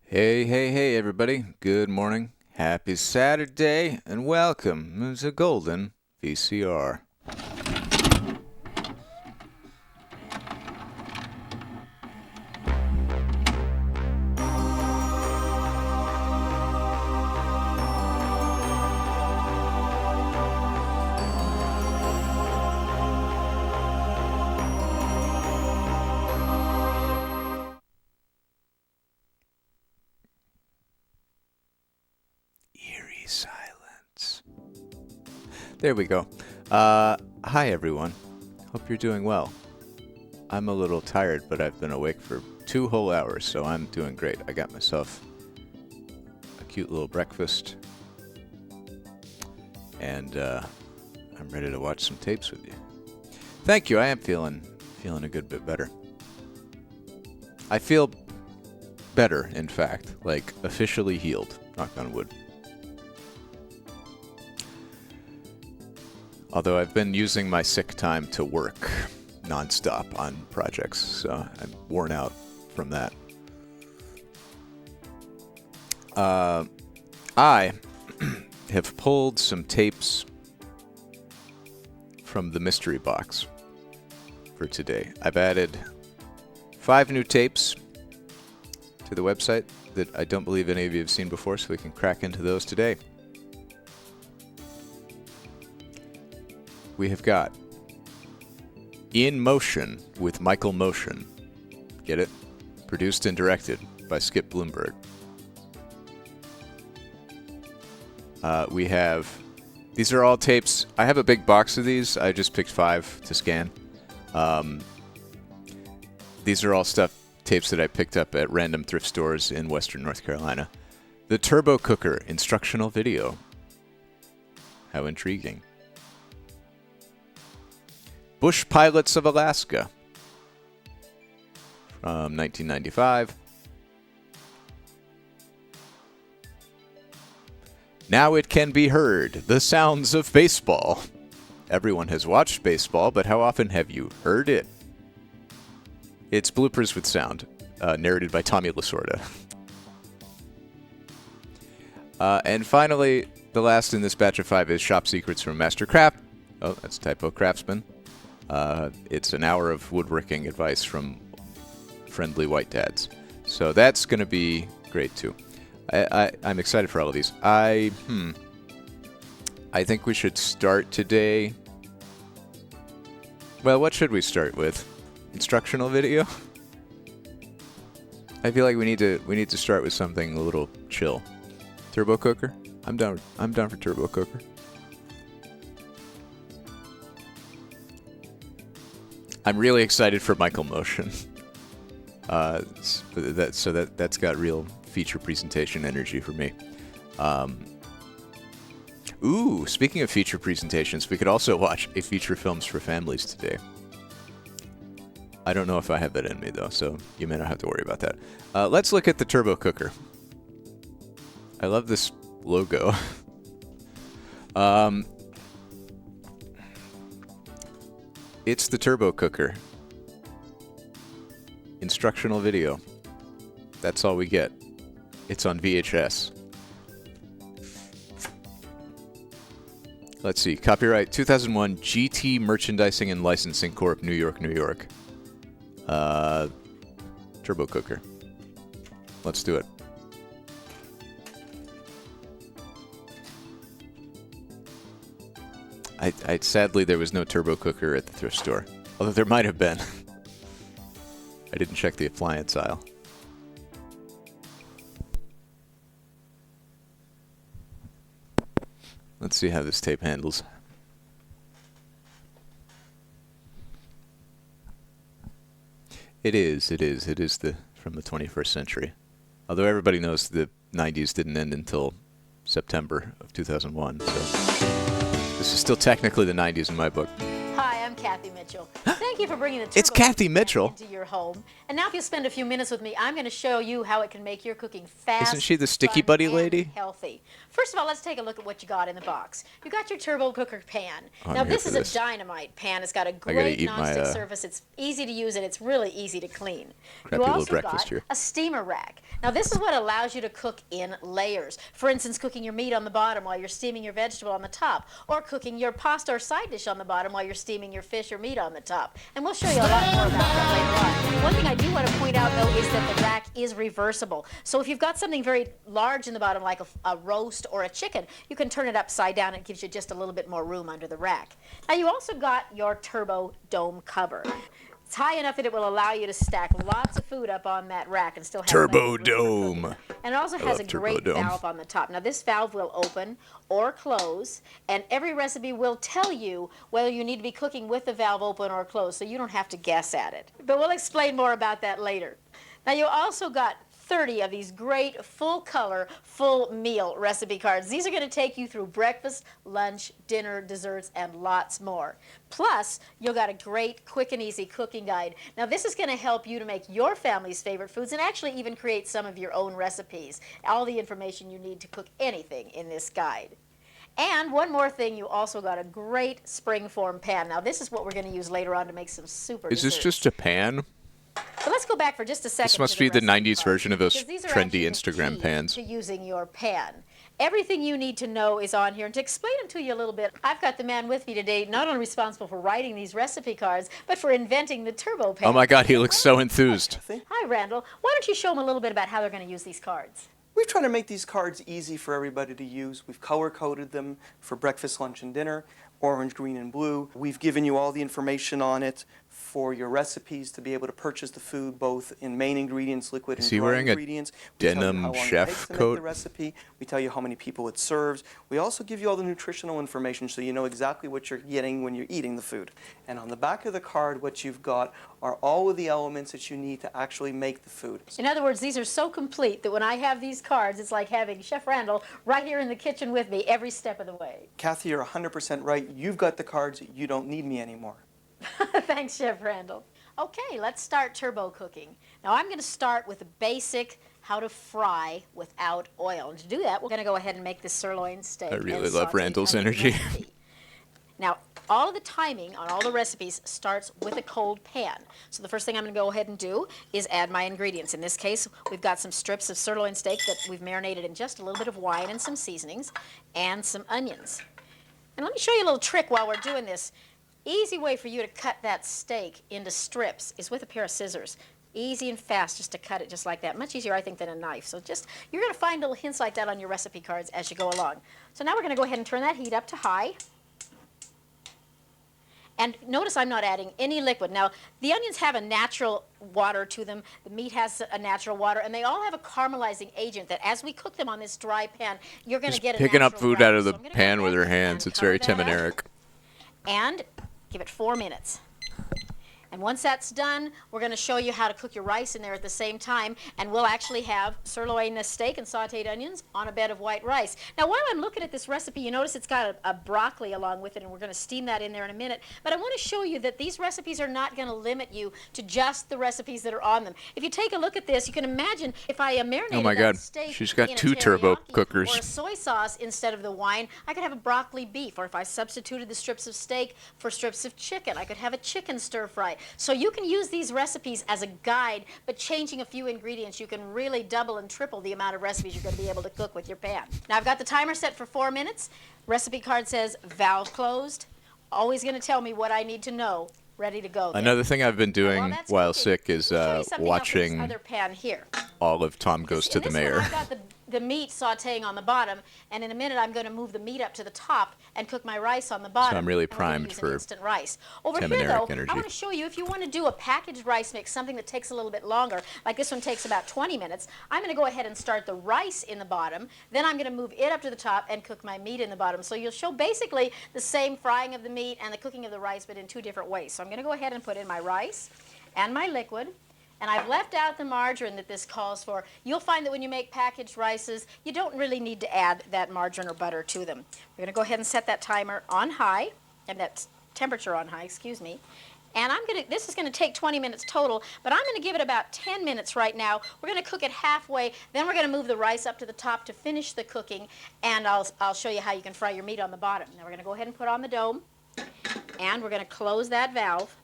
Hey, hey, hey, everybody. Good morning. Happy Saturday, and welcome to Golden VCR. Eerie silence. There we go. Hi, everyone. Hope you're doing well. I'm a little tired, but I've been awake for 2 whole hours, so I'm doing great. I got myself a cute little breakfast, and I'm ready to watch some tapes with you. Thank you. I am feeling a good bit better. I feel better, in fact, like officially healed. Knock on wood. Although I've been using my sick time to work nonstop on projects, so I'm worn out from that. I have pulled some tapes from the mystery box for today. I've added 5 new tapes to the website that I don't believe any of you have seen before, so we can crack into those today. We have got In Motion with Michael Moschen. Get it? Produced and directed by Skip Bloomberg. We have... These are all tapes. I have a big box of these. I just picked 5 to scan. These are all tapes that I picked up at random thrift stores in Western North Carolina. The Turbo Cooker Instructional Video. How intriguing. Bush Pilots of Alaska from 1995. Now It Can Be Heard, The Sounds of Baseball. Everyone has watched baseball, but how often have you heard it? It's bloopers with sound, narrated by Tommy Lasorda. And finally, the last in this batch of 5 is Shop Secrets from Master Craft. Oh, that's typo, Craftsman. It's an hour of woodworking advice from friendly white dads. So that's going to be great, too. I'm excited for all of these. I think we should start today... Well, what should we start with? Instructional video? I feel like we need to start with something a little chill. Turbo Cooker? I'm down for Turbo Cooker. I'm really excited for Michael Moschen. That's got real feature presentation energy for me. Ooh, speaking of feature presentations, we could also watch a feature films for families today. I don't know if I have that in me though, so you may not have to worry about that. Let's look at the Turbo Cooker. I love this logo. It's the Turbo Cooker. Instructional video. That's all we get. It's on VHS. Let's see. Copyright 2001 GT Merchandising and Licensing Corp. New York, New York. Turbo Cooker. Let's do it. Sadly, there was no Turbo Cooker at the thrift store. Although there might have been. I didn't check the appliance aisle. Let's see how this tape handles. It is from the 21st century. Although everybody knows the 90s didn't end until September of 2001, so this is still technically the 90s in my book. Hi, I'm Kathy Mitchell. Thank you for bringing the turbo It's Kathy pan Mitchell. into your home. And now if you spend a few minutes with me, I'm going to show you how it can make your cooking fast, Isn't she the Sticky fun, Buddy and lady? healthy. First of all, let's take a look at what you got in the box. You got your turbo cooker pan. I'm Now here this for is this. a dynamite pan. It's got a gotta great eat my, nonstick surface. It's easy to use and it's really easy to clean. Crappy You little also breakfast got here. a steamer rack. Now this is what allows you to cook in layers. For instance, cooking your meat on the bottom while you're steaming your vegetable on the top, or cooking your pasta or side dish on the bottom while you're steaming your fish or meat on the top. And we'll show you a lot more about that later on. One thing I do want to point out, though, is that the rack is reversible. So if you've got something very large in the bottom, like a roast or a chicken, you can turn it upside down. It gives you just a little bit more room under the rack. Now, you also got your turbo dome cover. It's high enough that it will allow you to stack lots of food up on that rack and still have Turbo plenty of room for Dome. cooking. And it also has a Turbo great Dome. valve on the top. Now this valve will open or close, and every recipe will tell you whether you need to be cooking with the valve open or closed, so you don't have to guess at it. But we'll explain more about that later. Now you also got 30 of these great full color, full meal recipe cards. These are going to take you through breakfast, lunch, dinner, desserts, and lots more. Plus, you'll got a great quick and easy cooking guide. Now this is going to help you to make your family's favorite foods and actually even create some of your own recipes. All the information you need to cook anything in this guide. And one more thing, you also got a great springform pan. Now this is what we're going to use later on to make some super Is this desserts. just a pan? So let's go back for just a second. This must to the be the recipe 90s card, version of those because these are trendy actually the Instagram key pans. to using your pan. Everything you need to know is on here. And to explain them to you a little bit, I've got the man with me today, not only responsible for writing these recipe cards, but for inventing the turbo pan. Oh my God, he looks so enthused. Hi, Randall. Why don't you show them a little bit about how they're going to use these cards? We've tried to make these cards easy for everybody to use. We've color-coded them for breakfast, lunch, and dinner, orange, green, and blue. We've given you all the information on it for your recipes to be able to purchase the food both in main ingredients, liquid, and Is he dry wearing a ingredients. We tell you denim how long it chef takes to make coat? the recipe. We tell you how many people it serves. We also give you all the nutritional information so you know exactly what you're getting when you're eating the food. And on the back of the card, what you've got are all of the elements that you need to actually make the food. In other words, these are so complete that when I have these cards, it's like having Chef Randall right here in the kitchen with me every step of the way. Kathy, you're 100% right. You've got the cards. You don't need me anymore. Thanks, Chef Randall. Okay, let's start turbo cooking. Now I'm going to start with the basic how to fry without oil. And to do that, we're going to go ahead and make this sirloin steak. I really and love sauteed Randall's onion energy. recipe. Now, all of the timing on all the recipes starts with a cold pan. So the first thing I'm going to go ahead and do is add my ingredients. In this case, we've got some strips of sirloin steak that we've marinated in just a little bit of wine and some seasonings, and some onions. And let me show you a little trick while we're doing this. Easy way for you to cut that steak into strips is with a pair of scissors. Easy and fast just to cut it just like that. Much easier, I think, than a knife. So you're going to find little hints like that on your recipe cards as you go along. So now we're going to go ahead and turn that heat up to high. And notice I'm not adding any liquid. Now, the onions have a natural water to them. The meat has a natural water. And they all have a caramelizing agent that as we cook them on this dry pan, you're going to Just get a picking up natural food out rub. of the So I'm gonna go pan with her ahead hands. and It's very cover Tim and that up. Eric. And give it 4 minutes. And once that's done, we're going to show you how to cook your rice in there at the same time, and we'll actually have sirloin steak and sauteed onions on a bed of white rice. Now, while I'm looking at this recipe, you notice it's got a broccoli along with it, and we're going to steam that in there in a minute. But I want to show you that these recipes are not going to limit you to just the recipes that are on them. If you take a look at this, you can imagine if I marinated Oh my that God, steak she's got in a 2 turbo teriyaki cookers. or a soy sauce instead of the wine, I could have a broccoli beef. Or if I substituted the strips of steak for strips of chicken, I could have a chicken stir fry. So you can use these recipes as a guide, but changing a few ingredients, you can really double and triple the amount of recipes you're going to be able to cook with your pan. Now I've got the timer set for 4 minutes. Recipe card says valve closed. Always going to tell me what I need to know. Ready to go. Another thing I've been doing that's while cooking, sick is let me show you something else in this watching other pan here. all of Tom Goes to In the this one, Mayor. I've got the meat sauteing on the bottom, and in a minute I'm going to move the meat up to the top and cook my rice on the bottom. I'm really and we're gonna primed use an for instant rice. Over Tim here, and Eric though, energy. I want to show you if you want to do a packaged rice mix, something that takes a little bit longer, like this one takes about 20 minutes. I'm going to go ahead and start the rice in the bottom, then I'm going to move it up to the top and cook my meat in the bottom. So you'll show basically the same frying of the meat and the cooking of the rice, but in 2 different ways. So I'm going to go ahead and put in my rice and my liquid. And I've left out the margarine that this calls for. You'll find that when you make packaged rices, you don't really need to add that margarine or butter to them. We're going to go ahead and set that timer on high, and that temperature on high, excuse me. And this is going to take 20 minutes total, but I'm going to give it about 10 minutes right now. We're going to cook it halfway, then we're going to move the rice up to the top to finish the cooking, and I'll show you how you can fry your meat on the bottom. Now we're going to go ahead and put on the dome, and we're going to close that valve,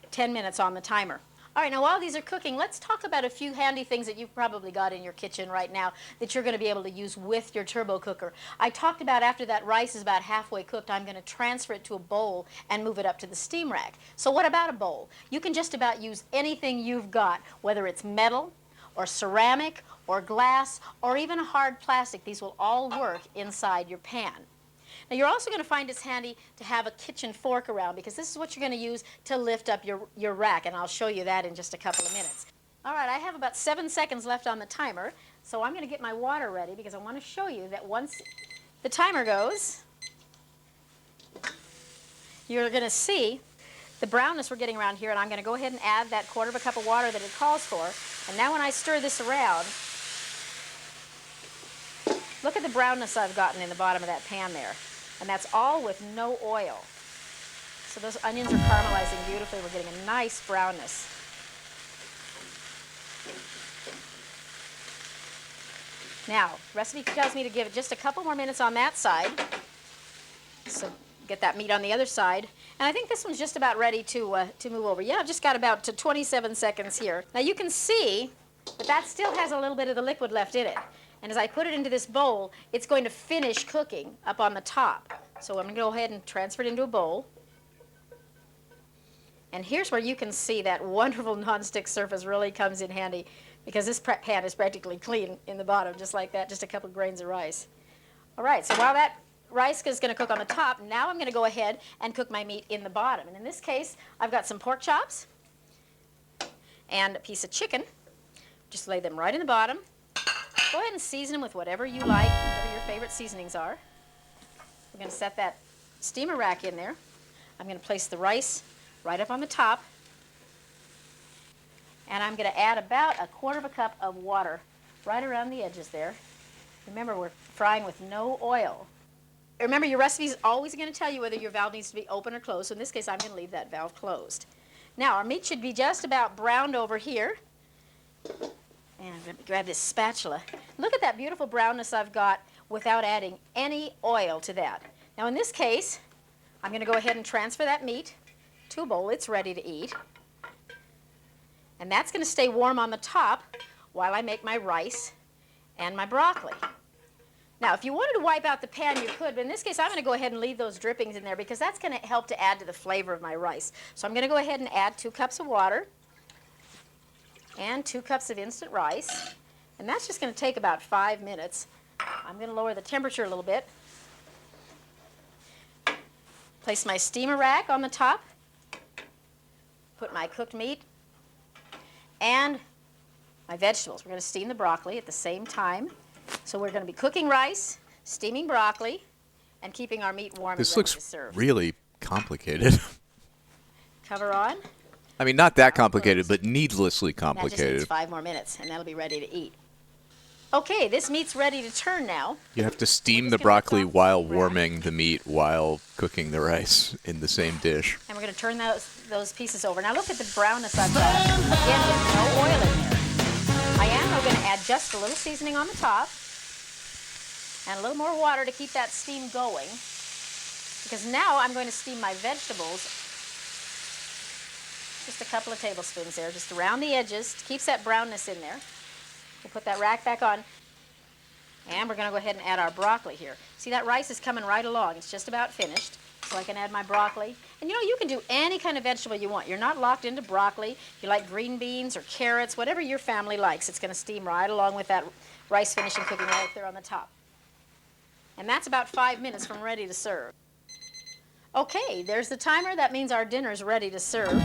10 minutes on the timer. All right, now while these are cooking, let's talk about a few handy things that you've probably got in your kitchen right now that you're going to be able to use with your turbo cooker. I talked about after that rice is about halfway cooked, I'm going to transfer it to a bowl and move it up to the steam rack. So what about a bowl? You can just about use anything you've got, whether it's metal or ceramic or glass or even a hard plastic. These will all work inside your pan. Now you're also going to find it's handy to have a kitchen fork around because this is what you're going to use to lift up your rack, and I'll show you that in just a couple of minutes. All right, I have about 7 seconds left on the timer, so I'm going to get my water ready because I want to show you that once the timer goes, you're going to see the brownness we're getting around here, and I'm going to go ahead and add that 1/4 cup of water that it calls for. And now when I stir this around, look at the brownness I've gotten in the bottom of that pan there. And that's all with no oil. So those onions are caramelizing beautifully. We're getting a nice brownness. Now, recipe tells me to give it just a couple more minutes on that side. So get that meat on the other side. And I think this one's just about ready to move over. Yeah, I've just got about 27 seconds here. Now you can see that still has a little bit of the liquid left in it. And as I put it into this bowl, it's going to finish cooking up on the top. So I'm going to go ahead and transfer it into a bowl. And here's where you can see that wonderful nonstick surface really comes in handy because this pan is practically clean in the bottom, just like that, just a couple of grains of rice. All right, so while that rice is going to cook on the top, now I'm going to go ahead and cook my meat in the bottom. And in this case, I've got some pork chops and a piece of chicken. Just lay them right in the bottom. Go ahead and season them with whatever you like, whatever your favorite seasonings are. We're going to set that steamer rack in there. I'm going to place the rice right up on the top. And I'm going to add about a 1/4 cup of water right around the edges there. Remember, we're frying with no oil. Remember, your recipe is always going to tell you whether your valve needs to be open or closed. So in this case, I'm going to leave that valve closed. Now, our meat should be just about browned over here. And I'm going to grab this spatula. Look at that beautiful brownness I've got without adding any oil to that. Now in this case, I'm going to go ahead and transfer that meat to a bowl. It's ready to eat. And that's going to stay warm on the top while I make my rice and my broccoli. Now if you wanted to wipe out the pan, you could, but in this case I'm going to go ahead and leave those drippings in there because that's going to help to add to the flavor of my rice. So I'm going to go ahead and add 2 cups of water and 2 cups of instant rice, and that's just going to take about 5 minutes. I'm going to lower the temperature a little bit. Place my steamer rack on the top, put my cooked meat and my vegetables. We're going to steam the broccoli at the same time. So we're going to be cooking rice, steaming broccoli, and keeping our meat warm and ready to serve. This looks really complicated. Cover on. I mean, not that complicated, but needlessly complicated. That just needs 5 more minutes, and that'll be ready to eat. Okay, this meat's ready to turn now. You have to steam the broccoli while warming the meat while cooking the rice in the same dish. And we're going to turn those pieces over. Now look at the brownness I've got. Again, with no oil in there. I am going to add just a little seasoning on the top and a little more water to keep that steam going, because now I'm going to steam my vegetables. Just a couple of tablespoons there, just around the edges. Keeps that brownness in there. We'll put that rack back on. And we're going to go ahead and add our broccoli here. See, that rice is coming right along. It's just about finished. So I can add my broccoli. And you know, you can do any kind of vegetable you want. You're not locked into broccoli. If you like green beans or carrots, whatever your family likes, it's going to steam right along with that rice finishing cooking right there on the top. And that's about 5 minutes from ready to serve. Okay, there's the timer. That means our dinner's ready to serve.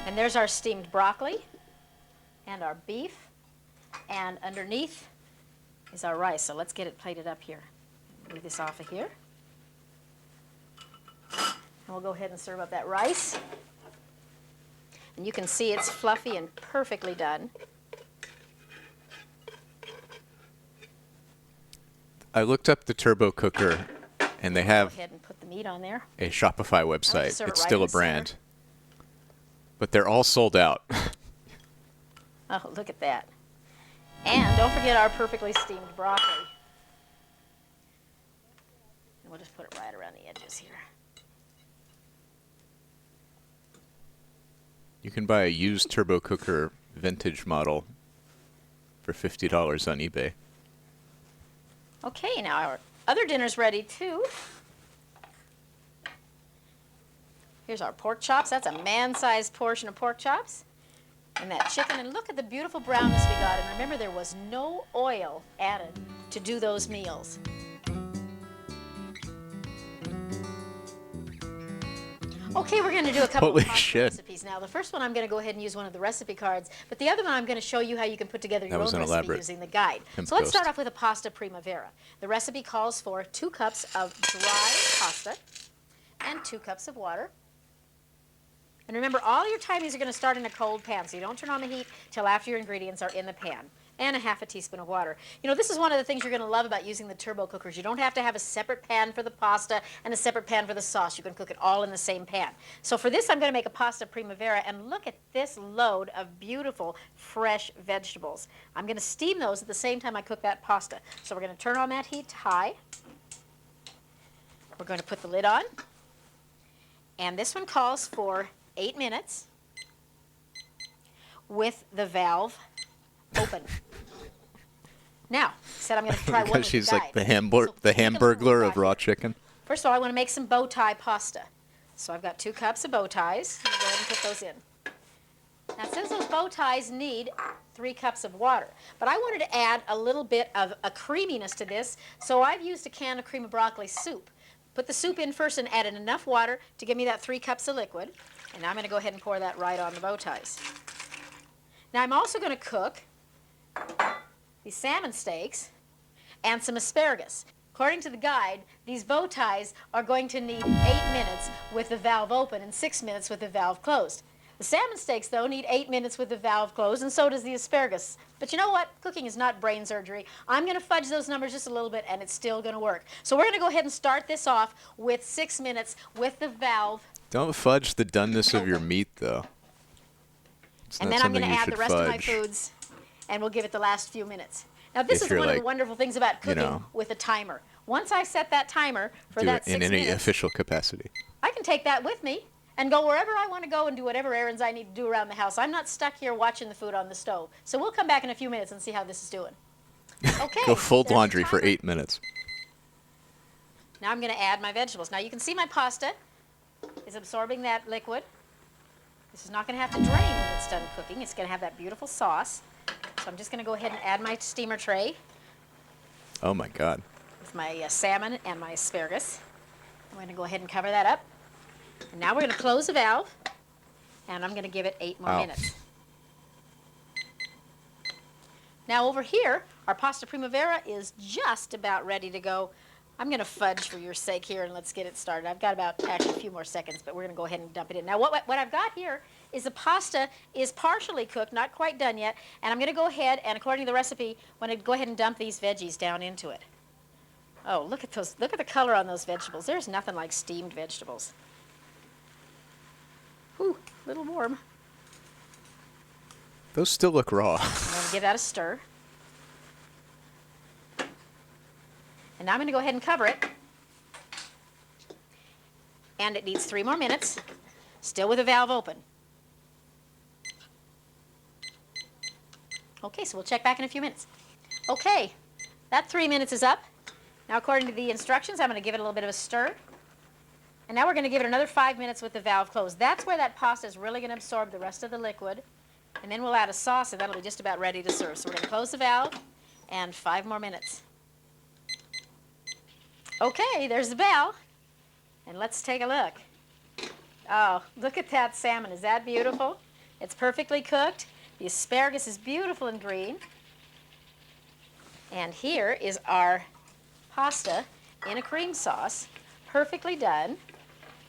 And there's our steamed broccoli and our beef. And underneath is our rice. So let's get it plated up here. Move this off of here. And we'll go ahead and serve up that rice. And you can see it's fluffy and perfectly done. I looked up the turbo cooker, and they have Go ahead and put the meat on there. a Shopify website. serve it It's right still in a the brand. center. But they're all sold out. Oh, look at that. And don't forget our perfectly steamed broccoli. And we'll just put it right around the edges here. You can buy a used turbo cooker vintage model for $50 on eBay. Okay, now our other dinner's ready too. Here's our pork chops. That's a man-sized portion of pork chops. And that chicken, and look at the beautiful brownness we got. And remember, there was no oil added to do those meals. Okay, we're going to do a couple Holy of pasta shit. recipes now. The first one, I'm going to go ahead and use one of the recipe cards, but the other one, I'm going to show you how you can put together your That was own an recipe elaborate using the guide. hemp So let's start ghost. off with a pasta primavera. The recipe calls for 2 cups of dry pasta and 2 cups of water. And remember, all your timings are going to start in a cold pan, so you don't turn on the heat till after your ingredients are in the pan. And a half a teaspoon of water. You know, this is one of the things you're going to love about using the turbo cookers. You don't have to have a separate pan for the pasta and a separate pan for the sauce. You can cook it all in the same pan. So for this, I'm going to make a pasta primavera, and look at this load of beautiful, fresh vegetables. I'm going to steam those at the same time I cook that pasta. So we're going to turn on that heat to high. We're going to put the lid on. And this one calls for 8 minutes with the valve open. Now, said I'm going to try one Because with she's the like guide. the So take a look what Hamburglar we've of got raw here. chicken. First of all, I want to make some bow tie pasta. So I've got 2 cups of bow ties. I'm going to go ahead and put those in. Now, since those bow ties need 3 cups of water, but I wanted to add a little bit of a creaminess to this, so I've used a can of cream of broccoli soup. Put the soup in first and added enough water to give me that 3 cups of liquid. And now I'm going to go ahead and pour that right on the bow ties. Now, I'm also going to cook these salmon steaks and some asparagus. According to the guide, these bow ties are going to need 8 minutes with the valve open and 6 minutes with the valve closed. The salmon steaks, though, need 8 minutes with the valve closed, and so does the asparagus. But you know what? Cooking is not brain surgery. I'm going to fudge those numbers just a little bit, and it's still going to work. So we're going to go ahead and start this off with 6 minutes with the valve. Don't fudge the doneness of your meat, though. It's And not then I'm going something to you add should the rest of my fudge. foods, and we'll give it the last few minutes. Now, this If is you're one of the like, wonderful things about you cooking know, with a timer. Once I set that timer for Do that it in 6 any minutes, official capacity. I can take that with me and go wherever I want to go and do whatever errands I need to do around the house. I'm not stuck here watching the food on the stove. So we'll come back in a few minutes and see how this is doing. Okay. Go fold there's the laundry for timer. 8 minutes. Now I'm going to add my vegetables. Now you can see my pasta is absorbing that liquid. This is not going to have to drain when it's done cooking. It's going to have that beautiful sauce. So I'm just going to go ahead and add my steamer tray Oh my God. with my salmon and my asparagus. I'm going to go ahead and cover that up. And now we're going to close the valve, and I'm going to give it 8 more Wow. minutes. Now over here, our pasta primavera is just about ready to go. I'm going to fudge for your sake here, and let's get it started. I've got about actually a few more seconds, but we're going to go ahead and dump it in. Now what I've got here is the pasta is partially cooked, not quite done yet, and I'm going to go ahead and, according to the recipe, I'm going to go ahead and dump these veggies down into it. Oh, look at those! Look at the color on those vegetables. There's nothing like steamed vegetables. Whew, a little warm. Those still look raw. I'm going to give that a stir. And now I'm going to go ahead and cover it. And it needs 3 more minutes, still with the valve open. Okay, so we'll check back in a few minutes. Okay, that 3 minutes is up. Now, according to the instructions, I'm going to give it a little bit of a stir. And now we're going to give it another 5 minutes with the valve closed. That's where that pasta is really going to absorb the rest of the liquid. And then we'll add a sauce, and that'll be just about ready to serve. So we're going to close the valve, and 5 more minutes. Okay, there's the bell. And let's take a look. Oh, look at that salmon. Is that beautiful? It's perfectly cooked. The asparagus is beautiful and green. And here is our pasta in a cream sauce, perfectly done.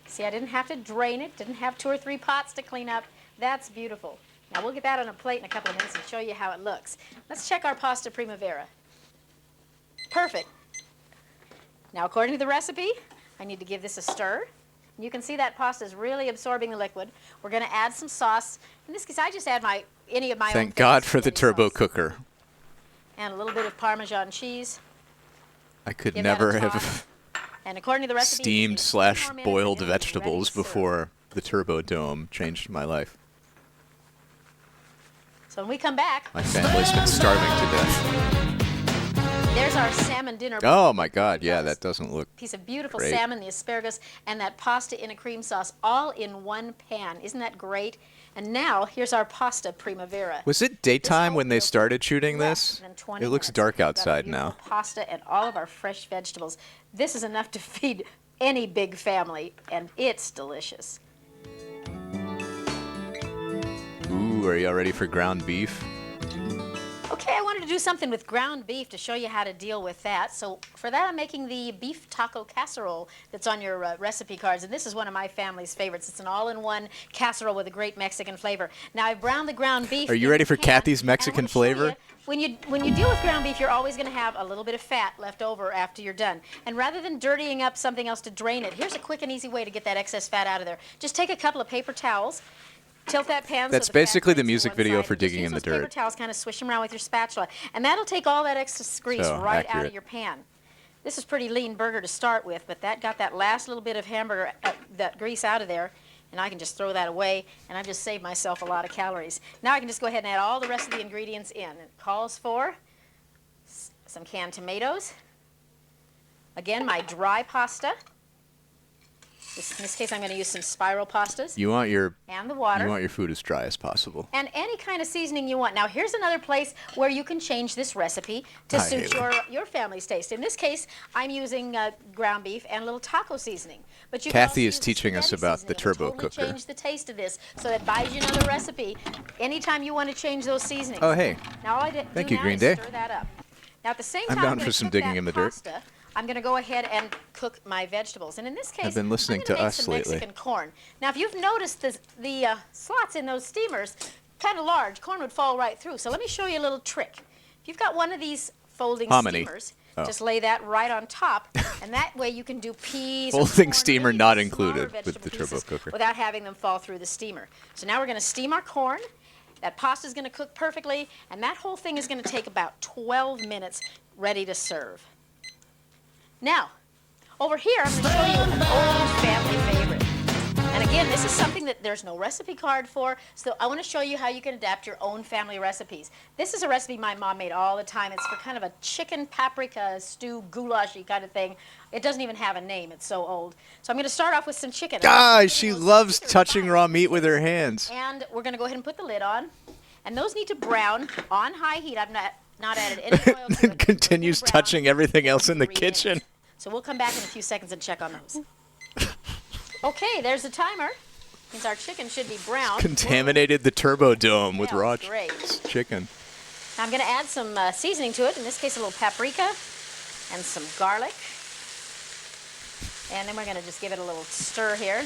See, I didn't have to drain it, didn't have 2 or 3 pots to clean up. That's beautiful. Now we'll get that on a plate in a couple of minutes and show you how it looks. Let's check our pasta primavera. Perfect. Now, according to the recipe, I need to give this a stir. You can see that pasta is really absorbing the liquid. We're going to add some sauce. In this case, I just add any of my own. Thank God for the spaghetti turbo sauce. cooker. And a little bit of Parmesan cheese. I could Give that a never toss. have And according to the recipe, steamed you need 2 more minutes and / boiled it'll be ready vegetables to serve. before the turbo dome changed my life. So when we come back, My family's been starving to death. there's our salmon dinner. Oh my God, yeah, that doesn't look Piece of beautiful great. salmon, the asparagus, and that pasta in a cream sauce, all in one pan. Isn't that great? And now, here's our pasta primavera. Was it daytime when they started shooting this? Less than 20 It looks minutes. dark We've got our outside beautiful now. Pasta and all of our fresh vegetables. This is enough to feed any big family, and it's delicious. Ooh, are y'all ready for ground beef? Okay, I wanted to do something with ground beef to show you how to deal with that. So for that, I'm making the beef taco casserole that's on your recipe cards. And this is one of my family's favorites. It's an all-in-one casserole with a great Mexican flavor. Now, I've browned the ground beef. Are you in ready a for pan, Kathy's and I Mexican wanna show flavor? you, when you deal with ground beef, you're always going to have a little bit of fat left over after you're done. And rather than dirtying up something else to drain it, here's a quick and easy way to get that excess fat out of there. Just take a couple of paper towels. Tilt that pan. That's so the fat basically the drains to music one video side, for and just digging use in the those paper dirt. towels, kind of swish them around with your spatula, and that'll take all that excess grease So right out accurate. of your pan. This is pretty lean burger to start with, but that got that last little bit of hamburger, that grease out of there, and I can just throw that away, and I've just saved myself a lot of calories. Now I can just go ahead and add all the rest of the ingredients in. It calls for some canned tomatoes. Again, my dry pasta. In this case, I'm going to use some spiral pastas You want your and the water. food as dry as possible. And any kind of seasoning you want. Now, here's another place where you can change this recipe to Hi, suit Haley. your family's taste. In this case, I'm using ground beef and a little taco seasoning. But you can Kathy also is use teaching us spaghetti about seasoning. the It'll turbo totally cooker. change the taste of this, so that buys you another recipe anytime you want to change those seasonings. Oh, hey. Now, all I Thank do you, now Green is Day. stir that up. Now, at the same I'm time, down I'm for gonna some cook digging that in the dirt. pasta, I'm going to go ahead and cook my vegetables. And in this case, I've been listening I'm gonna to make us some lately. Mexican corn. Now, if you've noticed the slots in those steamers, kind of large, corn would fall right through. So let me show you a little trick. If you've got one of these folding Hominy. steamers, Oh. just lay that right on top, and that way you can do peas. or Folding corn, or steamer any not smaller included with vegetable the turbo pieces cooker. without having them fall through the steamer. So now we're going to steam our corn. That pasta is going to cook perfectly, and that whole thing is going to take about 12 minutes ready to serve. Now, over here, I'm going to show you an old family favorite. And again, this is something that there's no recipe card for, so I want to show you how you can adapt your own family recipes. This is a recipe my mom made all the time. It's for kind of a chicken paprika stew, goulashy kind of thing. It doesn't even have a name. It's so old. So I'm going to start off with some chicken. Guys, she Those loves chicken are touching fine. raw meat with her hands. And we're going to go ahead and put the lid on. And those need to brown on high heat. I've not added any oil to Then it. continues They're gonna brown touching everything else in the 3 minutes. kitchen. So we'll come back in a few seconds and check on those. Okay, there's the timer. Means our chicken should be brown. Contaminated the turbo dome with Smells raw great. chicken. Now I'm going to add some seasoning to it. In this case, a little paprika and some garlic. And then we're going to just give it a little stir here.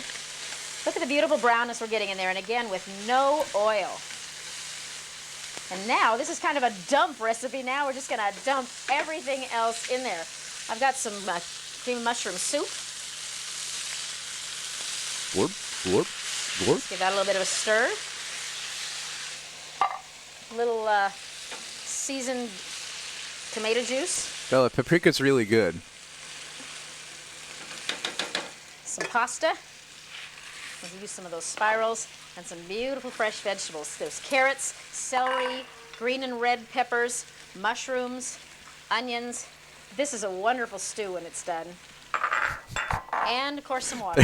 Look at the beautiful brownness we're getting in there. And again, with no oil. And now, this is kind of a dump recipe. Now we're just going to dump everything else in there. I've got some cream of mushroom soup. Whoop, whoop, whoop. Give that a little bit of a stir. A little seasoned tomato juice. Bella, paprika's really good. Some pasta. We'll use some of those spirals and some beautiful fresh vegetables. There's carrots, celery, green and red peppers, mushrooms, onions. This is a wonderful stew when it's done. And, of course, some water.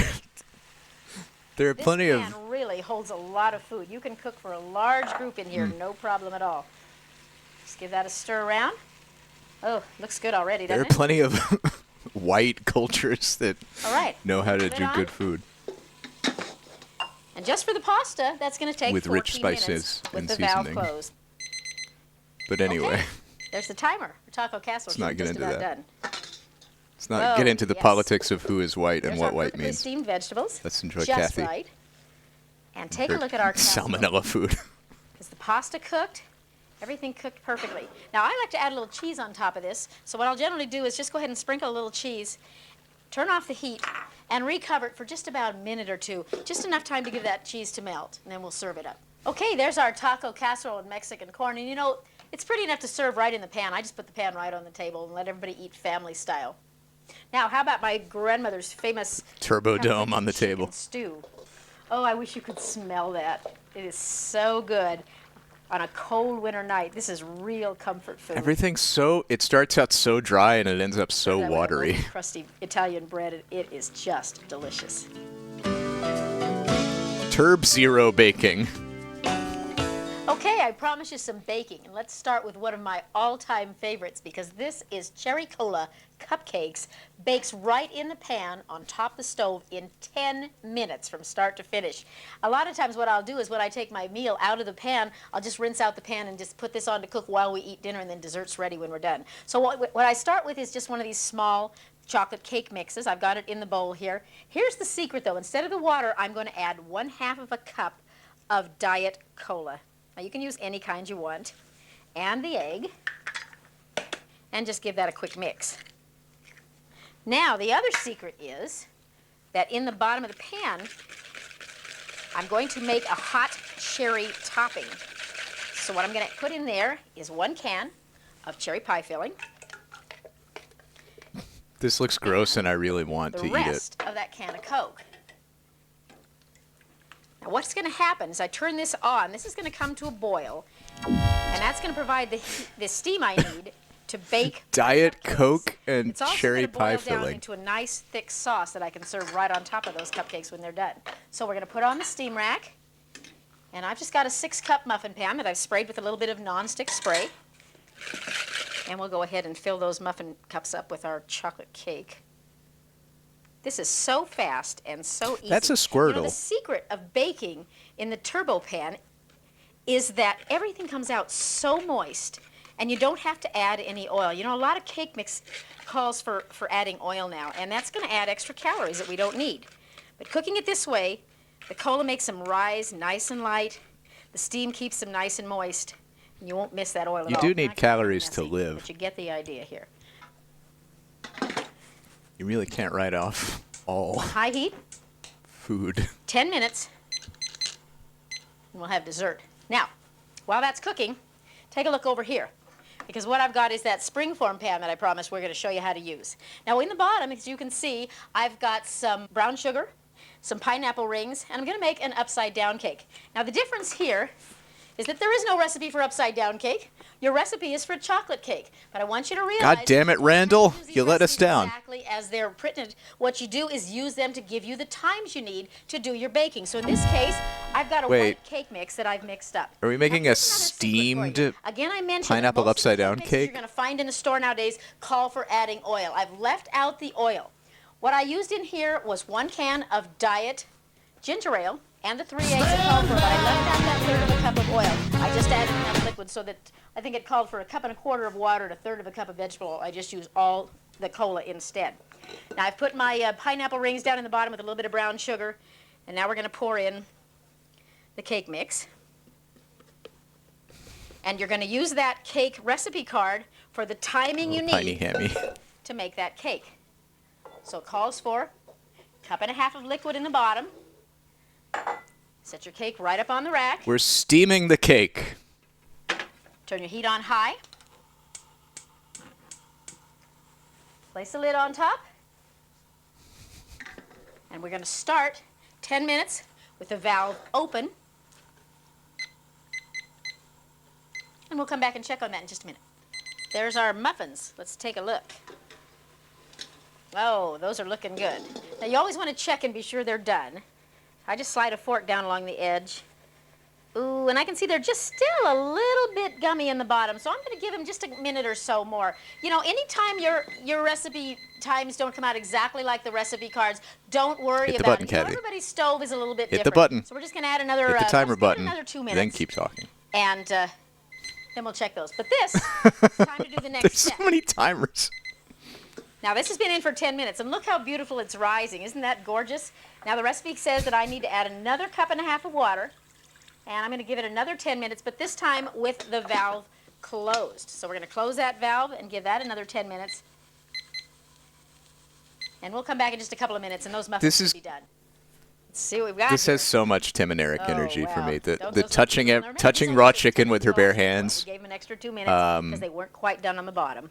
There are This plenty pan of really holds a lot of food. You can cook for a large group in here, no problem at all. Just give that a stir around. Oh, looks good already, there are doesn't it? plenty of white cultures that All right. know how to Lid do on. good food. And just for the pasta, that's going to take With rich 14 minutes spices with and the valve seasoning. closed. But anyway, Okay. There's the timer. Our taco casserole Let's not should get just into about that. done. let's not get Oh, into the yes. politics of who is white and There's what our white perfectly means. steamed vegetables. Let's enjoy just Kathy. right. And take Her a look at our casserole. salmonella food. Is the pasta cooked? Everything cooked perfectly. Now, I like to add a little cheese on top of this. So what I'll generally do is just go ahead and sprinkle a little cheese turn off the heat, and recover it for just about a minute or two, just enough time to give that cheese to melt, and then we'll serve it up. Okay, there's our taco casserole and Mexican corn, and you know, it's pretty enough to serve right in the pan. I just put the pan right on the table and let everybody eat family style. Now, how about my grandmother's famous Turbo Dome on the chicken table. stew? Oh, I wish you could smell that. It is so good on a cold winter night. This is real comfort food. Everything's so, it starts out so dry and it ends up so That with a watery. loaf of crusty Italian bread, and it is just delicious. Turb Zero baking. Okay, I promised you some baking, and let's start with one of my all-time favorites, because this is cherry cola cupcakes, bakes right in the pan on top of the stove in 10 minutes from start to finish. A lot of times what I'll do is when I take my meal out of the pan, I'll just rinse out the pan and just put this on to cook while we eat dinner, and then dessert's ready when we're done. So what I start with is just one of these small chocolate cake mixes. I've got it in the bowl here. Here's the secret though. Instead of the water, I'm going to add 1/2 of a cup of diet cola. Now you can use any kind you want, and the egg, and just give that a quick mix. Now the other secret is that in the bottom of the pan, I'm going to make a hot cherry topping. So what I'm going to put in there is 1 can of cherry pie filling. This looks gross and I really want to The eat it. rest of that can of Coke. Now what's going to happen is I turn this on. This is going to come to a boil, and that's going to provide the steam I need to bake Diet cupcakes. Coke and It's also cherry going to pie boil down filling. into a nice thick sauce that I can serve right on top of those cupcakes when they're done. So we're going to put on the steam rack, and I've just got a 6-cup muffin pan that I've sprayed with a little bit of nonstick spray. And we'll go ahead and fill those muffin cups up with our chocolate cake. This is so fast and so easy. That's a You Squirtle. know, the secret of baking in the turbo pan is that everything comes out so moist, and you don't have to add any oil. You know, a lot of cake mix calls for adding oil now, and that's going to add extra calories that we don't need. But cooking it this way, the cola makes them rise nice and light. The steam keeps them nice and moist, and you won't miss that oil at You all. do It's need not gonna be calories to messy, live. But you get the idea here. You really can't write off all High heat, food. 10 minutes, and we'll have dessert. Now, while that's cooking, take a look over here, because what I've got is that springform pan that I promised we're going to show you how to use. Now, in the bottom, as you can see, I've got some brown sugar, some pineapple rings, and I'm going to make an upside-down cake. Now, the difference here is that there is no recipe for upside-down cake. Your recipe is for chocolate cake. But I want you to realize... God damn it, you don't Randall. have to use these You let us recipes down. Exactly as they're printed. What you do is use them to give you the times you need to do your baking. So in this case, I've got a Wait. white cake mix that I've mixed up. Are we making Now, a here's another secret for you. steamed Again, I mentioned pineapple that most of the upside-down mixes cake? you're going to find in the store nowadays call for adding oil. I've left out the oil. What I used in here was 1 can of diet ginger ale and the 3 eggs it called for, but I left out that 1/3 of a cup of oil. I just added enough liquid so that I think it called for 1 1/4 cups of water and 1/3 of a cup of vegetable oil. I just used all the cola instead. Now I've put my pineapple rings down in the bottom with a little bit of brown sugar, and now we're going to pour in the cake mix. And you're going to use that cake recipe card for the timing you tiny need hammy? to make that cake. So it calls for 1 1/2 cups of liquid in the bottom. Set your cake right up on the rack. We're steaming the cake. Turn your heat on high. Place the lid on top. And we're going to start 10 minutes with the valve open. And we'll come back and check on that in just a minute. There's our muffins. Let's take a look. Oh, those are looking good. Now you always want to check and be sure they're done. I just slide a fork down along the edge. Ooh, and I can see they're just still a little bit gummy in the bottom, so I'm going to give them just a minute or so more. You know, anytime your recipe times don't come out exactly like the recipe cards, don't worry Hit the about button, it. You know, Kathy. everybody's stove is a little bit Hit the different. button. So we're just going to add another, Hit the timer let's give it button. another 2 minutes. Then keep talking. And then we'll check those. But this, it's time to do the next There's step. so many timers. Now this has been in for 10 minutes, and look how beautiful it's rising. Isn't that gorgeous? Now the recipe says that I need to add another 1.5 cups of water, and I'm going to give it another 10 minutes, but this time with the valve closed. So we're going to close that valve and give that another 10 minutes. And we'll come back in just a couple of minutes, and those muffins will be done. Let's see what we've got This here. has so much Tim and Eric energy for wow. me. Don't The go so touching quick. Now, remember, touching some raw of it chicken with her touching bare raw chicken. hands. We gave them an extra 2 minutes because they weren't quite done on the bottom.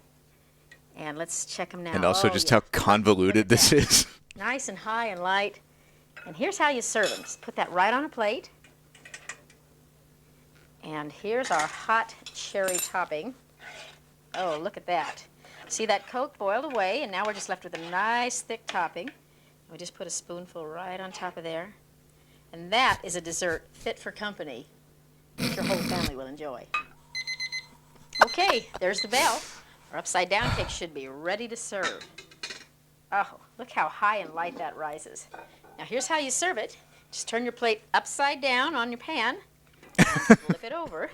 And let's check them now. And also just how convoluted this is. Nice and high and light. And here's how you serve them. Just put that right on a plate. And here's our hot cherry topping. Oh, look at that. See that Coke boiled away, and now we're just left with a nice thick topping. We just put a spoonful right on top of there. And that is a dessert fit for company that your whole family will enjoy. Okay, there's the bell. Our upside down cake should be ready to serve. Oh, look how high and light that rises. Now here's how you serve it. Just turn your plate upside down on your pan. Flip it over.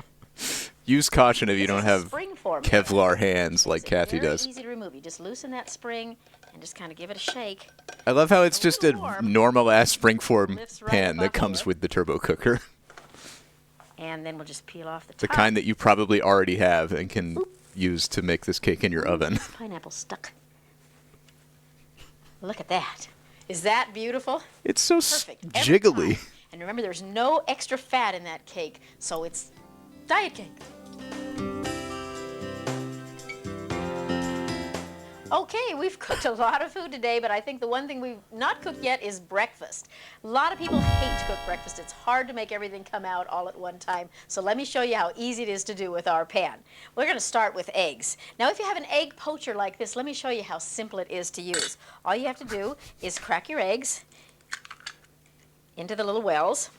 Use caution if you don't have springform Kevlar hands like It's Kathy very does. easy to remove. You just loosen that spring and just kind of give it a shake. I love how it's A just little a warm. normal-ass springform Lifts right pan up that off comes of it. with the turbo cooker. And then we'll just peel off the The top. kind that you probably already have and can use to make this cake in your oven. Pineapple stuck. Look at that. Is that beautiful? It's so Perfect. Every jiggly. time. And remember, there's no extra fat in that cake, so it's diet cake. Okay, we've cooked a lot of food today, but I think the one thing we've not cooked yet is breakfast. A lot of people hate to cook breakfast. It's hard to make everything come out all at one time. So let me show you how easy it is to do with our pan. We're going to start with eggs. Now, if you have an egg poacher like this, let me show you how simple it is to use. All you have to do is crack your eggs into the little wells.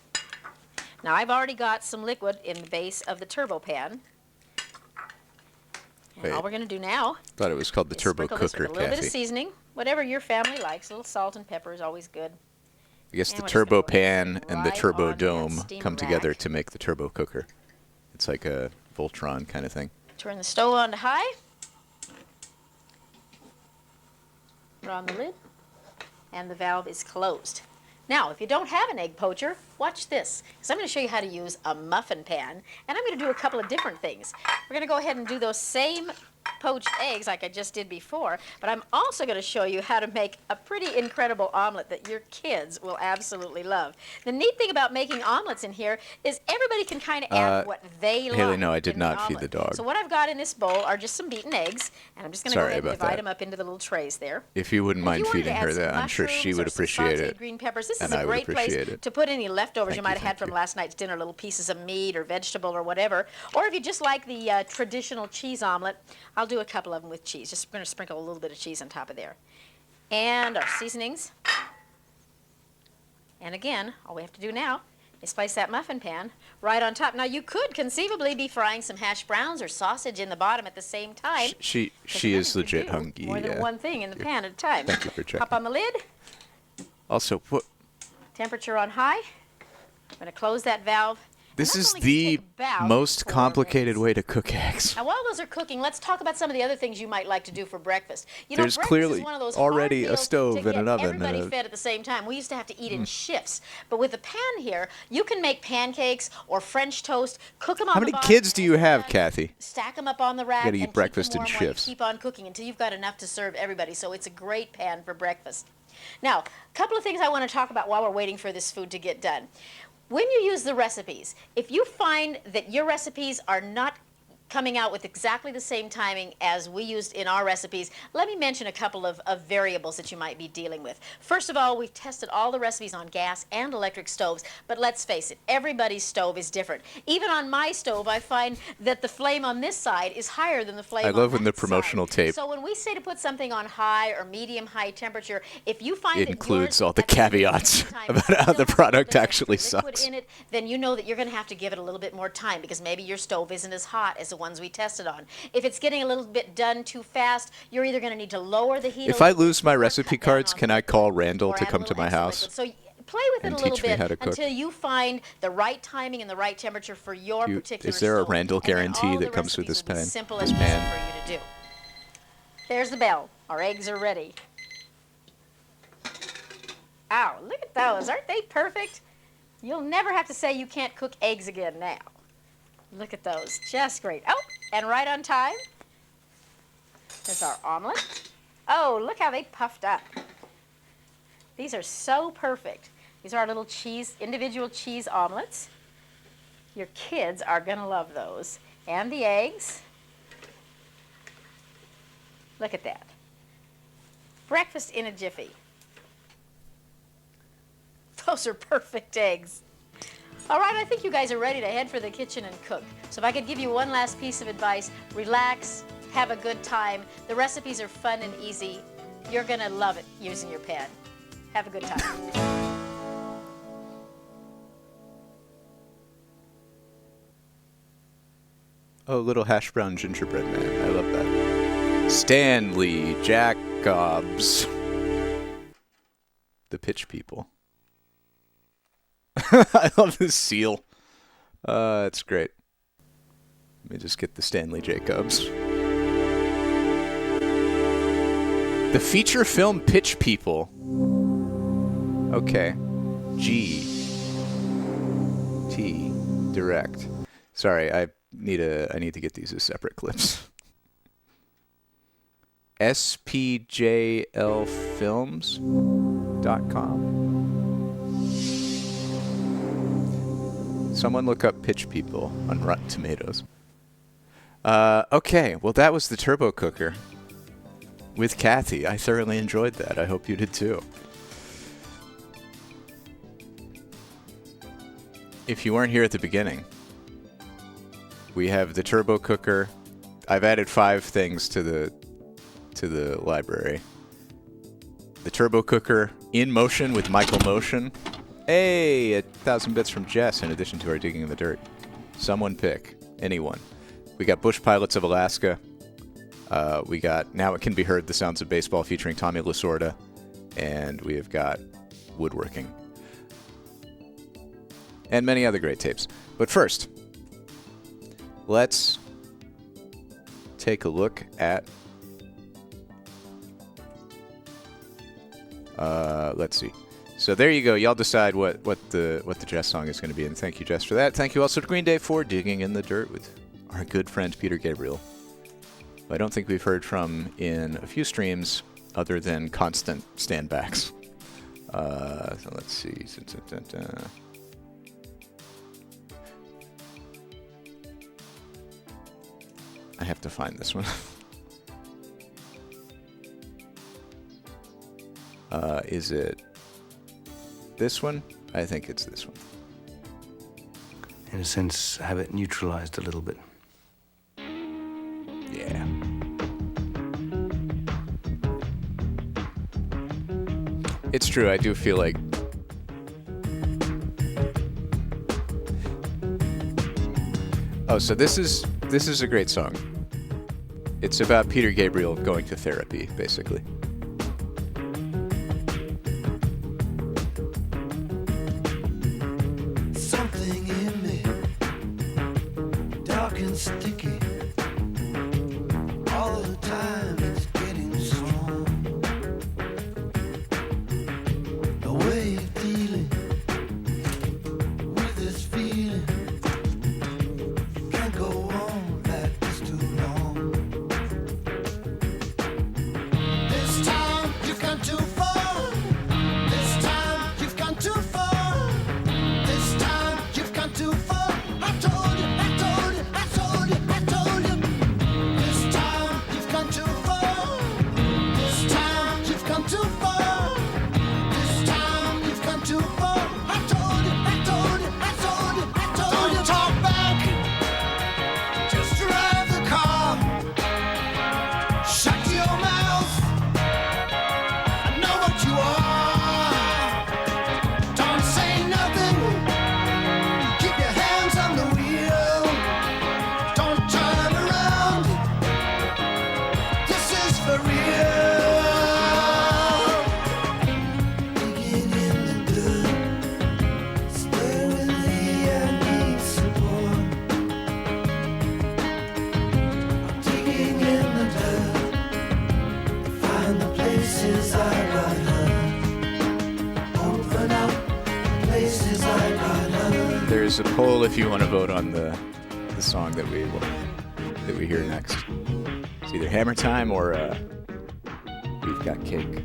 Now, I've already got some liquid in the base of the turbo pan. And Wait. all we're going to do now Thought it was called the is turbo sprinkle this cooker, with a little bit of Kathy. seasoning, whatever your family likes. A little salt and pepper is always good. I guess And the we're just turbo gonna go ahead pan and and the right turbo on that dome steam come together rack. to make the turbo cooker. It's like a Voltron kind of thing. Turn the stove on to high. Put on the lid, and the valve is closed. Now, if you don't have an egg poacher, watch this, because I'm going to show you how to use a muffin pan, and I'm going to do a couple of different things. We're going to go ahead and do those same poached eggs like I just did before, but I'm also going to show you how to make a pretty incredible omelet that your kids will absolutely love. The neat thing about making omelets in here is everybody can kind of add what they like. Haley, no, I did in the not feed the omelet. dog. So what I've got in this bowl are just some beaten eggs, and I'm just going to go Sorry ahead and about divide that. them up into the little trays there. If you wouldn't If mind you wanted to feeding add her some that, I'm sure she mushrooms would or some appreciate sauteed it. green peppers. This is and a I would great place appreciate it. to put any leftovers Thank you you, might have had thank from you. last night's dinner, little pieces of meat or vegetable or whatever. Or if you just like the traditional cheese omelet, I'll do a couple of them with cheese. Just going to sprinkle a little bit of cheese on top of there. And our seasonings. And again, all we have to do now is place that muffin pan right on top. Now, you could conceivably be frying some hash browns or sausage in the bottom at the same time. She 'Cause is remember, you legit do hungry. More than Yeah. one thing in the pan at a time. Thank you for checking. Pop on the lid. Also, what? Temperature on high. I'm going to close that valve. This And is that's only gonna the take about most 4 complicated minutes. way to cook eggs. Now, while those are cooking, let's talk about some of the other things you might like to do for breakfast. You know, There's breakfast clearly is one of those already hard a meals stove to and get an oven everybody and a- fed at the same time. We used to have to eat in shifts. But with the pan here, you can make pancakes or French toast, cook them on How the many bottom, kids do and you then have, Kathy? Stack them up on the rack gotta eat and breakfast keep in them warm while you shifts. keep on cooking until you've got enough to serve everybody. So it's a great pan for breakfast. Now, a couple of things I want to talk about while we're waiting for this food to get done. When you use the recipes, if you find that your recipes are not coming out with exactly the same timing as we used in our recipes, let me mention a couple of variables that you might be dealing with. First of all, we've tested all the recipes on gas and electric stoves, but let's face it, everybody's stove is different. Even on my stove, I find that the flame on this side is higher than the flame on I love when the that promotional side. tape So when we say to put something on high or medium-high temperature, if you find It that includes yours all the at the caveats same time about still how the has a little product bit of actually extra liquid sucks. in it, then you know that you're going to have to give it a little bit more time because maybe your stove isn't as hot as the ones we tested on. If it's getting a little bit done too fast, you're either going to need to lower the heat. If I lose my recipe cards, can I call Randall to come to my house? So play with it and a little teach me bit how to cook? until you find the right timing and the right temperature for your particular is there a stove. Randall And then guarantee all that the comes with recipes this will be pan? Simple This and easy pan? for you to do. There's the bell. Our eggs are ready. Ow, look at those. Aren't they perfect? You'll never have to say you can't cook eggs again now. Look at those. Just great. Oh, and right on time. There's our omelet. Oh, look how they puffed up. These are so perfect. These are our little individual cheese omelets. Your kids are going to love those. And the eggs. Look at that. Breakfast in a jiffy. Those are perfect eggs. All right, I think you guys are ready to head for the kitchen and cook. So if I could give you one last piece of advice, relax, have a good time. The recipes are fun and easy. You're going to love it using your pan. Have a good time. Oh, little hash brown gingerbread man. I love that. Stanley Jacobs. The pitch people. I love this seal. It's great. Let me just get the Stanley Jacobs. The feature film Pitch People. Okay. G. Direct. Sorry, I need to get these as separate clips. spjlfilms.com. Someone look up Pitch People on Rotten Tomatoes. Okay, well that was the turbo cooker with Kathy. I thoroughly enjoyed that. I hope you did too. If you weren't here at the beginning, we have the turbo cooker. I've added 5 things to the library. The turbo cooker in motion with Michael Moschen. Hey, 1,000 bits from Jess in addition to our digging in the dirt. Someone pick. Anyone. We got Bush Pilots of Alaska. We got Now It Can Be Heard, The Sounds of Baseball featuring Tommy Lasorda. And we have got Woodworking. And many other great tapes. But first, let's take a look at... let's see. So there you go. Y'all decide what the Jess song is going to be, and thank you, Jess, for that. Thank you also to Green Day for digging in the dirt with our good friend Peter Gabriel, who I don't think we've heard from in a few streams other than constant standbacks. So let's see. I have to find this one. Is it this one? I think it's this one. In a sense, have it neutralized a little bit. Yeah. It's true, I do feel like... Oh, so this is a great song. It's about Peter Gabriel going to therapy, basically. Something in me, dark and sticky. All the time it's getting strong. The way of dealing with this feeling can't go on, that is too long. This time you've gone too far. This time you've gone too far. This time you've gone too far. I told you, I told you, I told you, I told you. This time you've gone too far. This time you've gone too far. This time you've gone too far. I told you, I told you, I told you, I told you. Don't talk back. Just drive the car. Shut your mouth. I know what you are. Don't say nothing. Keep your hands on the wheel. Don't turn around. This is for real. Digging in the dirt. Stay with me, I need support. I'm digging in the dirt. Find the places I got hurt. Open up the places I got hurt. There's a poll if you want to vote on the song that we hear next. It's either Hammer Time or We've Got Cake.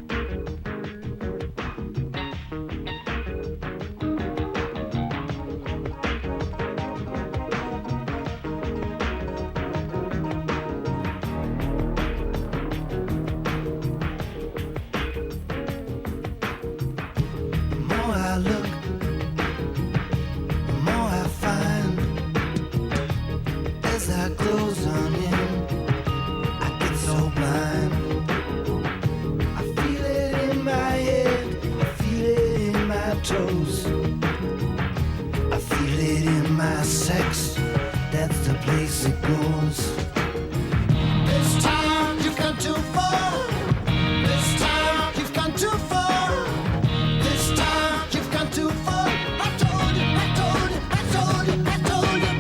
toes. I feel it in my sex, that's the place it goes. This time you've gone too far. This time you've gone too far. This time you've gone too far. I told you, I told you, I told you, I told you.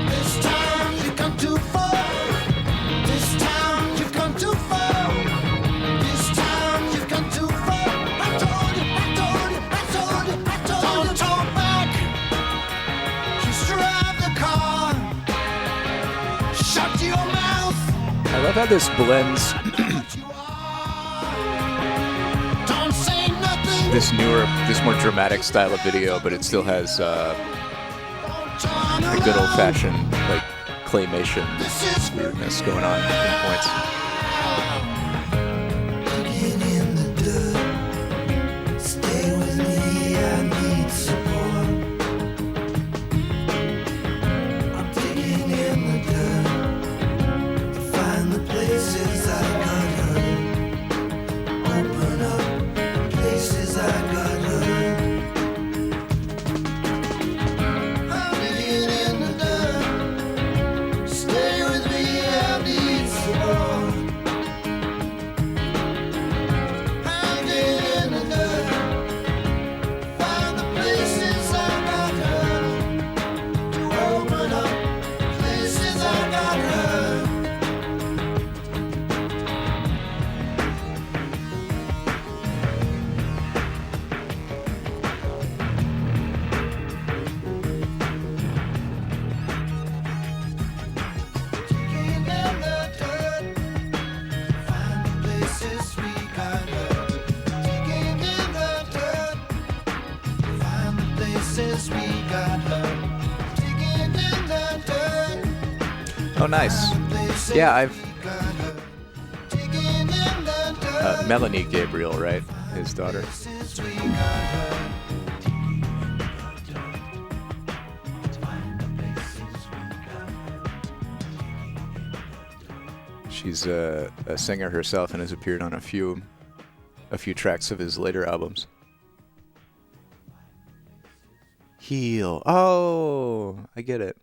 This time you've gone too far. This time you've gone too far. This time you've gone too far. I told you, I told you, I told you, I told you. Don't talk back. Just drive the car. Shut your mouth. I love how this blends Don't say nothing. this more dramatic style of video, but it still has the good old-fashioned like claymation weirdness going on in points. Digging in the dirt. Stay with me, I need support. I'm digging in the dirt to find the places I got hurt. Open up places I got hurt. I'm digging in the dirt. Stay with me, I need support. I'm digging in the dirt. Find the places I got hurt. To open up places I got hurt. Digging in the dirt. Find the places we got hurt. Digging in the dirt. Find the places we got hurt. Digging in the dirt. Oh, nice. Places Yeah, I've we got hurt. Digging in the dirt. Melanie Gabriel, right? His daughter. Places we got hurt. She's a singer herself and has appeared on a few tracks of his later albums. Heal. Oh, I get it.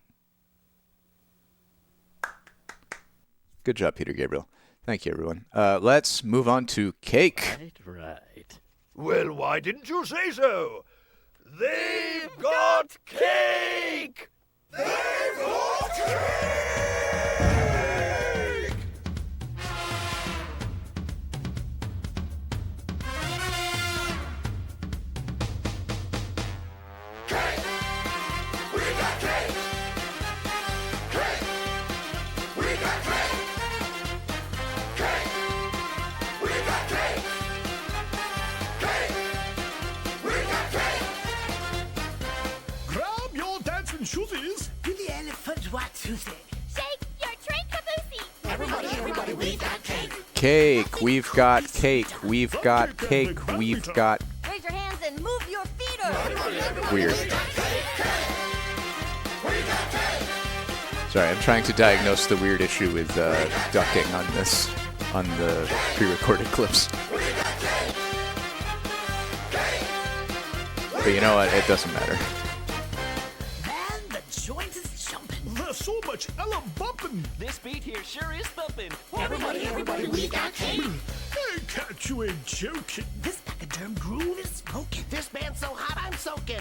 Good job, Peter Gabriel. Thank you, everyone. Let's move on to Cake. Right. Well, why didn't you say so? They've got cake! They've got cake! Grab your dancing shoesies. To the elephant, what to say? Shake your train caboose. Everybody, we got cake. Cake. We've got cake. We've got cake. We've got Raise your hands and move your feet. Or weird. Sorry, I'm trying to diagnose the weird issue with ducking on the pre-recorded clips. But you know what? It doesn't matter. Man, the joint is jumping. There's so much Ella bumping. This beat here sure is thumping. Everybody, we got cake. Hey, catch you ain't joking. This pachyderm groove is smoking. This band's so hot, I'm soaking.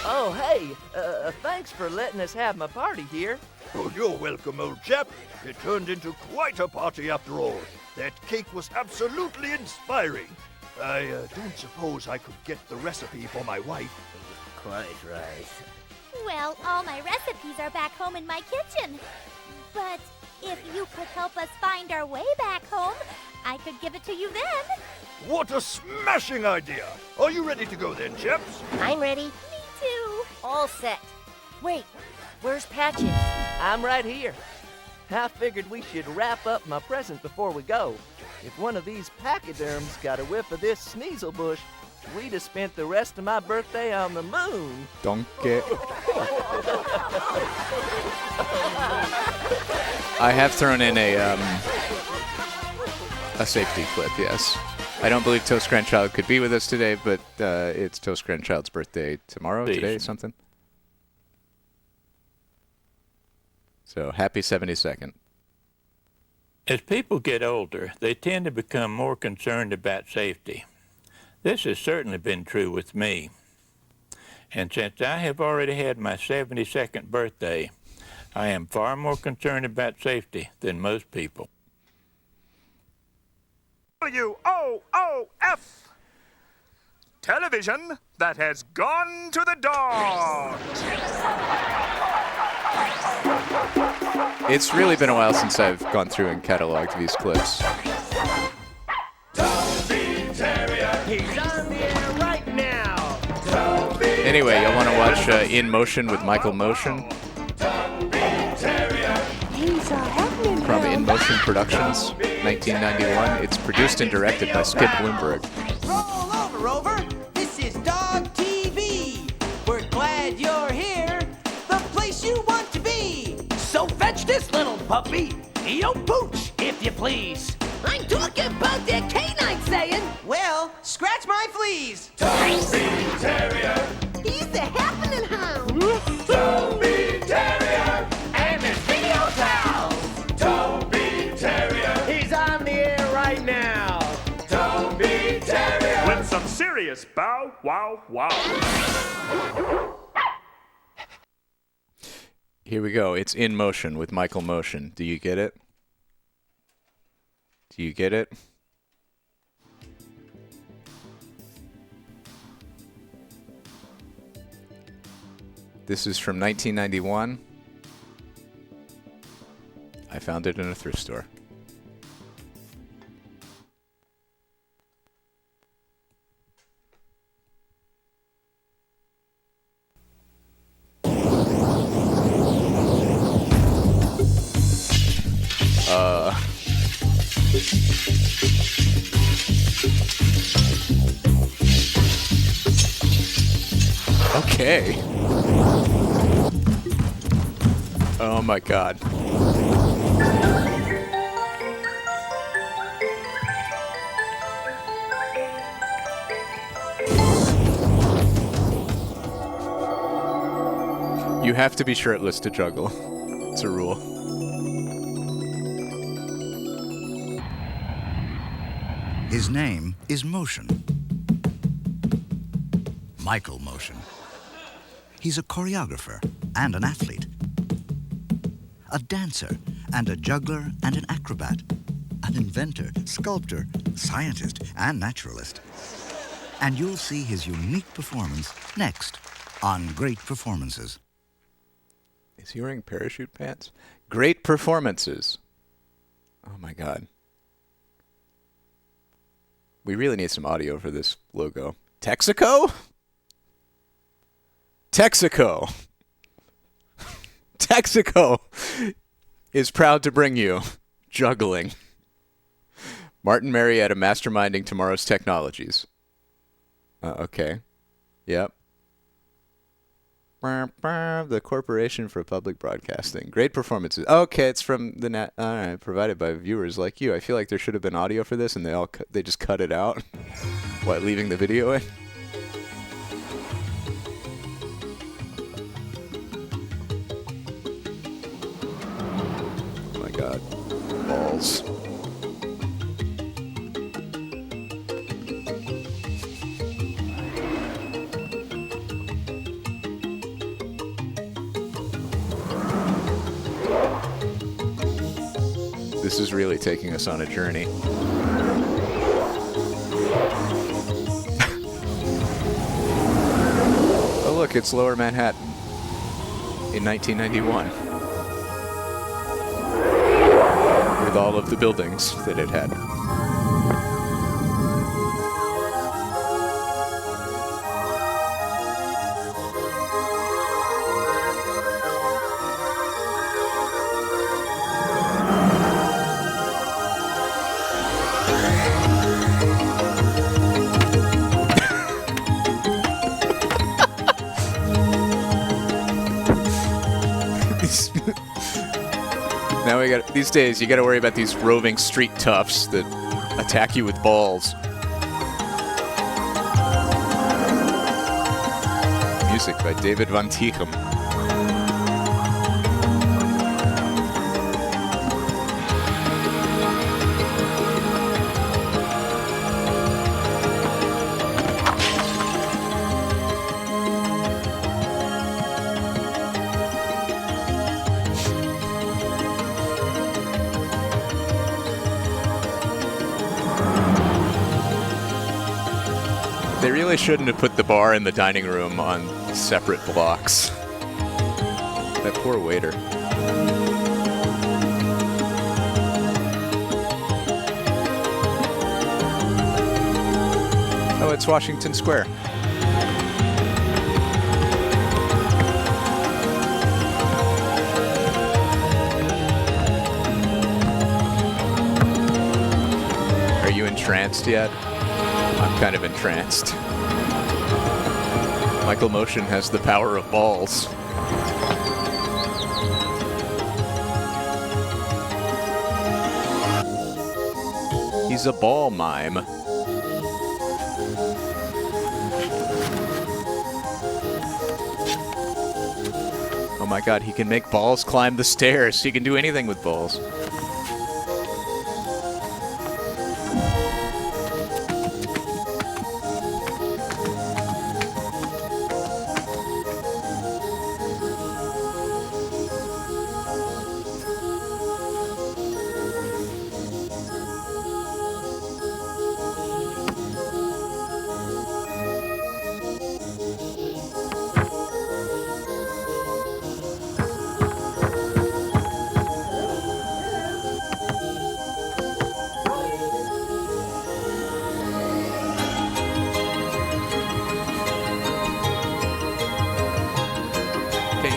Oh, hey, thanks for letting us have my party here. Oh, you're welcome, old chap. It turned into quite a party after all. That cake was absolutely inspiring. I don't suppose I could get the recipe for my wife. Quite right. Well, all my recipes are back home in my kitchen. But if you could help us find our way back home, I could give it to you then. What a smashing idea! Are you ready to go then, chaps? I'm ready. Me too. All set. Wait, where's Patches? I'm right here. I figured we should wrap up my present before we go. If one of these pachyderms got a whiff of this sneasel bush, we'd have spent the rest of my birthday on the moon. Donkey. I have thrown in a safety clip, yes. I don't believe Toast Grandchild could be with us today, but it's Toast Grandchild's birthday tomorrow, today, something. So, happy 72nd. As people get older, they tend to become more concerned about safety. This has certainly been true with me. And since I have already had my 72nd birthday, I am far more concerned about safety than most people. WOOF! Television that has gone to the dogs! It's really been a while since I've gone through and cataloged these clips. He's on the air right now. Anyway, you'll want to watch In Motion with Michael Moschen from In Motion Productions, 1991. It's produced and directed by Skip Bloomberg. Roll over, Rover. This is Dog TV. We're glad you're here. The place you want to be. So fetch this little puppy. Yo, pooch, if you please. I'm talking about that canine saying. Well, scratch my fleas. Toby Terrier. He's the happening hound. Toby Terrier. And his video pals. Toby Terrier. He's on the air right now. Toby Terrier. With some serious bow, wow, wow. Here we go. It's In Motion with Michael Moschen. Do you get it? Do you get it? This is from 1991. I found it in a thrift store. Okay. Oh my God. You have to be shirtless to juggle. It's a rule. His name is Moschen. Michael Moschen. He's a choreographer and an athlete, a dancer and a juggler and an acrobat, an inventor, sculptor, scientist, and naturalist. And you'll see his unique performance next on Great Performances. Is he wearing parachute pants? Great Performances. Oh my God. We really need some audio for this logo. Texaco? Texaco. Texaco is proud to bring you juggling. Martin Marietta masterminding tomorrow's technologies. Okay. Yep. The Corporation for Public Broadcasting. Great Performances. Okay, it's from the net. All right, provided by viewers like you. I feel like there should have been audio for this, and they just cut it out while leaving the video in. Oh my God, balls. This is really taking us on a journey. Oh, look, it's Lower Manhattan in 1991 with all of the buildings that it had. Now we got these days. You got to worry about these roving street toughs that attack you with balls. Music by David Van Tichem. They really shouldn't have put the bar in the dining room on separate blocks. That poor waiter. Oh, it's Washington Square. Are you entranced yet? I'm kind of entranced. Michael Moschen has the power of balls. He's a ball mime. Oh my god, he can make balls climb the stairs. He can do anything with balls.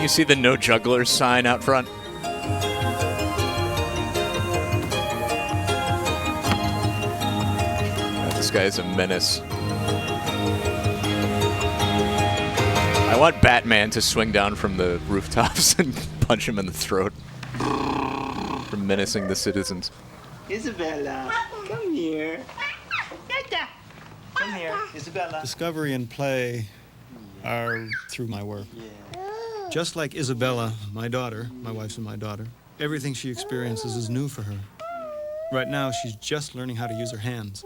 You see the no jugglers sign out front? This guy is a menace. I want Batman to swing down from the rooftops and punch him in the throat for menacing the citizens. Isabella, come here. Come here, Isabella. Discovery and play are through my work. Just like Isabella, my daughter, my wife's and my daughter, everything she experiences is new for her. Right now, she's just learning how to use her hands.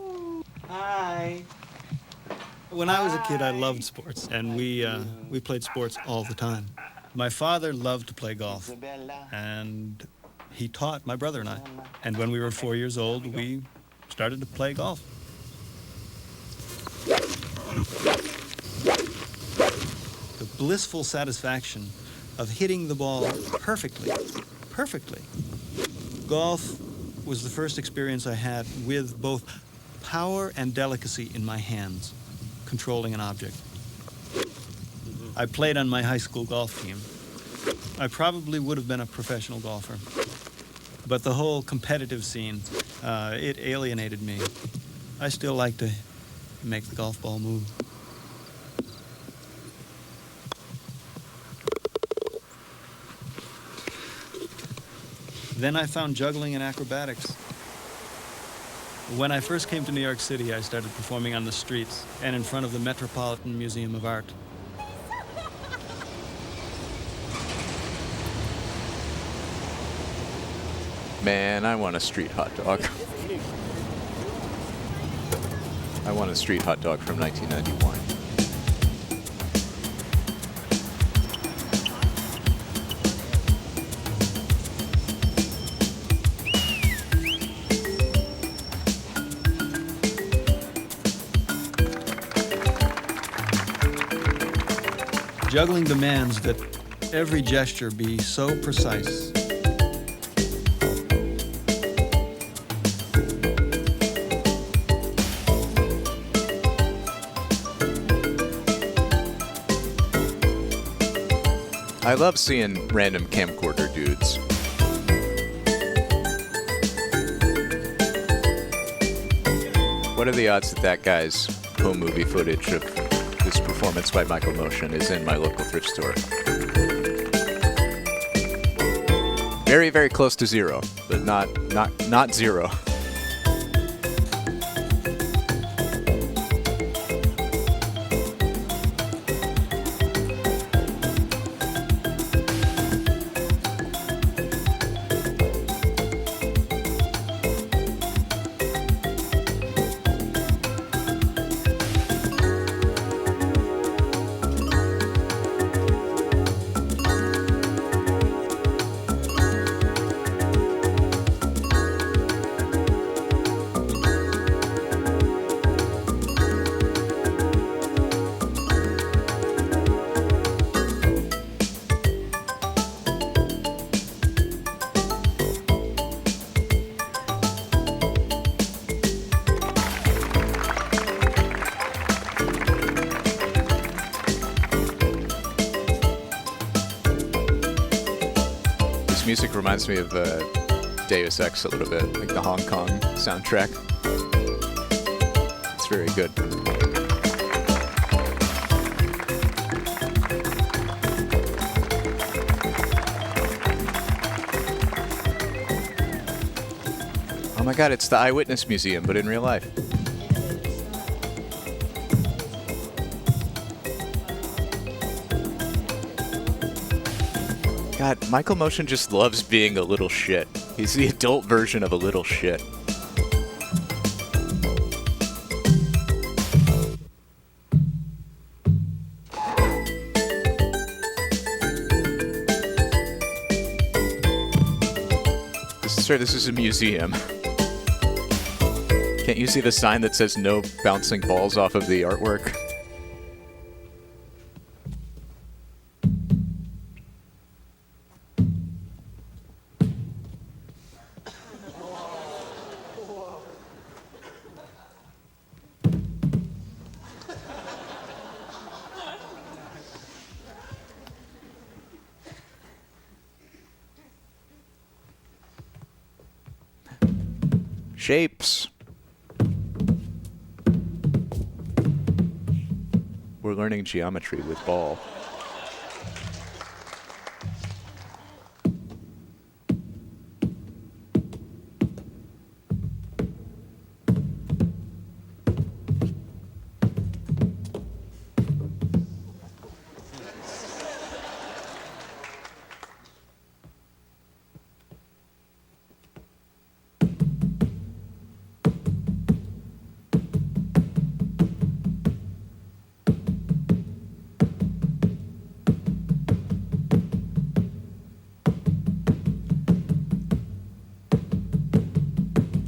Hi. When I was a kid, I loved sports, and we played sports all the time. My father loved to play golf, and he taught my brother and I. And when we were 4 years old, we started to play golf. The blissful satisfaction of hitting the ball perfectly. Golf was the first experience I had with both power and delicacy in my hands, controlling an object. I played on my high school golf team. I probably would have been a professional golfer, but the whole competitive scene, it alienated me. I still like to make the golf ball move. Then I found juggling and acrobatics. When I first came to New York City, I started performing on the streets and in front of the Metropolitan Museum of Art. Man, I want a street hot dog. I want a street hot dog from 1991. Juggling demands that every gesture be so precise. I love seeing random camcorder dudes. What are the odds that that guy's home movie footage of this performance by Michael Moschen is in my local thrift store? Very, very close to 0, but not 0. Music reminds me of Deus Ex a little bit, like the Hong Kong soundtrack. It's very good. Oh my god, it's the Eyewitness Museum, but in real life. God, Michael Moschen just loves being a little shit. He's the adult version of a little shit. Sir, this is a museum. Can't you see the sign that says no bouncing balls off of the artwork? Shapes. We're learning geometry with ball.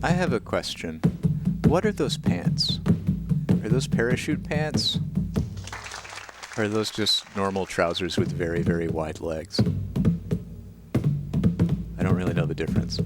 I have a question. What are those pants? Are those parachute pants? Or are those just normal trousers with very, very wide legs? I don't really know the difference.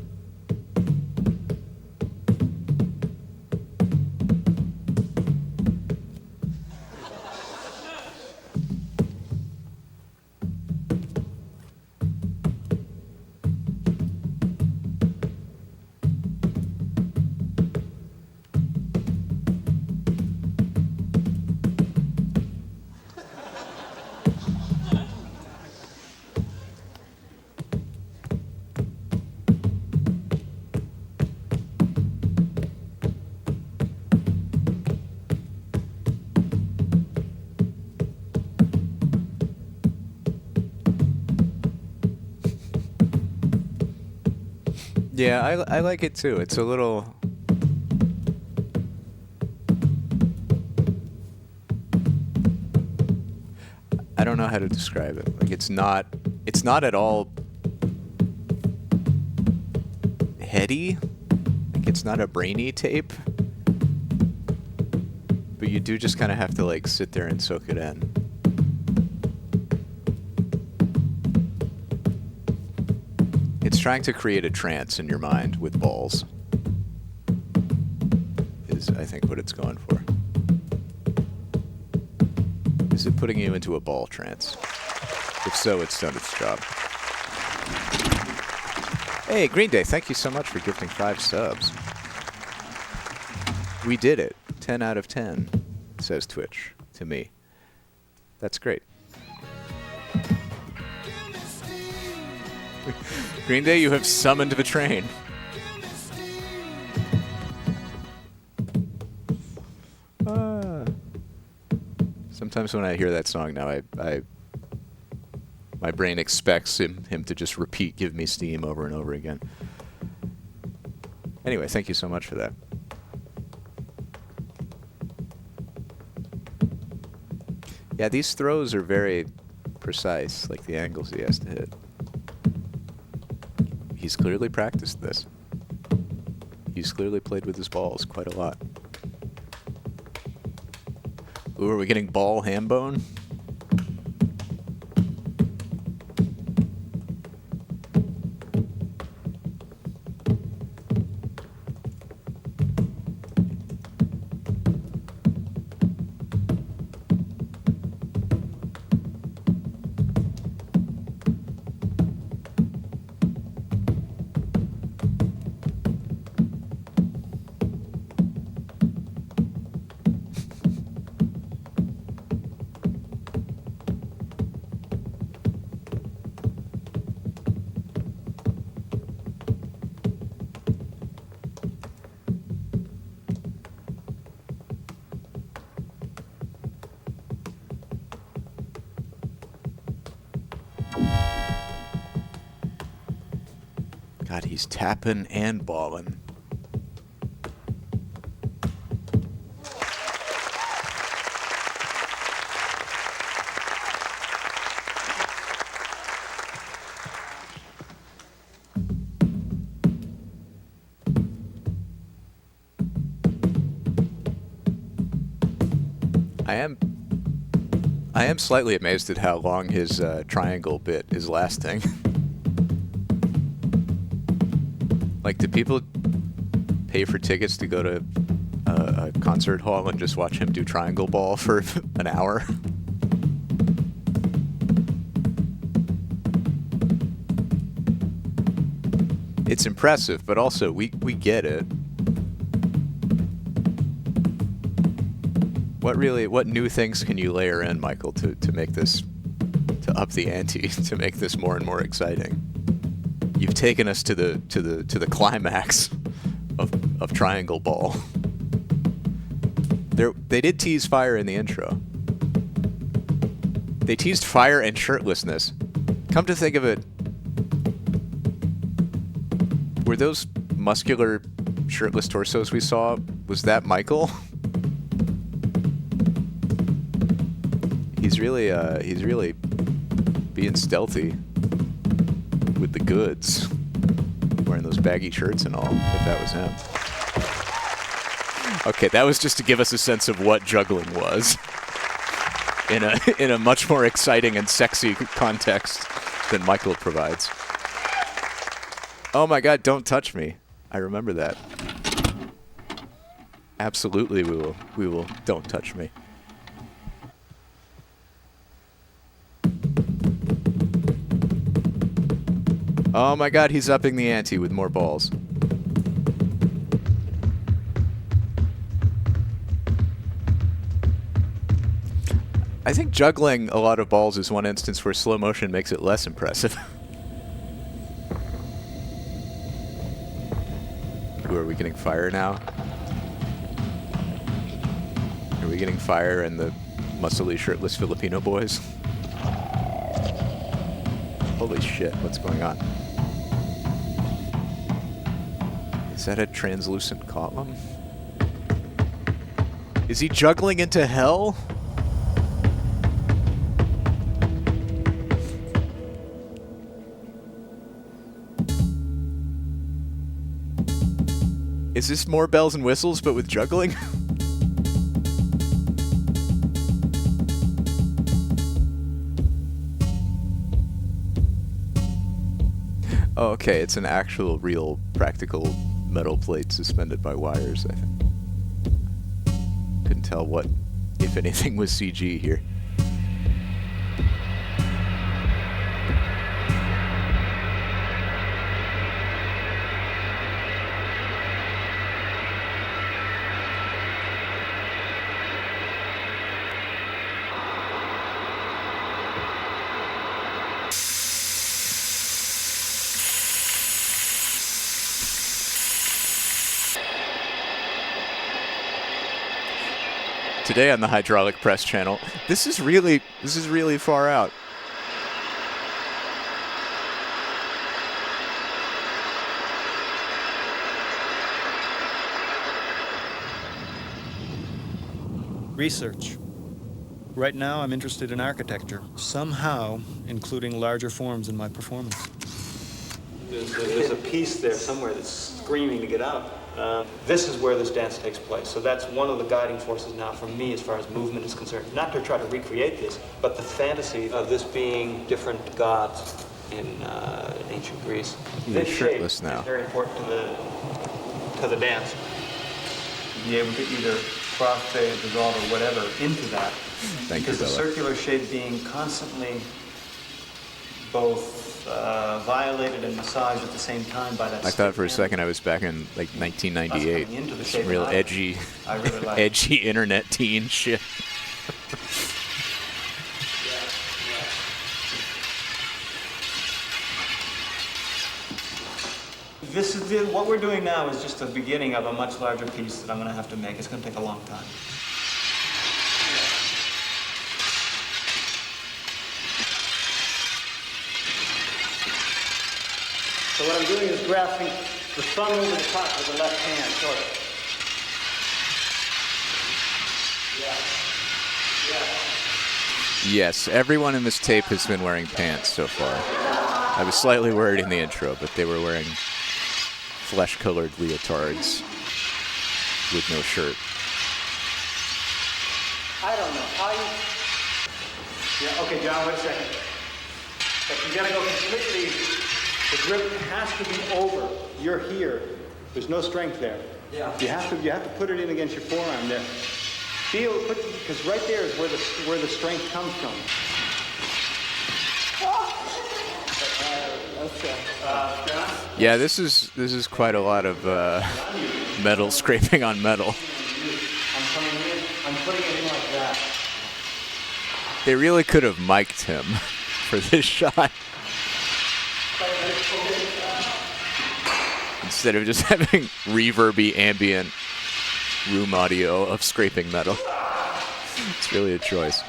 Yeah, I like it too. It's a little... I don't know how to describe it. Like it's not at all heady. Like it's not a brainy tape. But you do just kind of have to like sit there and soak it in. It's trying to create a trance in your mind with balls. Is, I think, what it's going for. Is it putting you into a ball trance? If so, it's done its job. Hey, Green Day, thank you so much for gifting 5 subs. We did it. 10 out of 10, says Twitch to me. That's great. Green Day, you have summoned the train. Sometimes when I hear that song now, my brain expects him to just repeat "Give Me Steam" over and over again. Anyway, thank you so much for that. Yeah, these throws are very precise, like the angles he has to hit. He's clearly practiced this. He's clearly played with his balls quite a lot. Ooh, are we getting ball ham bone? God, he's tapping and balling. I am slightly amazed at how long his triangle bit is lasting. Like, do people pay for tickets to go to a concert hall and just watch him do triangle ball for an hour? It's impressive, but also we get it. What new things can you layer in, Michael, to make this, to up the ante, to make this more and more exciting? You've taken us to the climax of triangle ball. They did tease fire in the intro. They teased fire and shirtlessness. Come to think of it, were those muscular shirtless torsos we saw, was that Michael? He's really being stealthy with the goods, wearing those baggy shirts and all, if that was him. Okay, that was just to give us a sense of what juggling was in a much more exciting and sexy context than Michael provides. Oh my God, don't touch me. I remember that. Absolutely we will don't touch me. Oh my God, he's upping the ante with more balls. I think juggling a lot of balls is one instance where slow motion makes it less impressive. Ooh, are we getting fire now? Are we getting fire and the muscly shirtless Filipino boys? Holy shit, what's going on? Is that a translucent column? Is he juggling into hell? Is this more bells and whistles but with juggling? Oh, okay, it's an actual, real, practical metal plate suspended by wires, I think. Couldn't tell what, if anything, was CG here. Today on the Hydraulic Press channel, this is really far out. Research. Right now, I'm interested in architecture, somehow including larger forms in my performance. There's a piece there somewhere that's screaming to get out. This is where this dance takes place. So that's one of the guiding forces now for me as far as movement is concerned. Not to try to recreate this, but the fantasy of this being different gods in ancient Greece. You're This shirtless shape now. is very important to the dance. Be able to either crossfade, dissolve, or whatever into that. Thank you, because the Bella. circular shape being constantly both violated and massaged at the same time by that. I thought for a second I was back in like 1998. Us coming into the Some shape real of life. edgy, I really like it. edgy internet teen shit. This is what we're doing now is just the beginning of a much larger piece that I'm going to have to make. It's going to take a long time. So what I'm doing is grasping the thumb over the top with the left hand, sort of. Yes, everyone in this tape has been wearing pants so far. I was slightly worried in the intro, but they were wearing flesh-colored leotards with no shirt. I don't know how you... Yeah, okay, John, wait a second. But you gotta go completely... The grip has to be over. You're here. There's no strength there. Yeah. You have to put it in against your forearm there. Feel, because right there is where the strength comes from. John? Yeah, this is quite a lot of metal scraping on metal. I'm putting it in like that. They really could have mic'd him for this shot. Instead of just having reverby ambient room audio of scraping metal. It's really a choice.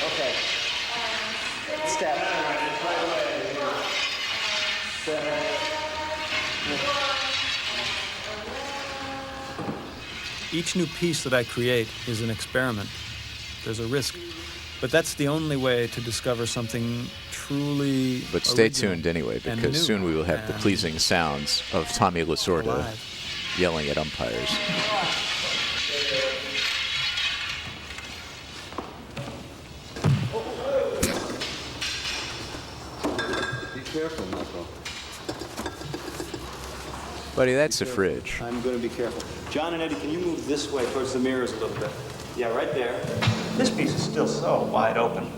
Okay. Step. Each new piece that I create is an experiment. There's a risk. But that's the only way to discover something truly But stay original tuned anyway, and because new soon we will have the and pleasing sounds of Tommy Lasorda alive. yelling at umpires. Be careful, Michael. Buddy, that's a fridge. I'm going to be careful. John and Eddie, can you move this way towards the mirrors a little bit? Yeah, right there. This piece is still so wide open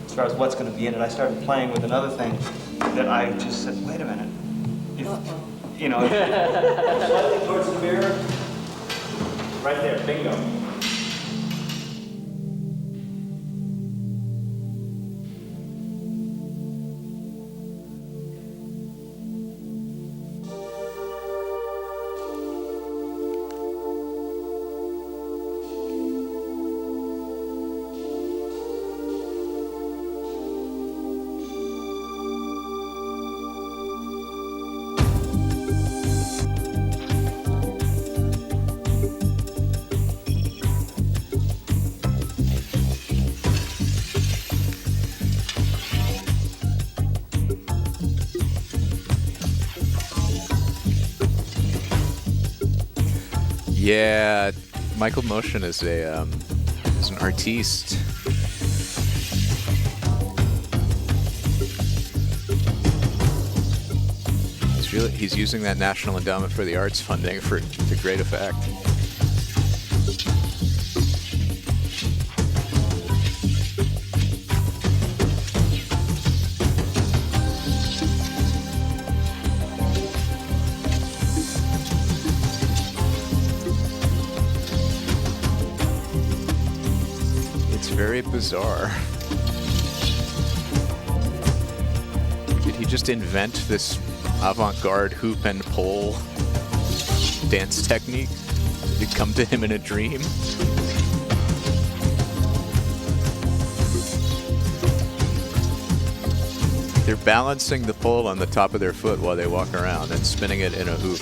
as far as what's going to be in it. I started playing with another thing that I just said, wait a minute. If, you know, slightly towards the mirror. Right there, bingo. Yeah, Michael Moschen is an artiste. He's using that National Endowment for the Arts funding to great effect. It's very bizarre. you just invent this avant-garde hoop and pole dance technique? Did it come to him in a dream? They're balancing the pole on the top of their foot while they walk around and spinning it in a hoop.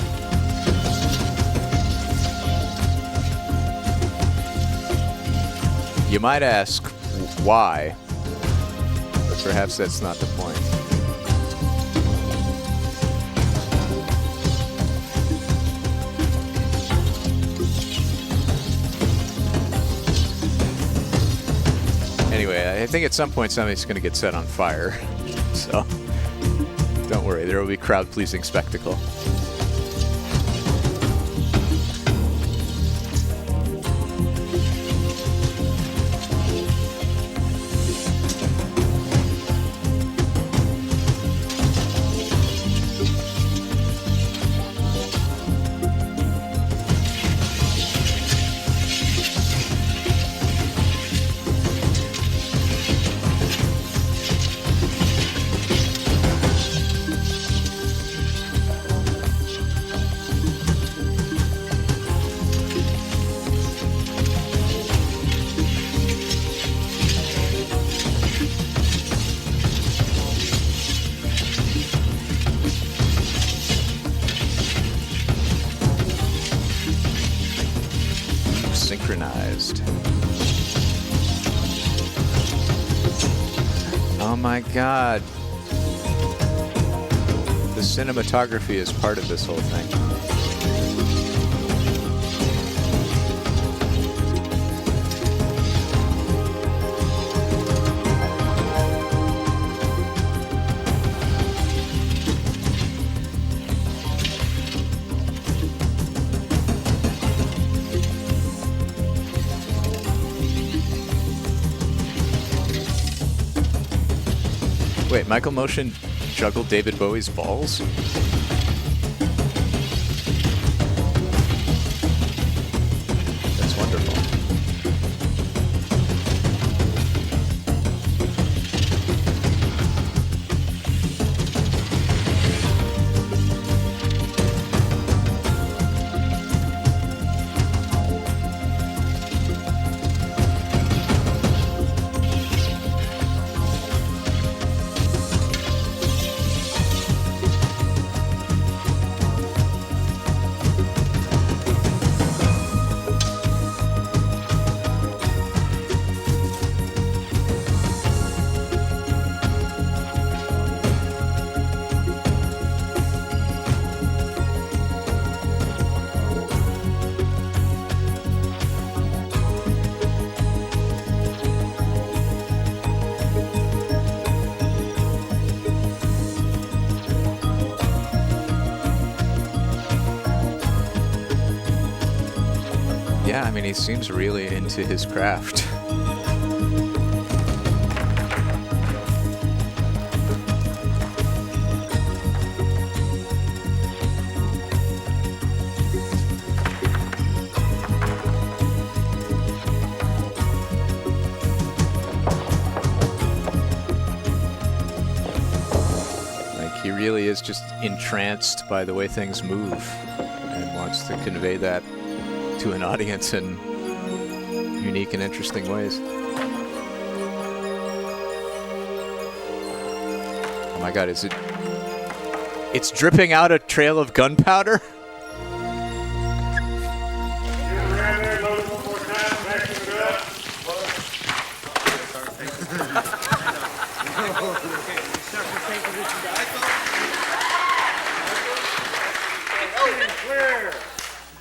You might ask why, but perhaps that's not the point. Anyway, I think at some point somebody's going to get set on fire. So, don't worry, there will be crowd-pleasing spectacle. Synchronized. Oh my God. The cinematography is part of this whole thing. Wait, Michael Moschen juggled David Bowie's balls? That's wonderful. Yeah, I mean, he seems really into his craft. Like, he really is just entranced by the way things move and wants to convey that to an audience in unique and interesting ways. Oh my God, is it? It's dripping out a trail of gunpowder?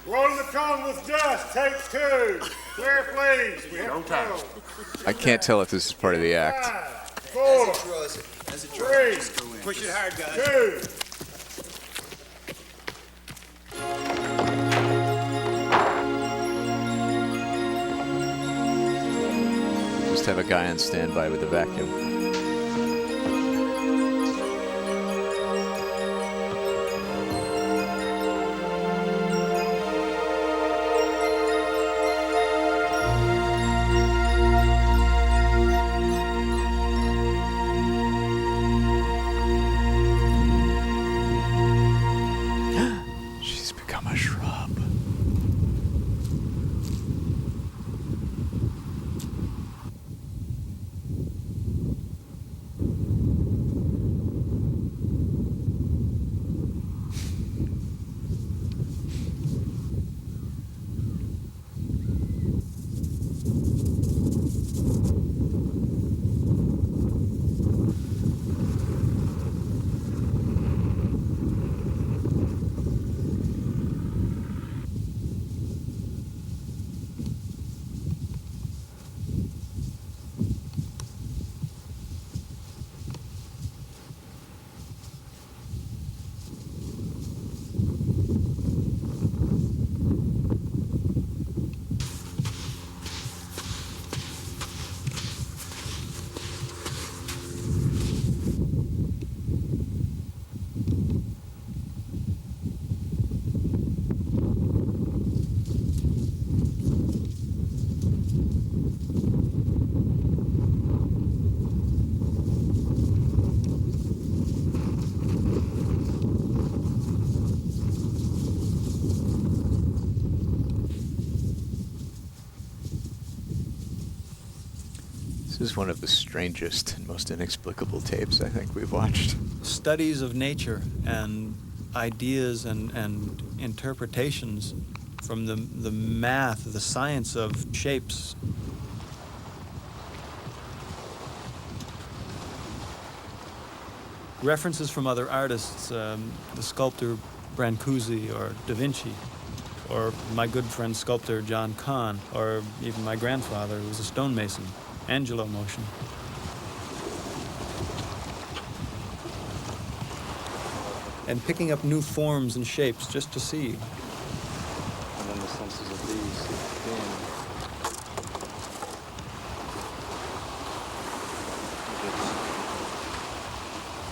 Rolling the cone with dust, take two. Clear, please. We have to go. I can't tell if this is part of the act. 4, 3, push it hard, guys. 2. Just have a guy on standby with a vacuum. This is one of the strangest and most inexplicable tapes I think we've watched. Studies of nature and ideas and interpretations from the math, the science of shapes. References from other artists, the sculptor Brancusi or Da Vinci, or my good friend sculptor John Kahn, or even my grandfather who was a stonemason, Michael Moschen. And picking up new forms and shapes just to see. And then the senses of these being.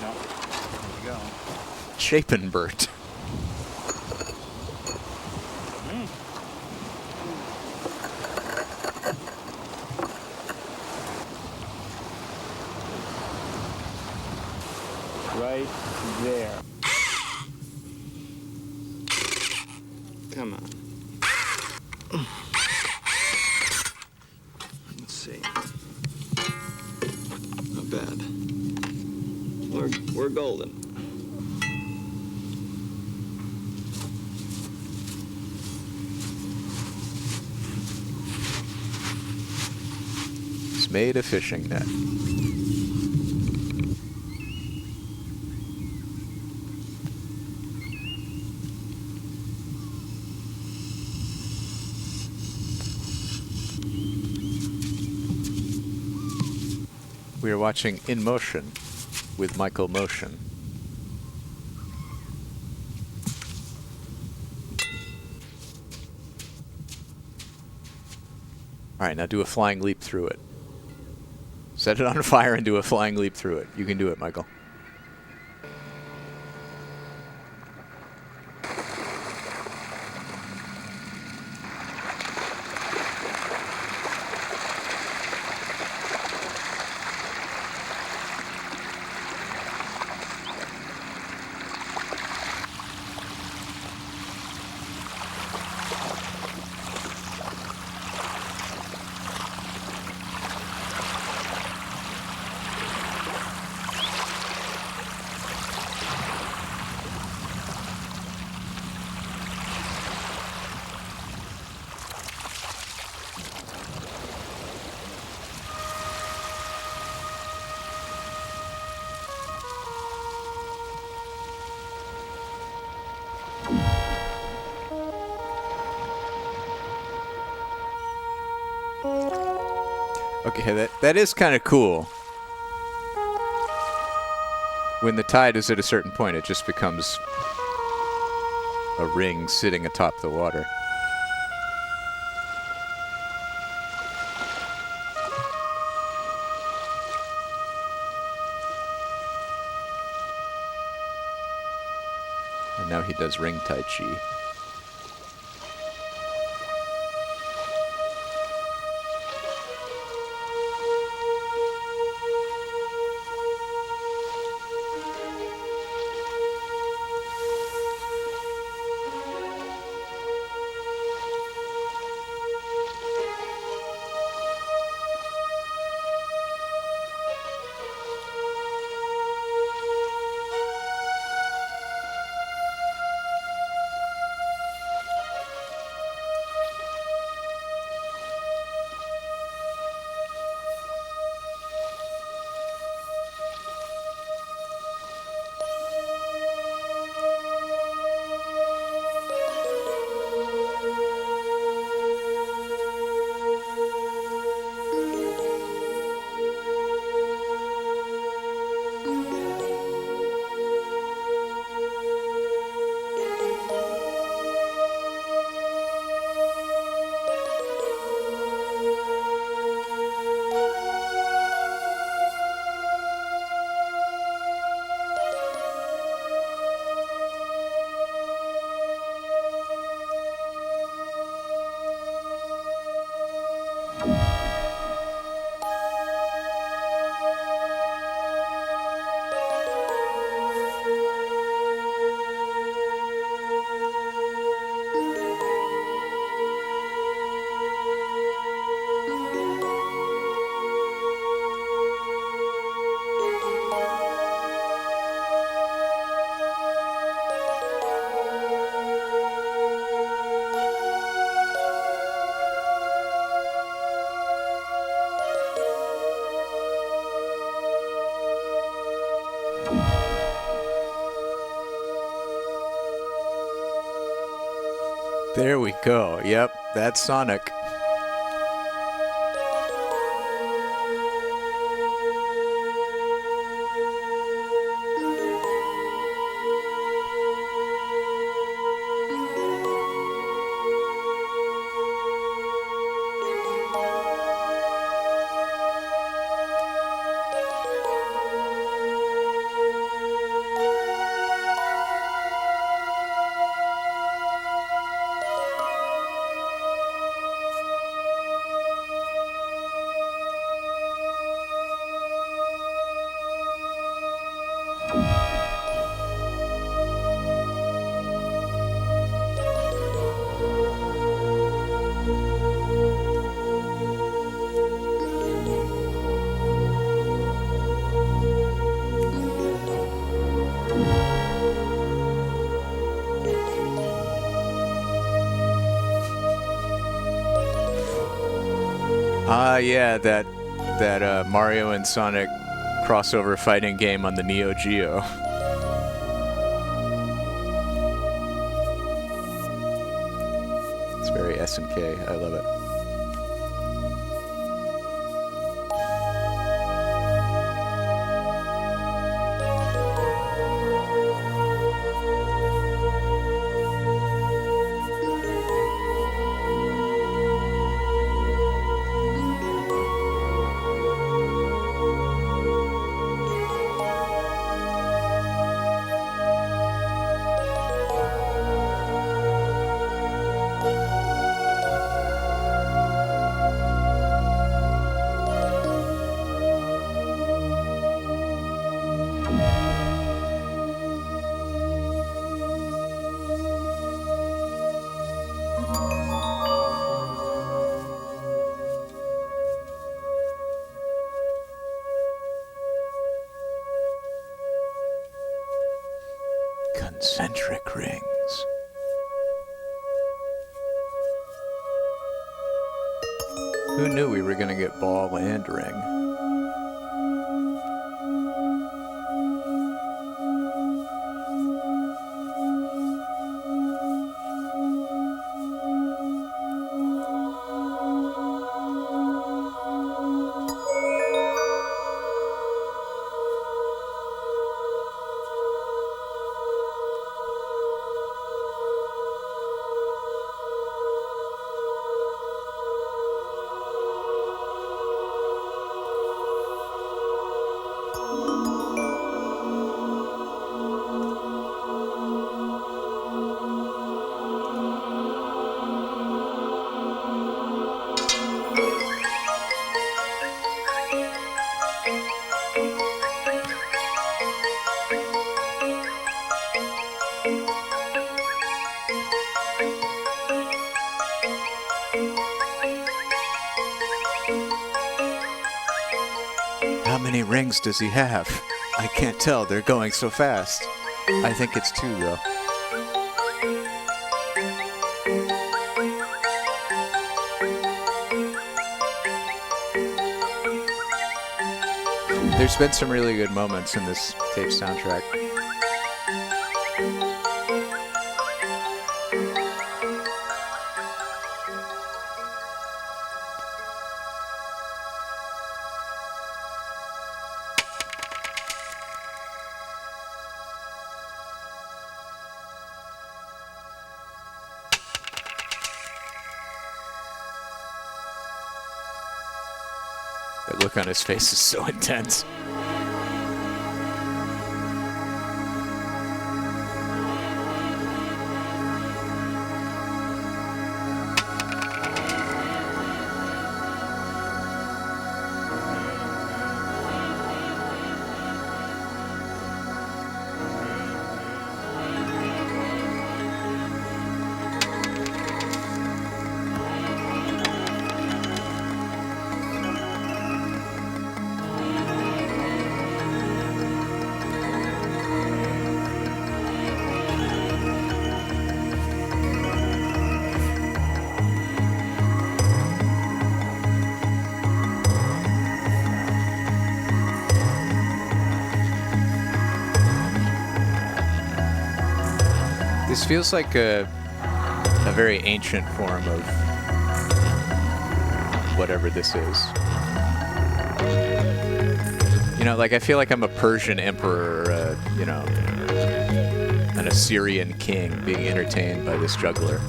No. There you go. Shapenbert. Right there. Come on. Let's see. Not bad. We're golden. It's made a fishing net. We are watching In Motion with Michael Moschen. All right, now do a flying leap through it. Set it on fire and do a flying leap through it. You can do it, Michael. Okay, that is kind of cool. When the tide is at a certain point, it just becomes a ring sitting atop the water. And now he does ring tai chi. There we go. Yep, that's Sonic. Yeah, that Mario and Sonic crossover fighting game on the Neo Geo. It's very SNK. I love it. Concentric rings. Who knew we were going to get ball and ring? How many rings does he have? I can't tell. They're going so fast. I think it's 2, though. There's been some really good moments in this tape soundtrack. The look on his face is so intense. This feels like a a very ancient form of whatever this is. You know, like I feel like I'm a Persian emperor, or you know, an Assyrian king being entertained by this juggler.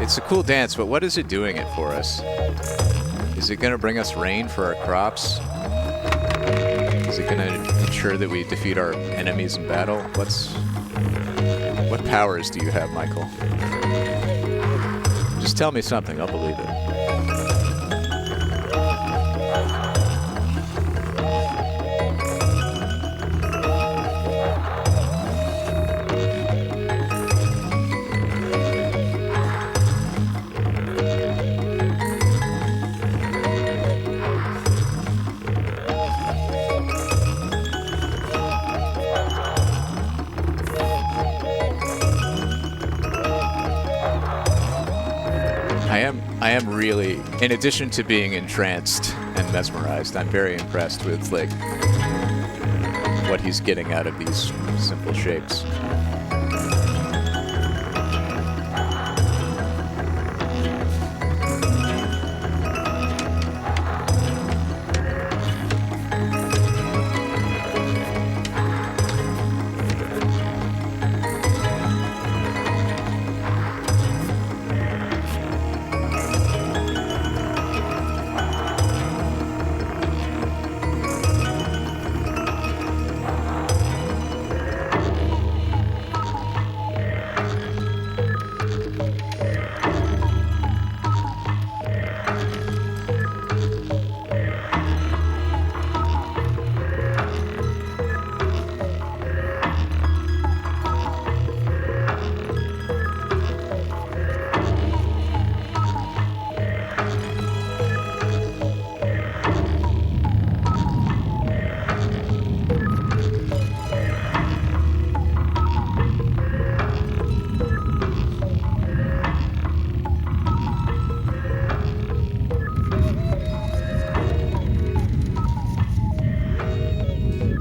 It's a cool dance, but what is it doing it for us? Is it going to bring us rain for our crops? Is it going to ensure that we defeat our enemies in battle? What powers do you have, Michael? Just tell me something, I'll believe it. I am really, in addition to being entranced and mesmerized, I'm very impressed with like what he's getting out of these simple shapes.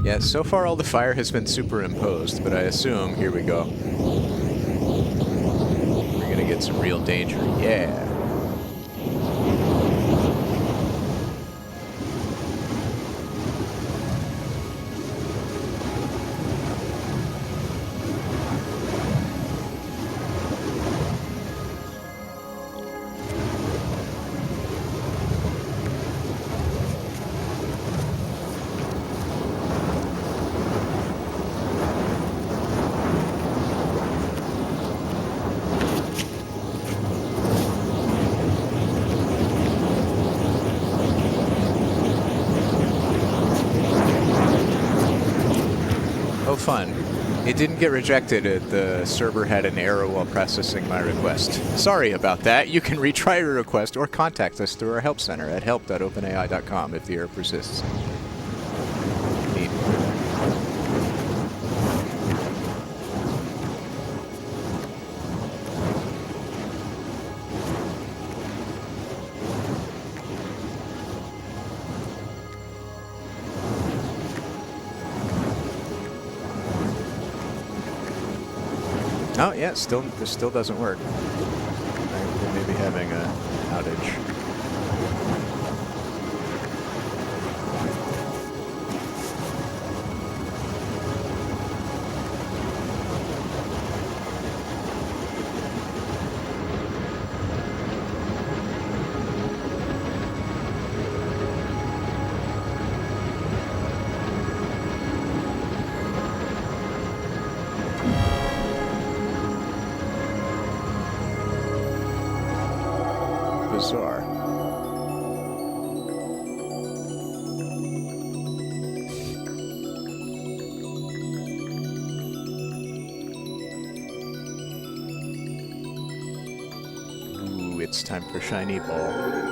Yeah, so far all the fire has been superimposed, but I assume, here we go, we're gonna get some real danger. Yeah. Fun. It didn't get rejected. The server had an error while processing my request. Sorry about that. You can retry your request or contact us through our help center at help.openai.com if the error persists. Neat. Oh yeah, this still doesn't work. We may be having an outage. Bizarre. Ooh, it's time for shiny ball.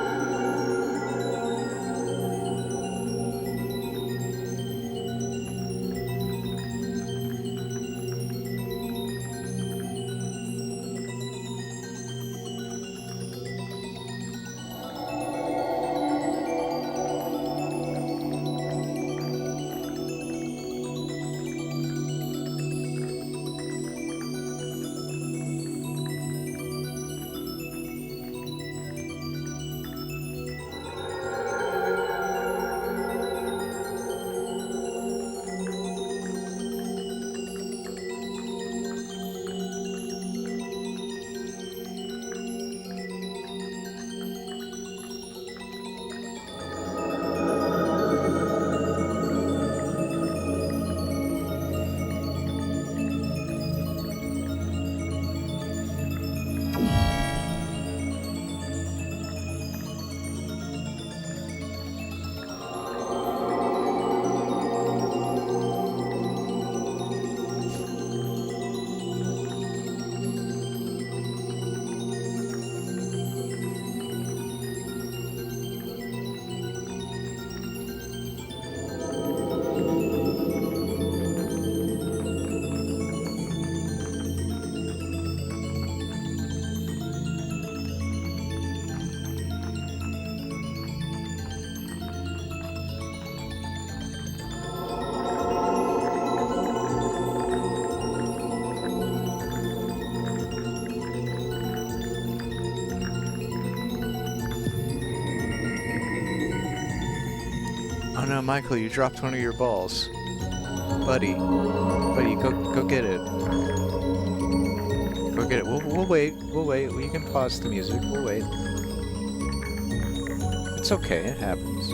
no, Michael, you dropped one of your balls. Buddy, go get it. Go get it. We'll wait. You can pause the music. We'll wait. It's okay. It happens.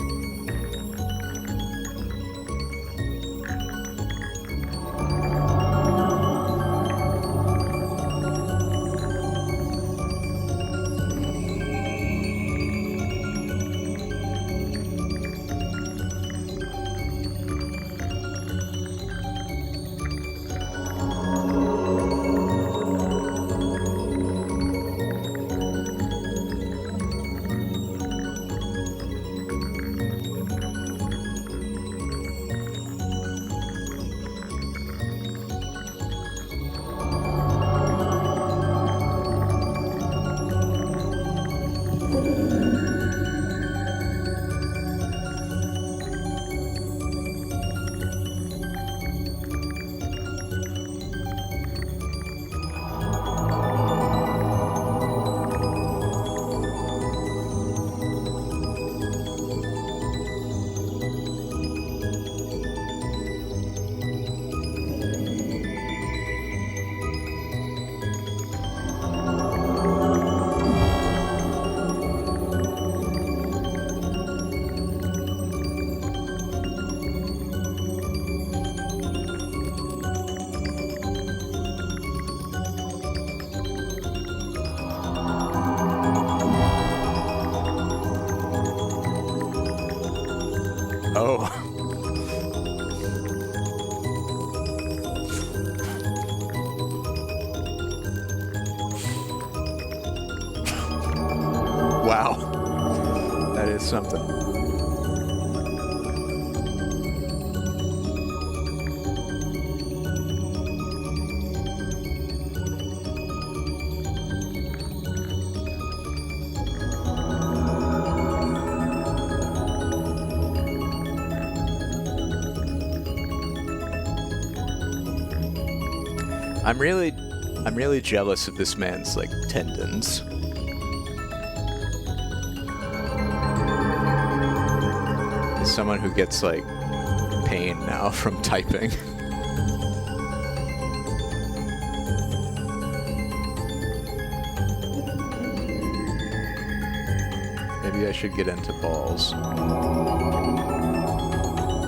Oh. Wow. That is something. I'm really jealous of this man's, like, tendons. As someone who gets, like, pain now from typing. Maybe I should get into balls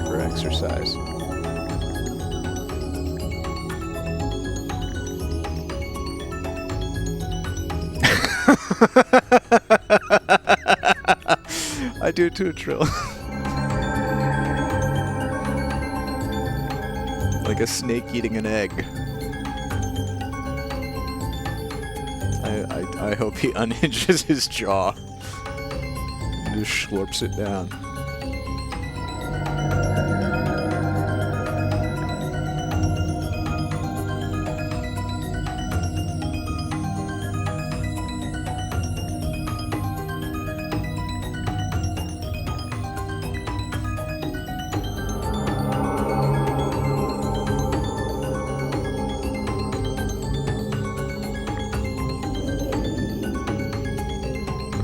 for exercise. I do too, Trill. Like a snake eating an egg. I hope he unhinges his jaw and just slurps it down.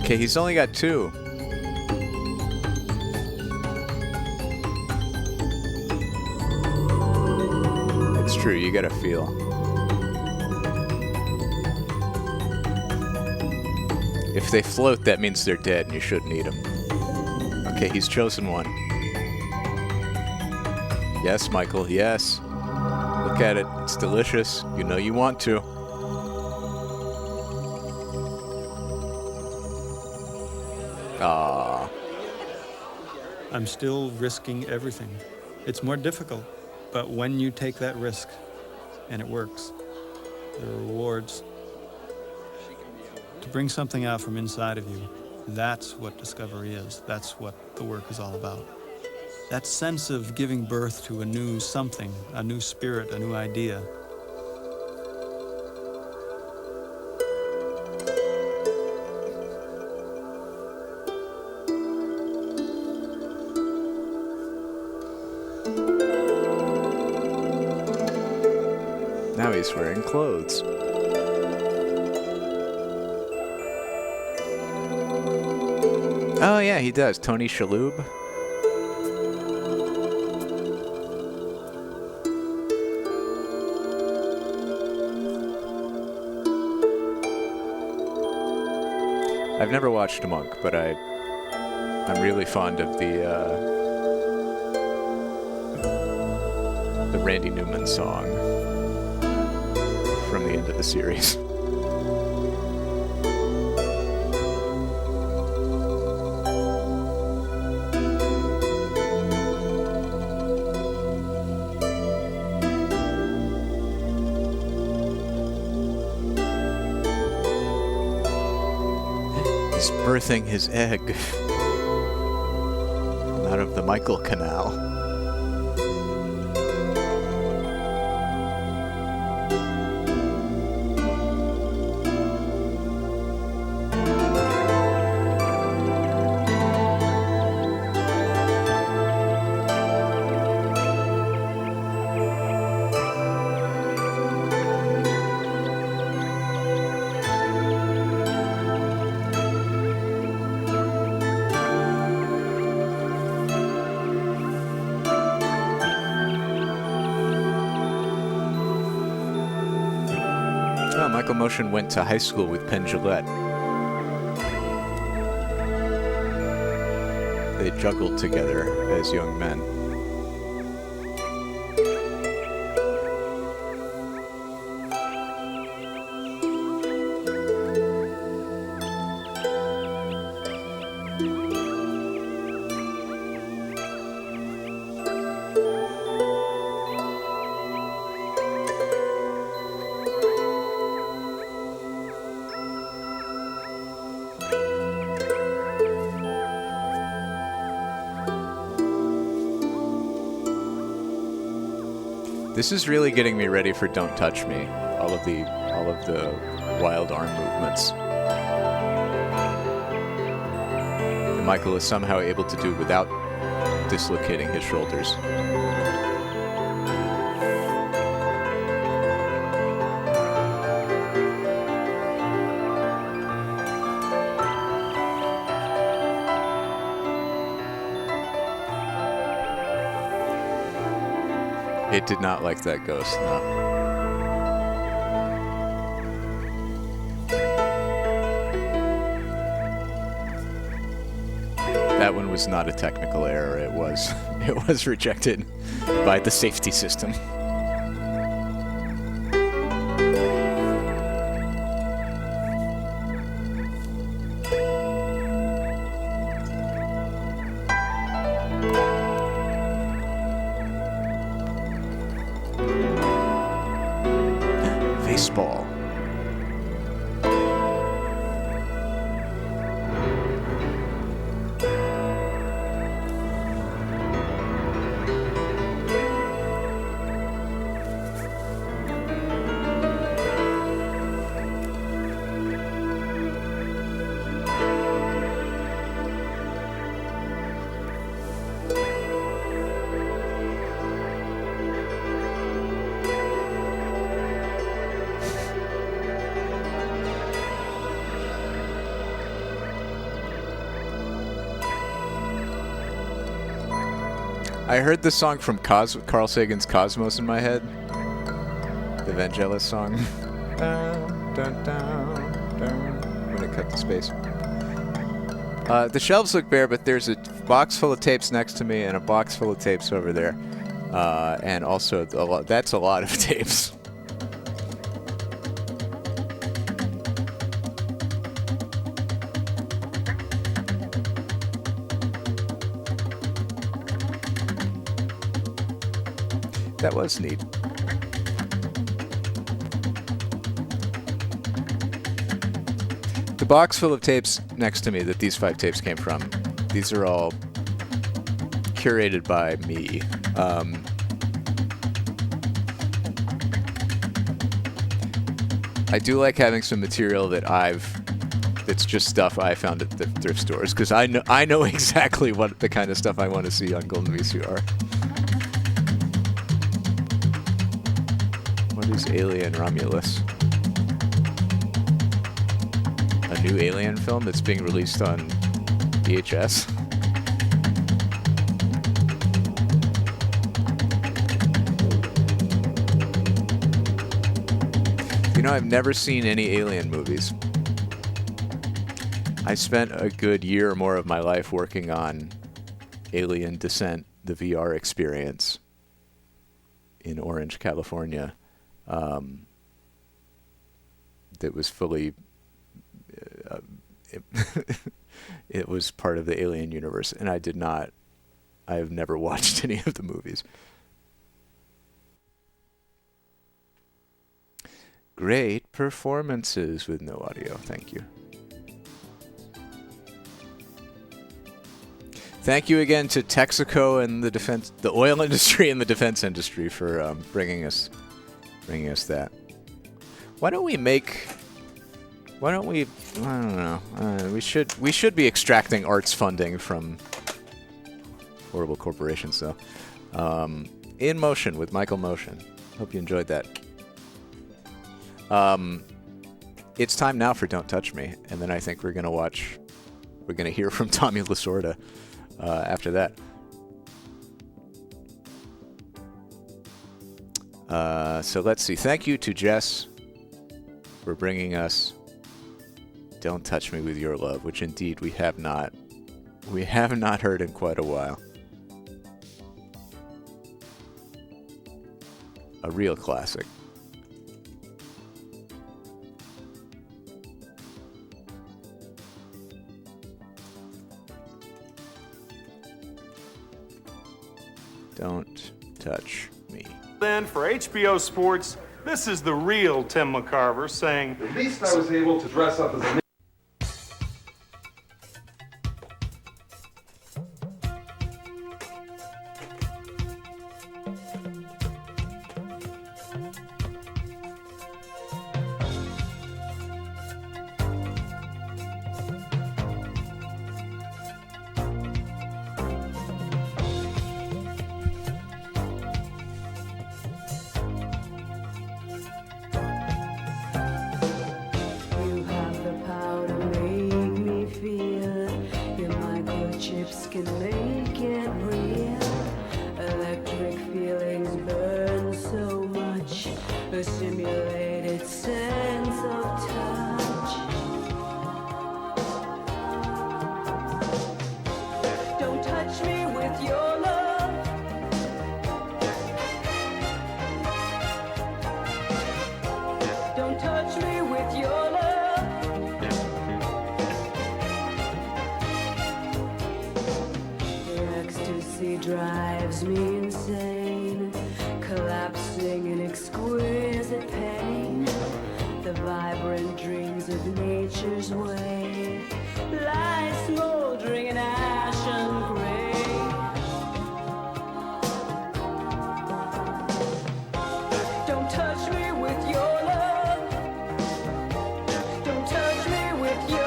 Okay, he's only got 2. It's true, you gotta feel. If they float, that means they're dead and you shouldn't eat them. Okay, he's chosen one. Yes, Michael, yes. Look at it, it's delicious. You know you want to. Ah. I'm still risking everything. It's more difficult, but when you take that risk and it works, the rewards to bring something out from inside of you, that's what discovery is. That's what the work is all about. That sense of giving birth to a new something, a new spirit, a new idea. Now he's wearing clothes. Oh yeah, he does. Tony Shalhoub. I've never watched Monk, but I'm really fond of the Randy Newman song from the end of the series. He's birthing his egg out of the Michael Canal. Michael Moschen went to high school with Penn Jillette. They juggled together as young men. This is really getting me ready for Don't Touch Me. All of the wild arm movements that Michael is somehow able to do without dislocating his shoulders. It did not like that ghost, no. That one was not a technical error. It was rejected by the safety system. Baseball. I heard the song from Carl Sagan's Cosmos in my head. The Vangelis song. Down, down, down, down, when it cut to space. The shelves look bare, but there's a box full of tapes next to me and a box full of tapes over there. And also, that's a lot of tapes. That was neat. The box full of tapes next to me that these 5 tapes came from, these are all curated by me. I do like having some material that's just stuff I found at the thrift stores, because I know exactly what the kind of stuff I want to see on Golden VCR. What is Alien Romulus? A new Alien film that's being released on VHS? You know, I've never seen any Alien movies. I spent a good year or more of my life working on Alien Descent, the VR experience in Orange, California. That was fully... it was part of the Alien universe, and I have never watched any of the movies. Great performances with no audio. Thank you. Thank you again to Texaco and the oil industry and the defense industry for bringing us that. Why don't we? I don't know. We should be extracting arts funding from horrible corporations, though. In Motion with Michael Moschen. Hope you enjoyed that. It's time now for Don't Touch Me, and then I think we're gonna hear from Tommy Lasorda after that. So let's see. Thank you to Jess for bringing us Don't Touch Me With Your Love, which indeed we have not heard in quite a while. A real classic. Don't touch me. Then for HBO Sports, this is the real Tim McCarver saying, At least I was able to dress up as a... You have the power to make me feel. Your microchips can make it real. Electric feelings burn so much. A simulated sense of touch. Don't touch me with your love. Don't touch me with your love. Your ecstasy drives me insane, collapsing in exquisite pain. The vibrant dreams of nature's way lie smoldering in ashen gray. Don't touch me with your love. Don't touch me with your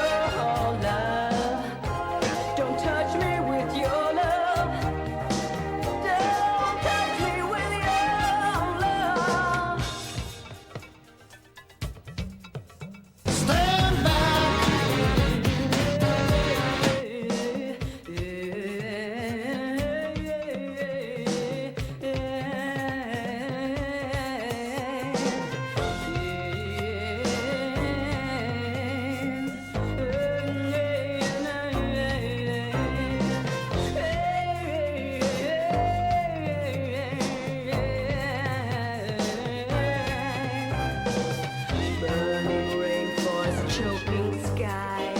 love. Don't touch me with your love. Don't touch me with your love. Stand Burning rainforest, choking sky.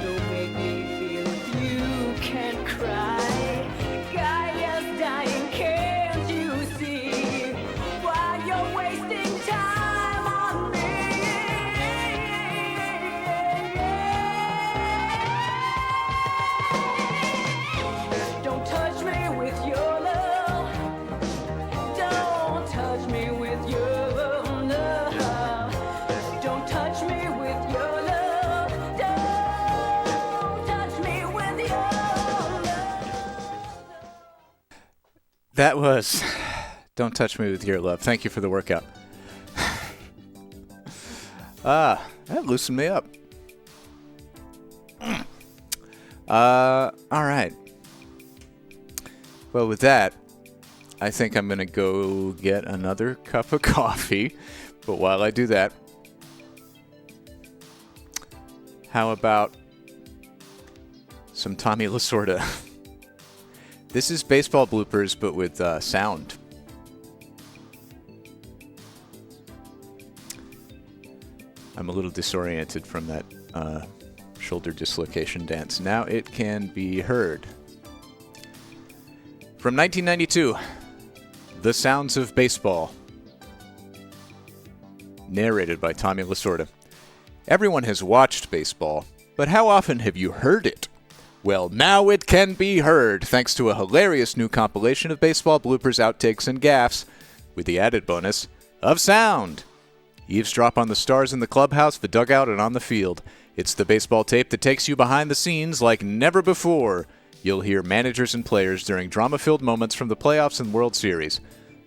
Don't make me feel if you can't cry. Gaia's dying, can't you see? While you're wasting time on me. Don't touch me with your love. Don't touch me with your love. Don't touch me with your love. Don't touch me with your love. That was Don't Touch Me With Your Love. Thank you for the workout. That loosened me up. All right. Well, with that, I think I'm going to go get another cup of coffee. But while I do that, how about some Tommy Lasorda. This is baseball bloopers, but with sound. I'm a little disoriented from that shoulder dislocation dance. Now it can be heard. From 1992, The Sounds of Baseball. Narrated by Tommy Lasorda. Everyone has watched baseball, but how often have you heard it? Well, now it can be heard, thanks to a hilarious new compilation of baseball bloopers, outtakes, and gaffes, with the added bonus of sound. Eavesdrop on the stars in the clubhouse, the dugout, and on the field. It's the baseball tape that takes you behind the scenes like never before. You'll hear managers and players during drama-filled moments from the playoffs and World Series.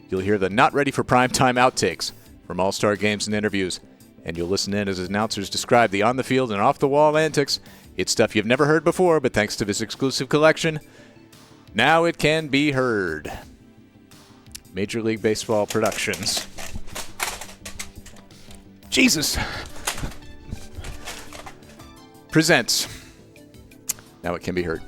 You'll hear the not ready for primetime outtakes from all-star games and interviews. And you'll listen in as announcers describe the on-the-field and off-the-wall antics. It's stuff you've never heard before, but thanks to this exclusive collection, now it can be heard. Major League Baseball Productions. Jesus! Presents. Now it can be heard.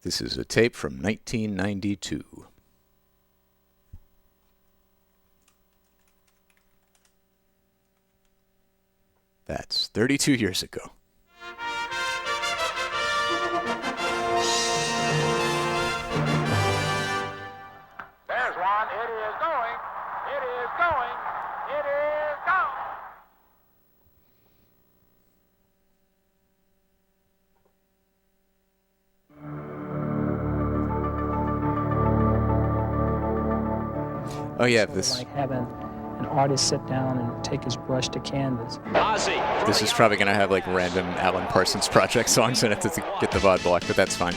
This is a tape from 1992. That's 32 years ago. There's one. It is going. It is going. It is gone. Oh yeah, this. Like having an artist sit down and take his brush to canvas. This is probably gonna have like random Alan Parsons Project songs in it to get the VOD block, but that's fine.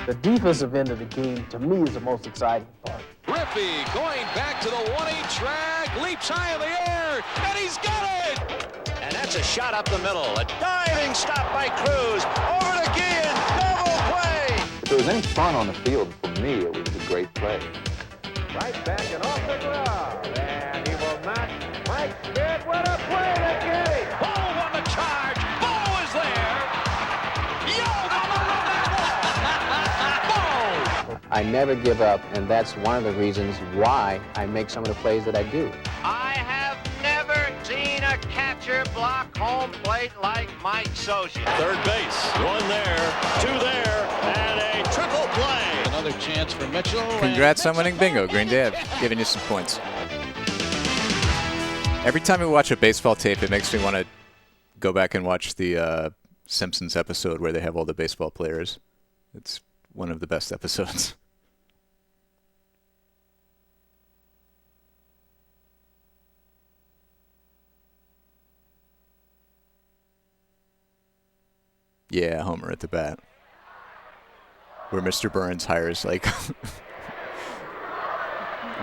The defensive end of the game, to me, is the most exciting part. Griffey going back to the 1-8 track, leaps high in the air, and he's got it! And that's a shot up the middle. A diving stop by Cruz. Over to Guillen. Double play! If there was any fun on the field, for me, it was a great play. Right back and off the ground. And he will not. Mike Smith, what a play to Giddy. Bo on the charge. Bo is there. Yo, I never give up, and that's one of the reasons why I make some of the plays that I do. I have never seen a catcher block home plate like Mike Moschen. Third base, one there, two there, and a triple play. Another chance for Mitchell. Congrats on winning bingo, Green Day. I've given you some points. Every time we watch a baseball tape, it makes me want to go back and watch the Simpsons episode where they have all the baseball players. It's one of the best episodes. Yeah, Homer at the bat. Where Mr. Burns hires, like,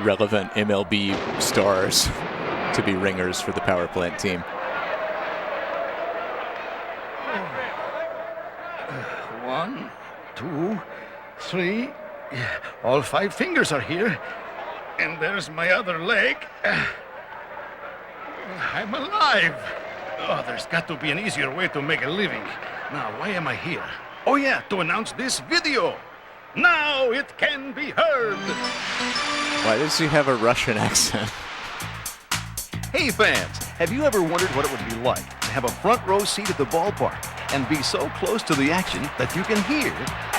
relevant MLB stars to be ringers for the power plant team. One, two, three. All 5 fingers are here. And there's my other leg. I'm alive. Oh, there's got to be an easier way to make a living. Now, why am I here? Oh, yeah, to announce this video. Now it can be heard. Why does he have a Russian accent? Hey, fans, have you ever wondered what it would be like to have a front row seat at the ballpark and be so close to the action that you can hear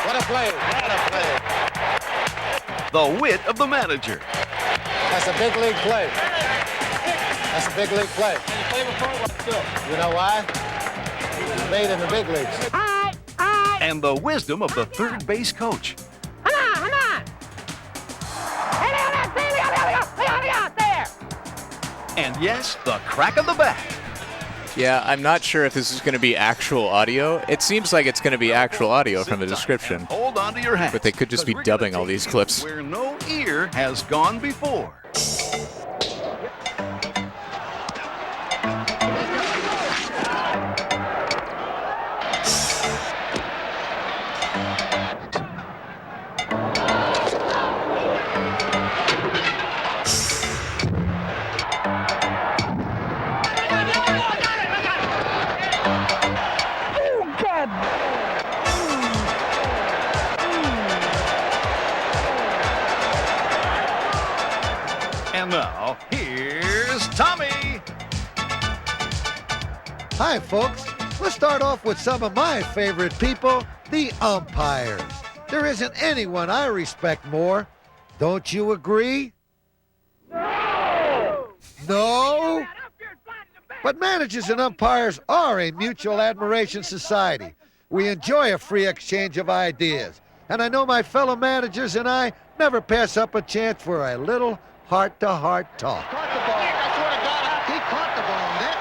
What a play. What a play. the wit of the manager? That's a big league play. That's a big league play. You know why? It's made in the big leagues. And the wisdom of the third base coach. There. And yes, the crack of the bat. Yeah, I'm not sure if this is going to be actual audio. It seems like it's going to be actual audio from the description. Hold on to your hats. But they could just be dubbing all these clips. Where no ear has gone before. And now, here's Tommy. Hi, folks. Let's start off with some of my favorite people, the umpires. There isn't anyone I respect more. Don't you agree? No? But managers and umpires are a mutual admiration society. We enjoy a free exchange of ideas. And I know my fellow managers and I never pass up a chance for a little heart-to-heart talk. Caught the ball. I swear to God, he caught the ball, Nick.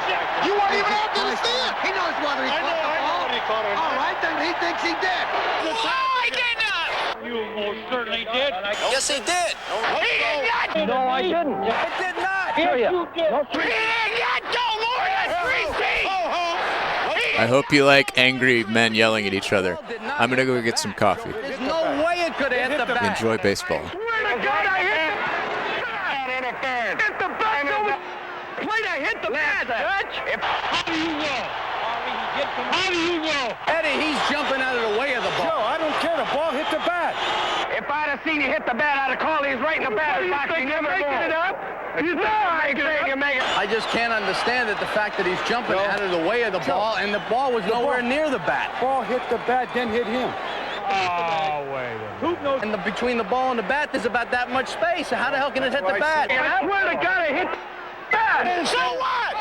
You weren't even out there to see it. He knows whether he caught the ball. All right, then he thinks he did. No, I did not. You most certainly did. Yes, he did. He did not. No, I didn't. It did not. Here you did. No, He did not go more than 3 feet. I hope you like angry men yelling at each other. I'm going to go get some coffee. There's no way it could have hit the bat. Enjoy baseball. Swear to God, I hit the bat. Hit the bat. Play to hit the bat, Judge. How do you know? How do you know? Eddie, he's jumping out of the way of the ball. Joe, I don't care. The ball hit the bat. If I'd have seen you hit the bat, I'd have called he's right in the batter's box. You never making it up? You know I ain't saying you're making it up. I just can't understand that the fact that he's jumping out of the way of the ball, and the ball was nowhere near the bat. Ball hit the bat, then hit him. Oh, wait a minute. And between the ball and the bat, there's about that much space. So how the hell can it hit the bat? I swear to God, it hit the bat. So what?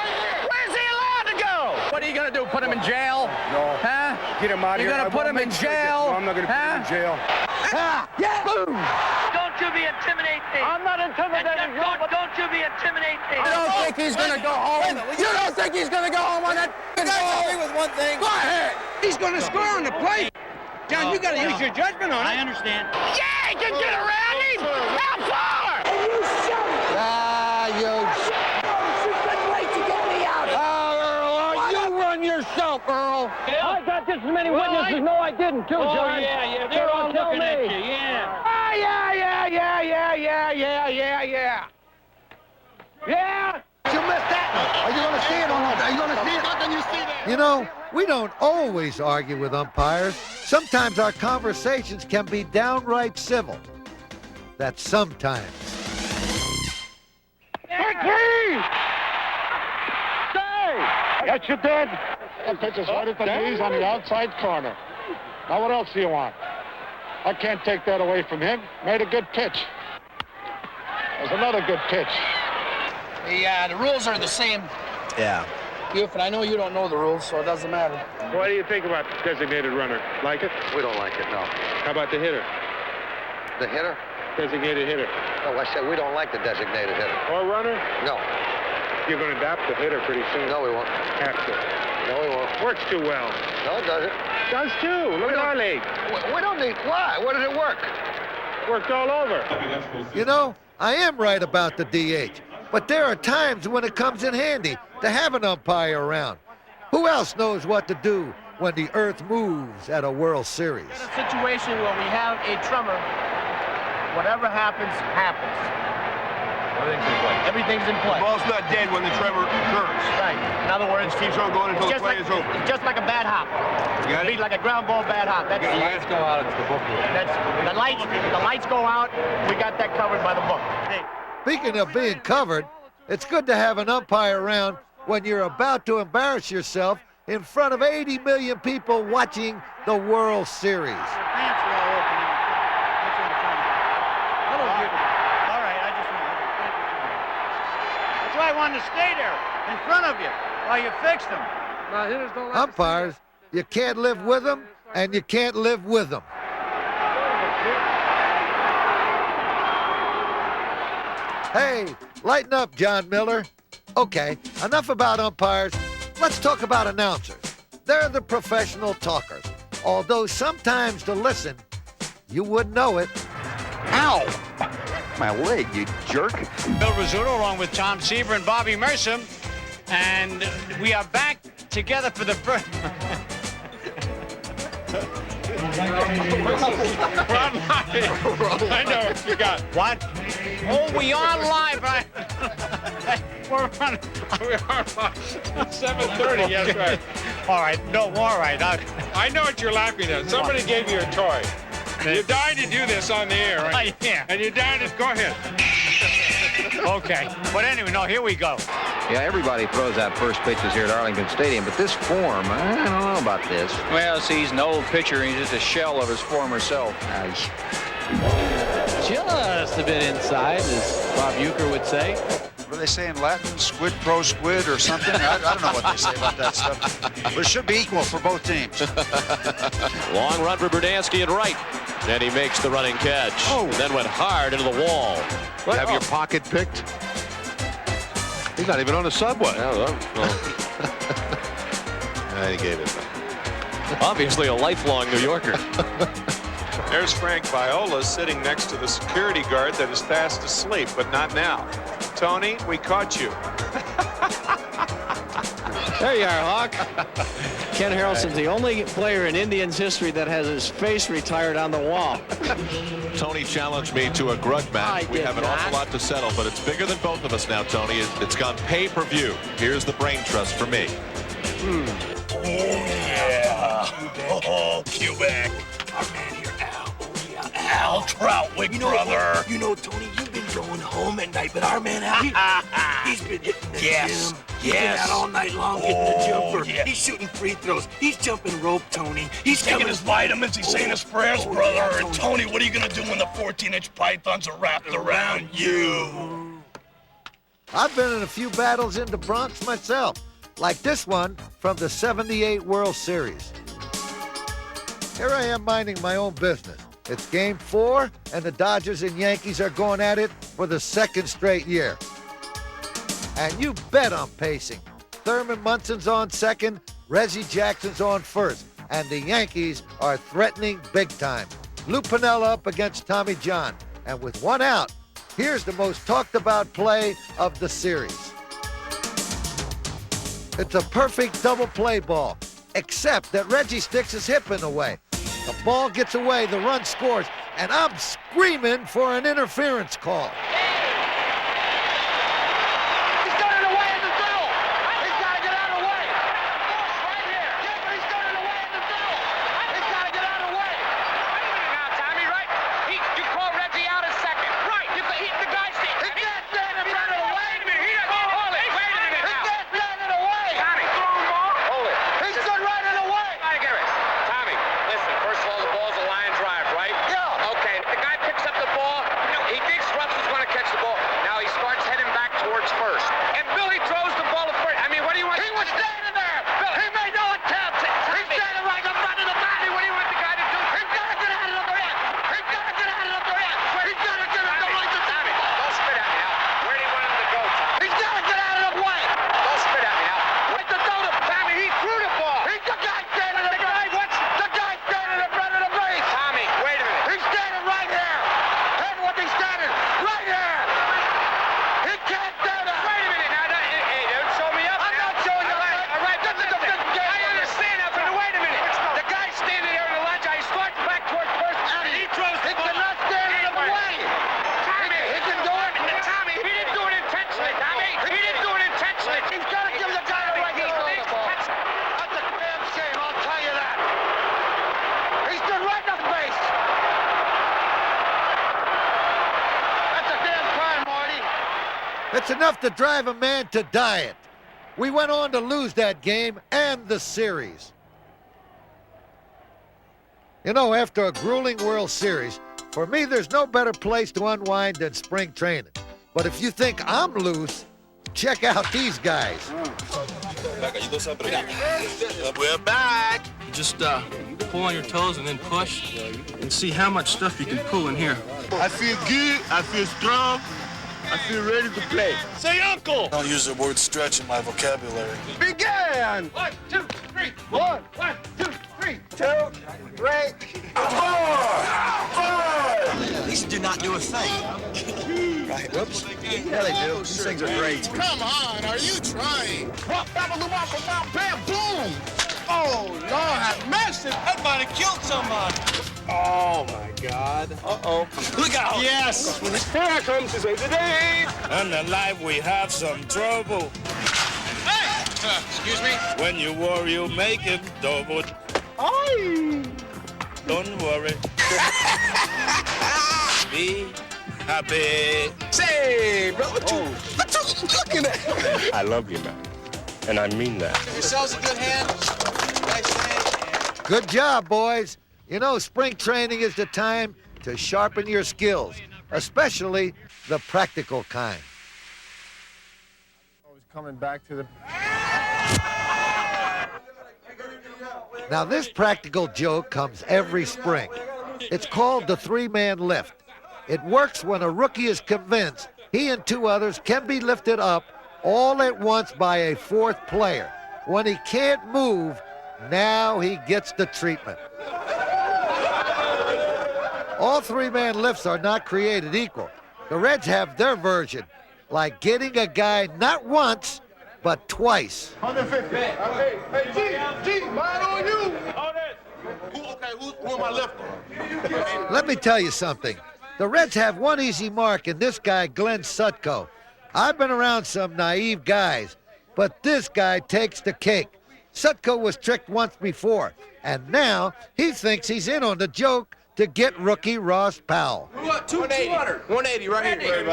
Where's he allowed to go? What are you going to do, put him in jail? No. Huh? Get him out of here. You're going to put him in jail? No, I'm not going to put him in jail. Yeah. Boom. Don't you be intimidating. I'm not intimidating. Don't you be intimidating. I don't think he's going to go home. You don't think he's going to go home on that ball? I agree with one thing. Go ahead. He's going to score on the plate. John, you got to use your judgment on it. I understand. Yeah, he can get around him. How far? And you shut it. She's been waiting to get me out. Earl, you run yourself, Earl. Yeah. I got just as many witnesses. No, I didn't, too, John. Yeah. They're all looking at you, yeah. Oh, yeah. Yeah? You missed that one. Are you going to see it or not? Are you going to see it? How can you see that? You know, we don't always argue with umpires. Sometimes our conversations can be downright civil. That's sometimes. Stay! Yes, you did. That pitch is right at the knees on the outside corner. Now, what else do you want? I can't take that away from him. Made a good pitch. There's another good pitch. The rules are the same. Yeah. Buford, I know you don't know the rules, so it doesn't matter. What do you think about designated runner? Like it? We don't like it, no. How about the hitter? The hitter? Designated hitter. No, I said we don't like the designated hitter. Or runner? No. You're going to adapt the hitter pretty soon. No, we won't. Have to. No, we won't. Works too well. No, it doesn't. Does too. Look at our league. We don't need. Why? Where did it work? Worked all over. You know, I am right about the DH, but there are times when it comes in handy to have an umpire around. Who else knows what to do when the earth moves at a World Series? In a situation where we have a tremor, whatever happens, happens. Everything's in play. Everything's in play. The ball's not dead when the tremor occurs. Right. In other words, it keeps on going until the play is over. It's just like a bad hop. You got it? Like a ground ball bad hop. That's, the lights go out, it's the book. The lights go out. We got that covered by the book. Speaking of being covered, it's good to have an umpire around when you're about to embarrass yourself in front of 80 million people watching the World Series. I wanted to stay there in front of you while you fixed them. Umpires, you can't live with them, and you can't live with them. Hey, lighten up, John Miller. Okay, enough about umpires. Let's talk about announcers. They're the professional talkers. Although sometimes to listen, you wouldn't know it. Ow! My leg, you jerk. Bill Rizzuto along with Tom Seaver and Bobby Mercer. And we are back together for the first... I know what you got. What? Oh, we are live. We're on live. 7:30, yes, right. All right, no, all right. I know what you're laughing at. Somebody gave you a toy. You're dying to do this on the air, right? Yeah. And you're dying to... Go ahead. Okay. But anyway, no, here we go. Yeah, everybody throws out first pitches here at Arlington Stadium, but this form, I don't know about this. Well, see, he's an old pitcher, and he's just a shell of his former self. Just a bit inside, as Bob Euchre would say. What do they say in Latin? Squid pro squid or something? I don't know what they say about that stuff. But it should be equal for both teams. Long run for Berdansky at right. And he makes the running catch. Oh. Then went hard into the wall. You have your pocket picked? He's not even on the subway. And he gave it back. Obviously a lifelong New Yorker. There's Frank Viola sitting next to the security guard that is fast asleep, but not now. Tony, we caught you. There you are, Hawk. Ken Harrelson's the only player in Indians history that has his face retired on the wall. Tony challenged me to a grudge match. We have an awful lot to settle, but it's bigger than both of us now, Tony. It's gone pay-per-view. Here's the brain trust for me. Oh, yeah. Oh, Quebec. Our man here, Al. Oh, yeah, Al Troutwick, brother. You know, Tony, you've been going home at night, but our man Al, he's been hitting the gym. He's been out all night long hitting the jumper. Yeah. He's shooting free throws. He's jumping rope, Tony. He's taking his vitamins. He's saying his prayers, brother. Yeah, And Tony, what are you going to do when the 14-inch pythons are wrapped around you? I've been in a few battles in the Bronx myself, like this one from the '78 World Series. Here I am minding my own business. It's Game 4, and the Dodgers and Yankees are going at it for the second straight year. And you bet I'm pacing. Thurman Munson's on second, Reggie Jackson's on first, and the Yankees are threatening big time. Lou Piniella up against Tommy John, and with one out, here's the most talked about play of the series. It's a perfect double play ball, except that Reggie sticks his hip in the way. The ball gets away, the run scores, and I'm screaming for an interference call. He's got it away in the middle. He's got to get out of the way. Right here. Yeah, but he's got it away in the middle. He's got to get out of the way. Wait a minute now, Tommy, right? You call Reggie out a second. Right. The guy's standing. He can't stand in front of the way. Wait a minute. He doesn't hold it. Wait a minute now. He can't stand in the way. Tommy, throw him ball. Hold it. He stood right in the way. Try to get it. Tommy, listen. First of all, the ball's a line drive, right? Yeah. Okay. The guy picks up the ball. He thinks Ruff is going to catch the ball. Now he starts heading back towards first. And Billy throws the ball to first. I mean, what do you want? He was standing there. Bill, he made no attempt. He's standing right in front of the bat. What do you want the guy to do? He's got to get out of the way. He's got to get out of the way. He's got to get out of the way. Tommy, don't spit at me now. Where do you want him to go, Tommy? He's got to get out of the way. Don't spit at me now. Wait the throw to Tommy. He threw the ball. He's the guy standing in front. The guy standing in front of the base. Tommy, wait a minute. He's standing right here. And what he's standing right here. He can't stand it. Wait a minute now. Hey, don't show me up. I'm not showing you up. All right, this is a big game. I understand that, but wait a minute. The guy's standing there in the ledge. He starts back towards first, and he throws the ball. He cannot stand in the way. Tommy, he can do it. Tommy, he didn't do it intentionally. Tommy, he didn't do it intentionally. He's got to give the guy the right to throw the ball. That's a damn shame, I'll tell you that. He stood right in the face. That's a damn crime, Marty. It's enough to drive a man to diet. We went on to lose that game and the series. You know, after a grueling World Series, for me, there's no better place to unwind than spring training. But if you think I'm loose, check out these guys. We're back. Just pull on your toes and then push and see how much stuff you can pull in here. I feel good. I feel strong. I feel ready to play. Say uncle. I don't use the word stretch in my vocabulary. Miguel, 1, 2, 3. 1, 2, 3. 2, 3. 4. These do not do a thing. Right. Whoops. Yeah, they do. These things are great. Come on, are you trying? Boom! Oh, Lord, have mercy. That might have killed somebody. Oh, my God. Uh-oh. Look out. Yes. Here comes his way today. On the life we have some trouble. Hey! Excuse me? When you worry, you make it double. Aye. Don't worry. Be happy. Say, bro, what you looking at? I love you, man. And I mean that. Yourselves a good hand. Nice hand. Good job, boys. You know, spring training is the time to sharpen your skills, especially the practical kind. Always coming back to the... Now, this practical joke comes every spring. It's called the three-man lift. It works when a rookie is convinced he and two others can be lifted up all at once by a fourth player. When he can't move, now he gets the treatment. All three-man lifts are not created equal. The Reds have their version, like getting a guy not once, but twice. 150. Hey, G, mine on you. Who am I lifting? Let me tell you something. The Reds have one easy mark in this guy, Glenn Sutko. I've been around some naive guys, but this guy takes the cake. Sutko was tricked once before, and now he thinks he's in on the joke to get rookie Ross Powell. 200. 180 right here.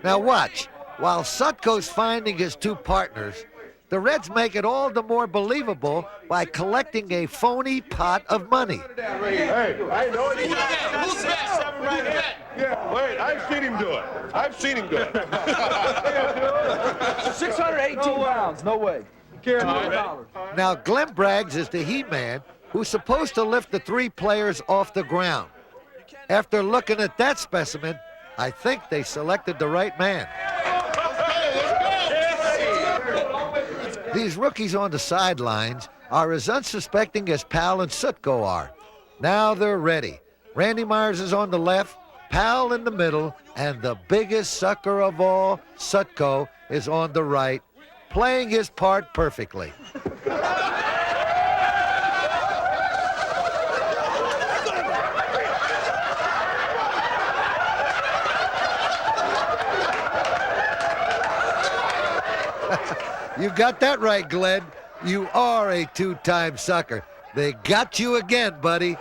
Now watch. While Sutko's finding his two partners, the Reds make it all the more believable by collecting a phony pot of money. Hey, I know it. Who's best? Yeah, wait, I've seen him do it. 618 pounds. No way. Now, Glenn Braggs is the He-Man who's supposed to lift the three players off the ground. After looking at that specimen, I think they selected the right man. These rookies on the sidelines are as unsuspecting as Powell and Sutko are. Now they're ready. Randy Myers is on the left, Powell in the middle, and the biggest sucker of all, Sutko, is on the right, playing his part perfectly. You got that right, Glenn. You are a two-time sucker. They got you again, buddy.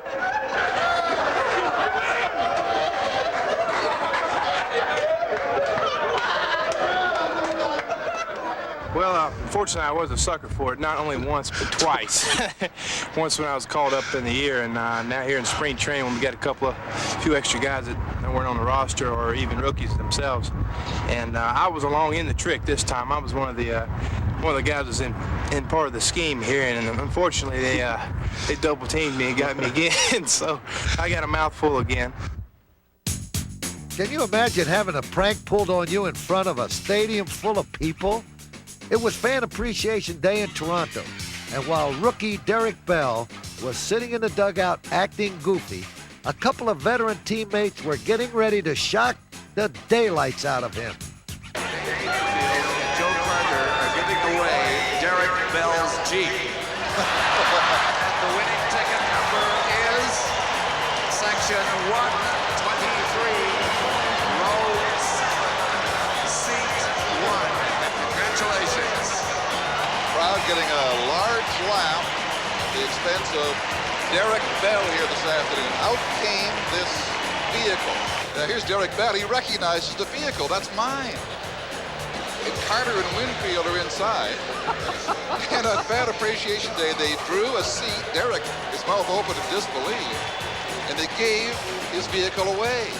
Well, unfortunately, I was a sucker for it, not only once, but twice. Once when I was called up in the year, and now here in spring training when we got a few extra guys that weren't on the roster or even rookies themselves. And I was along in the trick this time. I was one of the guys that was in part of the scheme here, and unfortunately they double teamed me and got me again. So I got a mouthful again. Can you imagine having a prank pulled on you in front of a stadium full of people? It was Fan Appreciation Day in Toronto, and while rookie Derek Bell was sitting in the dugout acting goofy, a couple of veteran teammates were getting ready to shock the daylights out of him. Joe Carter are giving away Derek Bell's Jeep. The winning ticket number is section 123, rows, seat 1. Congratulations. Crowd getting a large laugh at the expense of Derek Bell here this afternoon. Out came this vehicle. Now here's Derek Bell. He recognizes the vehicle. That's mine. And Carter and Winfield are inside. And on Fan Appreciation Day, they drew a seat. Derek, his mouth open in disbelief. And they gave his vehicle away.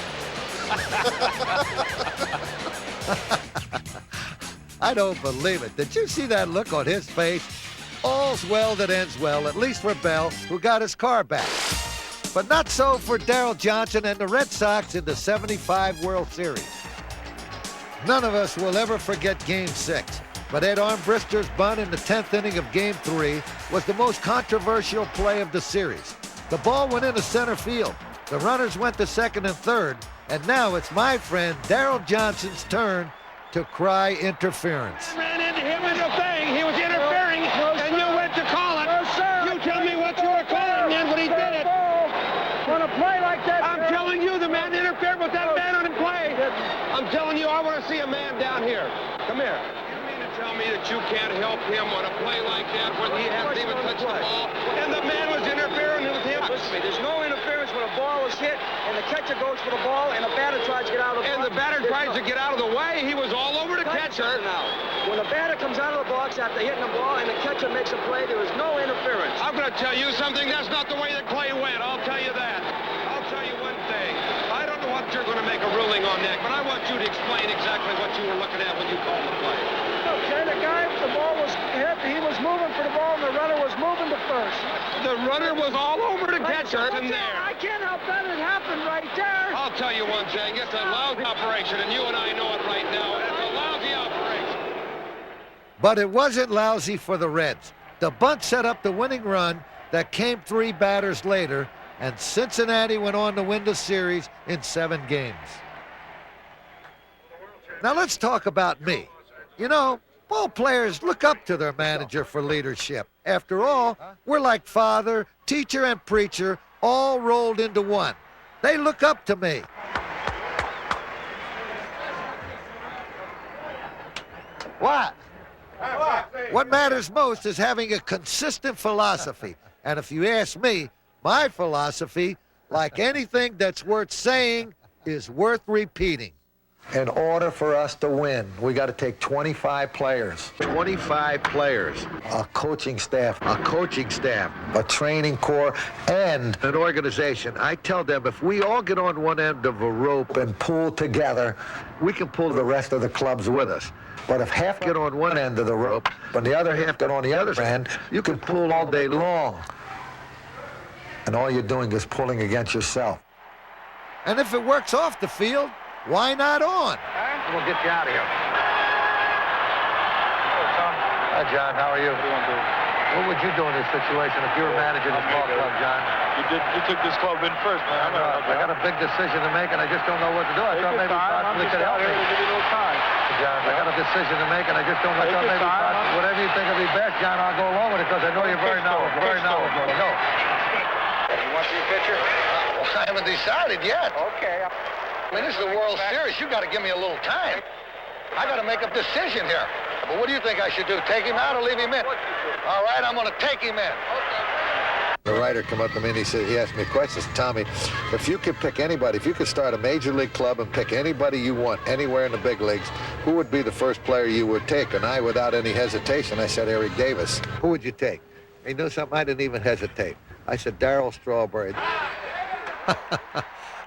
I don't believe it. Did you see that look on his face? All's well that ends well, at least for Bell, who got his car back. But not so for Darryl Johnson and the Red Sox in the '75 World Series. None of us will ever forget Game 6. But Ed Armbrister's bunt in the 10th inning of Game 3 was the most controversial play of the series. The ball went into center field. The runners went to second and third, and now it's my friend Darrell Johnson's turn to cry interference. Ran into him in the thing. He was interfering, and you went to call it. You tell me what you were calling then when he did it. On a play like that, I'm telling you, the man interfered with that man on the play. I'm telling you, I want to see a man down here. Come here. You mean to tell me that you can't help him on a play like that when he hasn't even touched the ball, and the man was interfering with him? Listen to me, there's no interference when a ball is hit, and the catcher goes for the ball, and the batter tries to get out of the box. And the batter tries to get out of the way. He was all over the catcher. Now, when the batter comes out of the box after hitting the ball, and the catcher makes a play, there is no interference. I'm going to tell you something. That's not the way the play went. I'll tell you that. I'll tell you one thing. I don't know what you're going to make a ruling on that, but I want you to explain exactly what you were looking at when you called the play. Okay, the ball was hit, he was moving for the ball, and the runner was moving to first. The runner was all over the catcher in there. I can't help that. It happened right there. I'll tell you one thing. It's a lousy operation, and you and I know it right now. It's a lousy operation. But it wasn't lousy for the Reds. The bunt set up the winning run that came 3 batters later, and Cincinnati went on to win the series in 7 games. Now let's talk about me. You know, ball players look up to their manager for leadership. After all, we're like father, teacher, and preacher all rolled into one. They look up to me. What? What matters most is having a consistent philosophy. And if you ask me, my philosophy, like anything that's worth saying, is worth repeating. In order for us to win, we got to take 25 players. 25 players. A coaching staff. A coaching staff. A training corps and an organization. I tell them if we all get on one end of a rope and pull together, we can pull the rest of the clubs with us. But if half get on one end of the rope and the other half get on the other end, you can pull all day long. And all you're doing is pulling against yourself. And if it works off the field, why not on? We'll get you out of here. Hello, Tom. Hi, John. How are you? What would you do in this situation if you were managing this ball club, John? You took this club in first, man. I got a big decision to make, and I just don't know what to do. I thought maybe possibly could help me. Give you a little time. John, I got a decision to make, and I just don't know. Whatever you think will be best, John, I'll go along with it because I know you're very knowledgeable. Go. You want to see a pitcher? Well, I haven't decided yet. Okay. I mean, this is the World Series. You got to give me a little time. I got to make a decision here. But what do you think I should do? Take him out or leave him in? All right, I'm going to take him in. The writer come up to me and he asked me a question. Tommy, if you could pick anybody, if you could start a major league club and pick anybody you want anywhere in the big leagues, who would be the first player you would take? And I, without any hesitation, I said Eric Davis. Who would you take? You know something? I didn't even hesitate. I said Darryl Strawberry.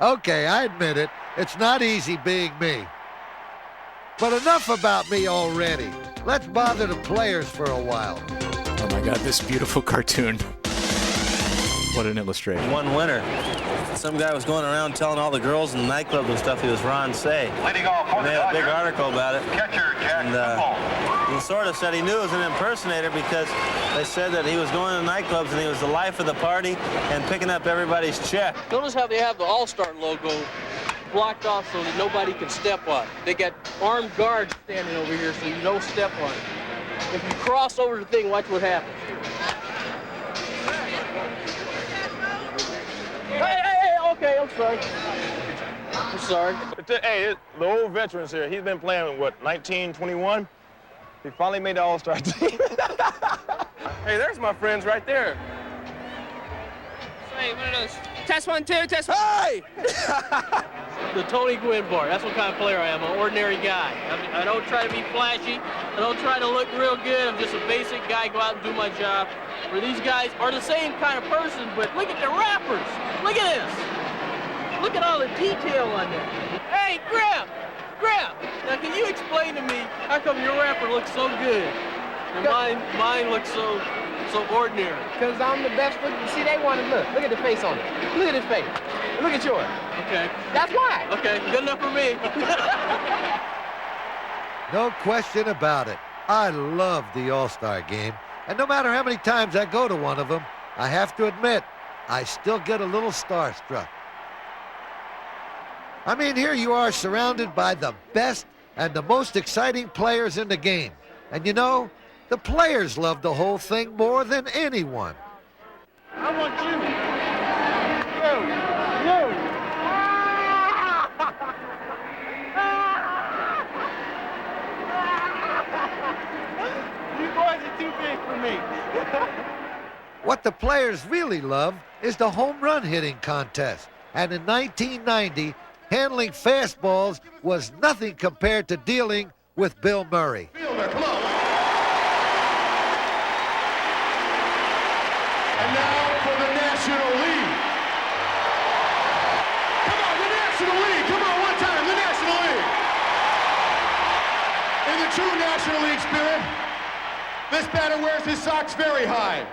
Okay, I admit it. It's not easy being me. But enough about me already. Let's bother the players for a while. Oh my God, this beautiful cartoon. What an illustration. One winter, some guy was going around telling all the girls in the nightclub and stuff he was Ron Say. Leading off for They had a big article about it. Catcher Jack And Lasorda said he knew it was an impersonator because they said that he was going to nightclubs and he was the life of the party and picking up everybody's check. Notice how they have the All-Star logo blocked off so that nobody can step on it. They got armed guards standing over here so you don't step on it. If you cross over the thing, watch what happens. Hey, okay, I'm sorry. I'm sorry. Hey, the old veterans here, he's been playing, what, 1921? He finally made the All-Star team. Hey, there's my friends right there. Hey, what are those? Test 1, 2, test 1. Hey! The Tony Gwynn bar. That's what kind of player I am, an ordinary guy. I don't try to be flashy. I don't try to look real good. I'm just a basic guy, go out and do my job. Where these guys are the same kind of person, but look at the rappers. Look at this. Look at all the detail on that. Hey, Graham! Now can you explain to me how come your rapper looks so good and mine looks so ordinary? Because I'm the best looking. See, they want to look. Look at the face on it. Look at his face. Look at yours. Okay. That's why. Okay, good enough for me. No question about it. I love the All-Star game, and no matter how many times I go to one of them, I have to admit, I still get a little starstruck. I mean, here you are surrounded by the best and the most exciting players in the game. And you know, the players love the whole thing more than anyone. I want you. You boys are too big for me. What the players really love is the home run hitting contest. And in 1990, handling fastballs was nothing compared to dealing with Bill Murray. Fielder, come on. And now for the National League. Come on, the National League. Come on, one time, the National League. In the true National League spirit, this batter wears his socks very high.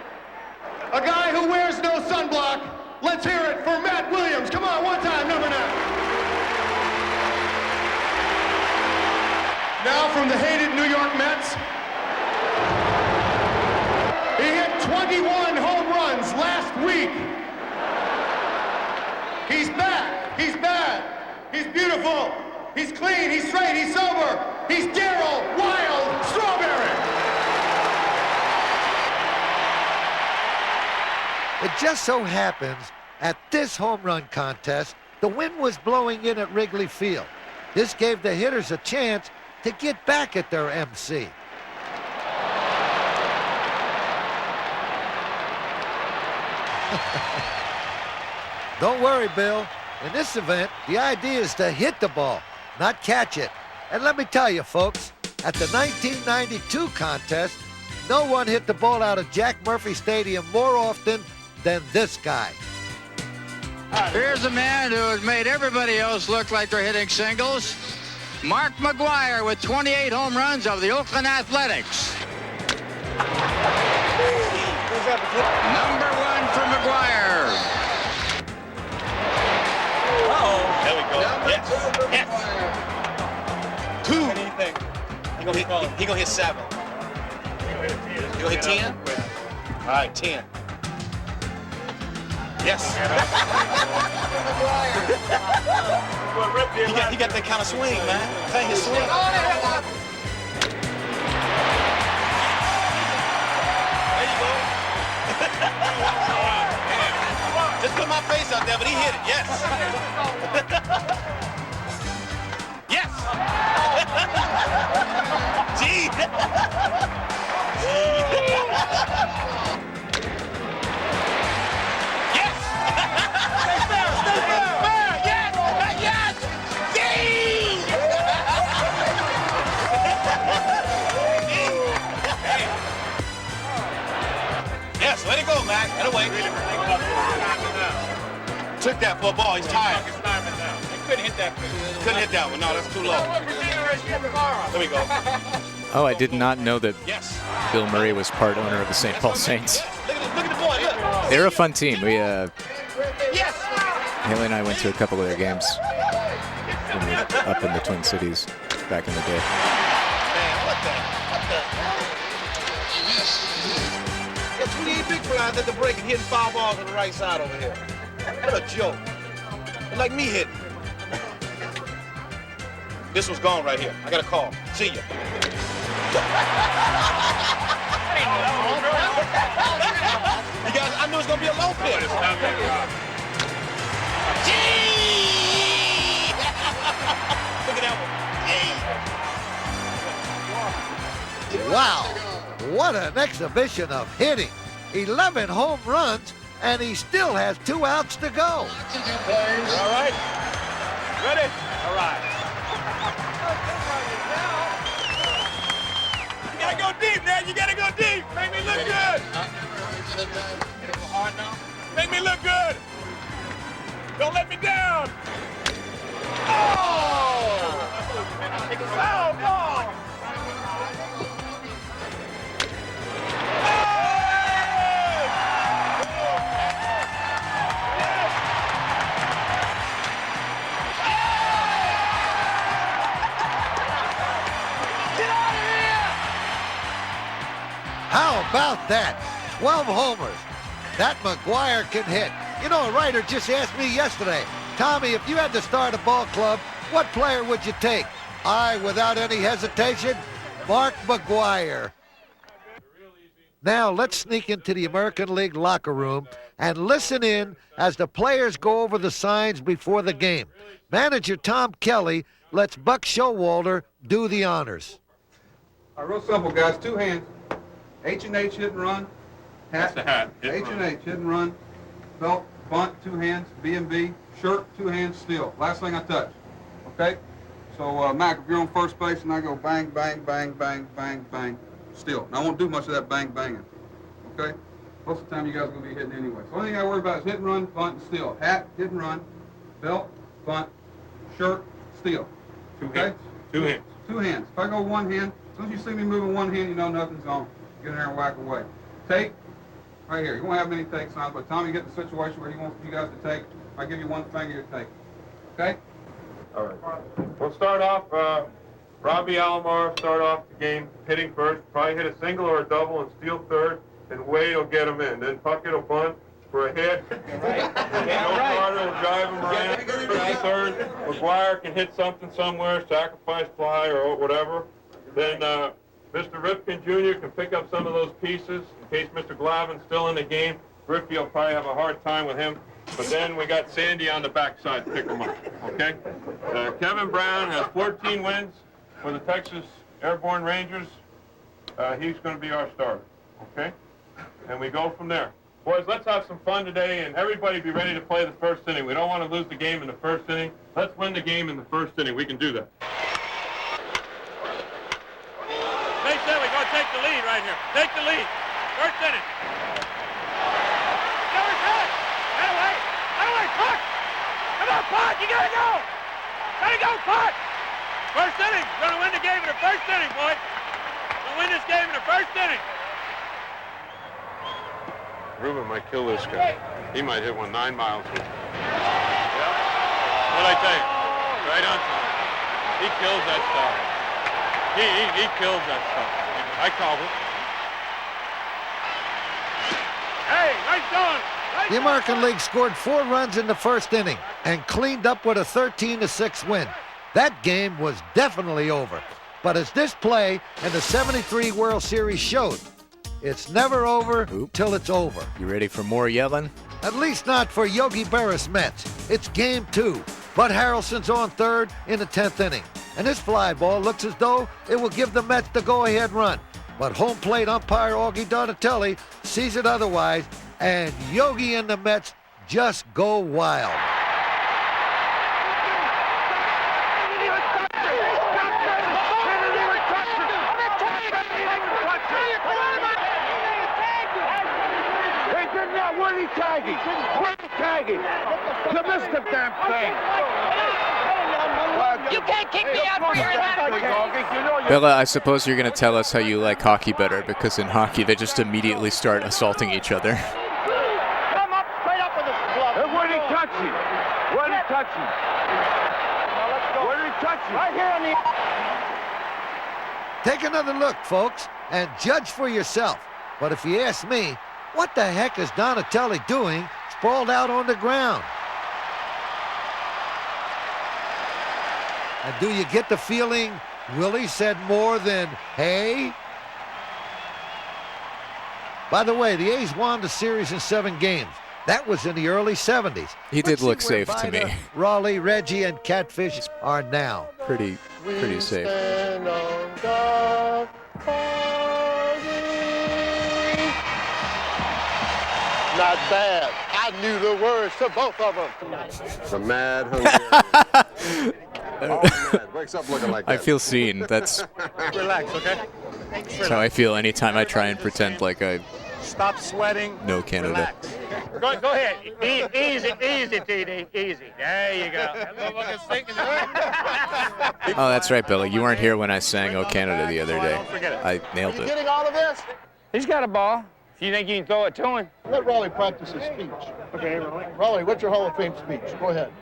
A guy who wears no sunblock. Let's hear it for Matt Williams. Come on, one time, number 9. Now from the hated New York Mets. He hit 21 home runs last week. He's back. He's bad. He's beautiful. He's clean. He's straight. He's sober. He's Darryl Wild Strawberry. It just so happens, at this home run contest, the wind was blowing in at Wrigley Field. This gave the hitters a chance to get back at their MC. Don't worry, Bill. In this event, the idea is to hit the ball, not catch it. And let me tell you, folks, at the 1992 contest, no one hit the ball out of Jack Murphy Stadium more often than this guy. Here's a man who has made everybody else look like they're hitting singles. Mark McGwire with 28 home runs of the Oakland Athletics. Number 1 for McGwire. Uh-oh. There we go. Yes. 2. What do you think? He gonna hit 7. You gonna hit 10? All right, 10. Yes. he got that kind of swing, man. Take his swing. There you go. Just put my face out there, but he hit it. Yes. Yes. Gee. Yes, let it go, Mac. Let it wait. Took that for a ball. He's tired. He couldn't hit that. Couldn't hit that one. No, that's too low. There we go. Oh, I did not know that Bill Murray was part owner of the St. Paul Saints. Look at the boy. Look. They're a fun team. We, Haley and I went to a couple of their games when we were up in the Twin Cities back in the day. Got 28 big flies at the break and hitting 5 balls on the right side over here. What a joke. Like me hitting. This one's gone right here. I got a call. See ya. You guys, I knew it was gonna be a low pitch. Gee! Look at that one. Wow, what an exhibition of hitting. 11 home runs, and he still has 2 outs to go. All right? Ready? All right. You gotta go deep, man. You gotta go deep. Make me look good. Make me look good. Don't let me down. Oh! Foul ball. that? 12 homers. That McGuire can hit. You know, a writer just asked me yesterday, Tommy, if you had to start a ball club, what player would you take? I, without any hesitation, Mark McGuire. Now let's sneak into the American League locker room and listen in as the players go over the signs before the game. Manager Tom Kelly lets Buck Showalter do the honors. All right, real simple, guys. 2 hands. H&H, hit and run. Hat. That's the hat. H&H, hit and run. Belt, bunt, 2 hands. B&B. Shirt, 2 hands, steal. Last thing I touch. Okay? So, Mac, if you're on first base and I go bang, bang, bang, bang, bang, bang, steal. Now, I won't do much of that bang, banging. Okay? Most of the time, you guys are going to be hitting anyway. So, the only thing I worry about is hit and run, bunt, and steal. Hat, hit and run. Belt, bunt, shirt, steal. 2 Okay? hands. 2 hands. 2 hands. If I go 1 hand, as soon as you see me moving 1 hand, you know nothing's on. Get in there and whack away. Take, right here. You won't have many take signs, but Tommy, get in a situation where he wants you guys to take. I give you 1 finger to take. Okay? All right. We'll start off, Robbie Alomar start off the game hitting first. Probably hit a single or a double and steal third, and Wade will get him in. Then Puckett will bunt for a hit. Joe Carter will drive him around. Third, McGuire can hit something somewhere, sacrifice fly or whatever. Then Mr. Ripken Jr. can pick up some of those pieces in case Mr. Glavin's still in the game. Rippy will probably have a hard time with him. But then we got Sandy on the backside to pick him up, okay? Kevin Brown has 14 wins for the Texas Airborne Rangers. He's going to be our starter, okay? And we go from there. Boys, let's have some fun today, and everybody be ready to play the first inning. We don't want to lose the game in the first inning. Let's win the game in the first inning. We can do that. They said we're going to take the lead right here. Take the lead. First inning. Puck! Come on, Puck! You gotta go! Gotta go, Puck! First inning. We're gonna win the game in the first inning, boy. We're gonna win this game in the first inning. Ruben might kill this guy. He might hit one 9 miles. Yeah. What'd I tell you? Right on time. He kills that stuff. He kills that stuff. I called it. Hey, nice going! The American League scored 4 runs in the first inning and cleaned up with a 13-6 win. That game was definitely over. But as this play in the '73 World Series showed, it's never over till it's over. You ready for more yelling? At least not for Yogi Berra's Mets. It's game 2. Bud Harrelson's on third in the 10th inning. And this fly ball looks as though it will give the Mets the go-ahead run. But home plate umpire Augie Donatelli sees it otherwise, and Yogi and the Mets just go wild. Where'd he tag him? Where'd he tag him? You missed the damn thing. You can't kick me out for your Bella, I suppose you're going to tell us how you like hockey better, because in hockey they just immediately start assaulting each other. Come up, straight up with his glove. Where'd he touch him? Where'd he touch him? Where'd he touch him? Right here on the... Take another look, folks, and judge for yourself. But if you ask me, what the heck is Donatelli doing sprawled out on the ground? And do you get the feeling Willie said more than, hey? By the way, the A's won the series in 7 games. That was in the early 70s. He did look safe to me. Raleigh, Reggie, and Catfish are now. Pretty safe. Not bad. I knew the words to both of them. The mad Hungarian. Wakes up looking like that. I feel seen. That's Relax, okay? how I feel anytime I try and pretend like I Stop sweating. know Canada. Go ahead. Easy, TD. Easy. There you go. Oh, that's right, Billy. You weren't here when I sang "Oh Canada" the other day. I nailed it. Getting all of this? He's got a ball. If you think you can throw it to him. Let Raleigh practice his speech. Okay, Raleigh. Raleigh, what's your Hall of Fame speech? Go ahead.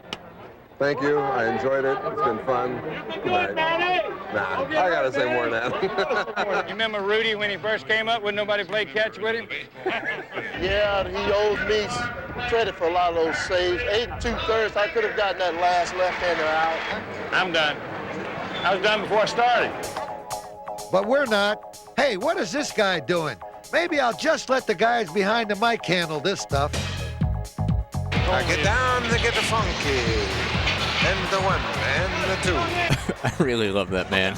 Thank you. I enjoyed it. It's been fun. Good night. Nah, I gotta say more than that. You remember Rudy when he first came up? Wouldn't nobody play catch with him? Yeah, he owes me credit for a lot of those saves. 8 2/3. I could have gotten that last left-hander out. I'm done. I was done before I started. But we're not. Hey, what is this guy doing? Maybe I'll just let the guys behind the mic handle this stuff. Get down to get the funky. And the 1 and the 2. I really love that man.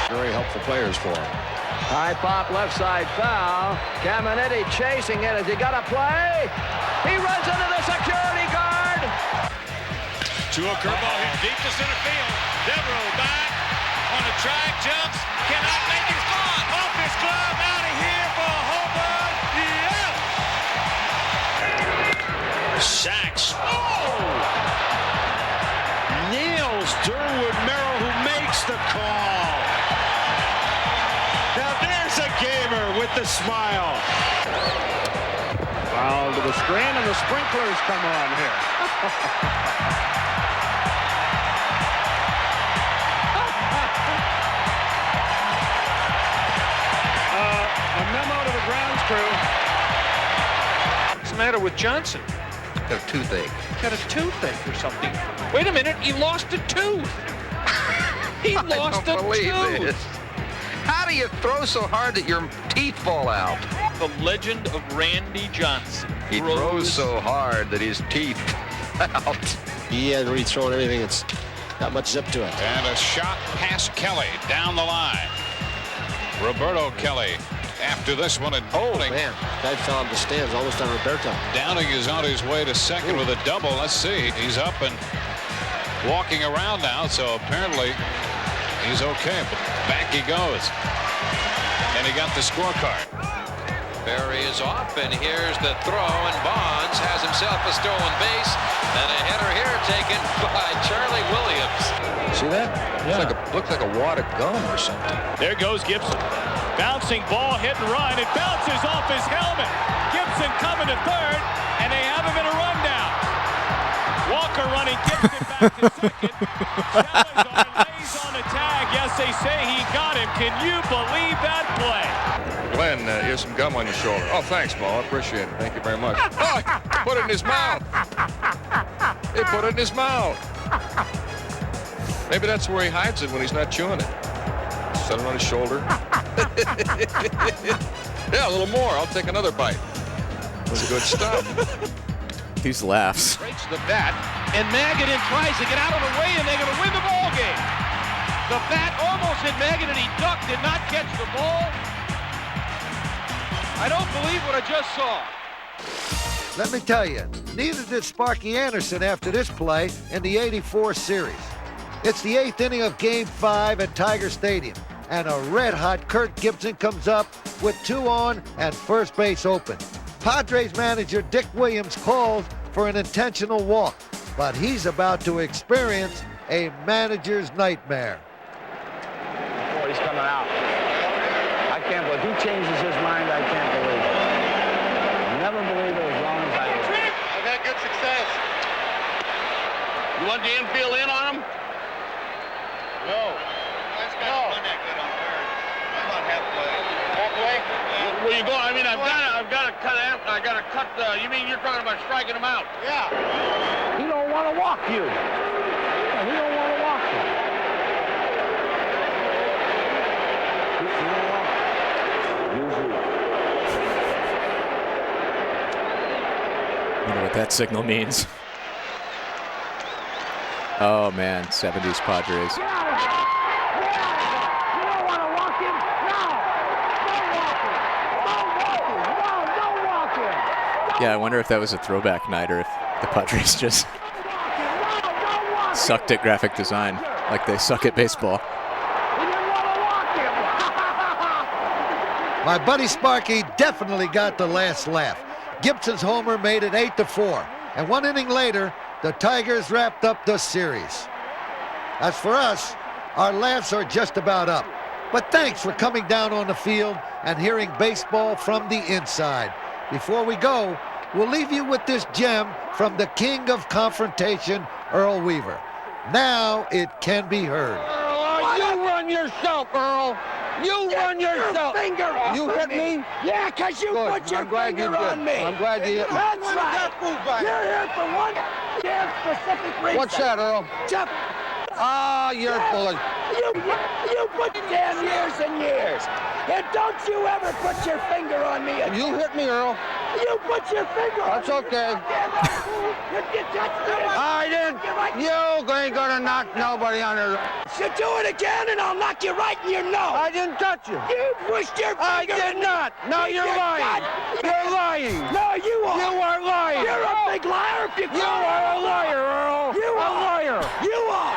Very helpful players for him. High pop, left side foul. Caminetti chasing it. Has he got a play? He runs into the security guard. To a curveball hit deep to center field. Devereaux back on a drag, jumps, cannot make it. Gone off his glove, out of here for a home run. Yeah! Sacks. Oh! Nails Durwood Merrill, who makes the call. Now there's a gamer with the smile. Foul to the screen, and the sprinklers come on here. A memo to the grounds crew. What's the matter with Johnson? Got a toothache. Got a toothache or something. Wait a minute, he lost a tooth. He lost a tooth. This. How do you throw so hard that your teeth fall out? The legend of Randy Johnson. He throws so hard that his teeth out. He hasn't really thrown anything that's got much zip to it. And a shot past Kelly down the line. Roberto Kelly after this one and holding. Man, that fell off the stands almost on Roberto. Downing is on his way to second with a double. Let's see. He's up and walking around now, so apparently he's okay. But back he goes. And he got the scorecard. Berry is off, and here's the throw, and Bonds has himself a stolen base, and a header here taken by Charlie Williams. See that? Yeah. Looks like a wad of gum or something. There goes Gibson. Bouncing ball, hit and run. It bounces off his helmet. Gibson coming to third, and they have him in a rundown. Walker running, Gibson back to second. Salazar lays on the tag. Yes, they say he got him. Can you believe that play? Glenn, here's some gum on your shoulder. Oh, thanks, Mo. I appreciate it. Thank you very much. Oh, he put it in his mouth. He put it in his mouth. Maybe that's where he hides it when he's not chewing it. Set it on his shoulder. Yeah, a little more. I'll take another bite. That's good stuff. These laughs. Breaks the bat, and Magadan tries to get out of the way, and they're going to win the ball game. The bat almost hit Magadan, and he ducked, did not catch the ball. I don't believe what I just saw. Let me tell you, neither did Sparky Anderson after this play in the '84 series. It's the 8th inning of Game 5 at Tiger Stadium, and a red-hot Kirk Gibson comes up with 2 on and first base open. Padres manager Dick Williams calls for an intentional walk, but he's about to experience a manager's nightmare. Oh, he's coming out. I can't believe he changes his mind. I can't believe it. Never believe it as long as I live. I've had good success. You want the infield in on him? No. Halfway? Where you going? I mean, I've got to cut the. You mean you're talking about striking him out? Yeah. He don't want to walk you. Yeah, he don't want to walk you. You know what that signal means. Oh man, 70s Padres. Yeah, I wonder if that was a throwback night or if the Padres just sucked at graphic design like they suck at baseball. My buddy Sparky definitely got the last laugh. Gibson's homer made it 8-4, and 1 inning later, the Tigers wrapped up the series. As for us, our laughs are just about up. But thanks for coming down on the field and hearing baseball from the inside. Before we go, we'll leave you with this gem from the king of confrontation, Earl Weaver. Now it can be heard. Earl, you run yourself, Earl. You run yourself. Finger off You of hit me? Yeah, because you Good. put your I'm glad you finger did. on me. I'm glad you hit me. That's right. You're here for one damn specific reason. What's that, Earl? Just You're full of... You put damn years and years. And don't you ever put your finger on me again. You hit me, Earl. You put your finger on me. That's okay. I didn't. You ain't gonna knock nobody on her. You do it again and I'll knock you right in your nose. I didn't touch you. You pushed your finger. I did not. No, you're lying. You're lying. No, you are. You are lying. You're a big liar if you You are a liar, Earl. You a are. liar. You are.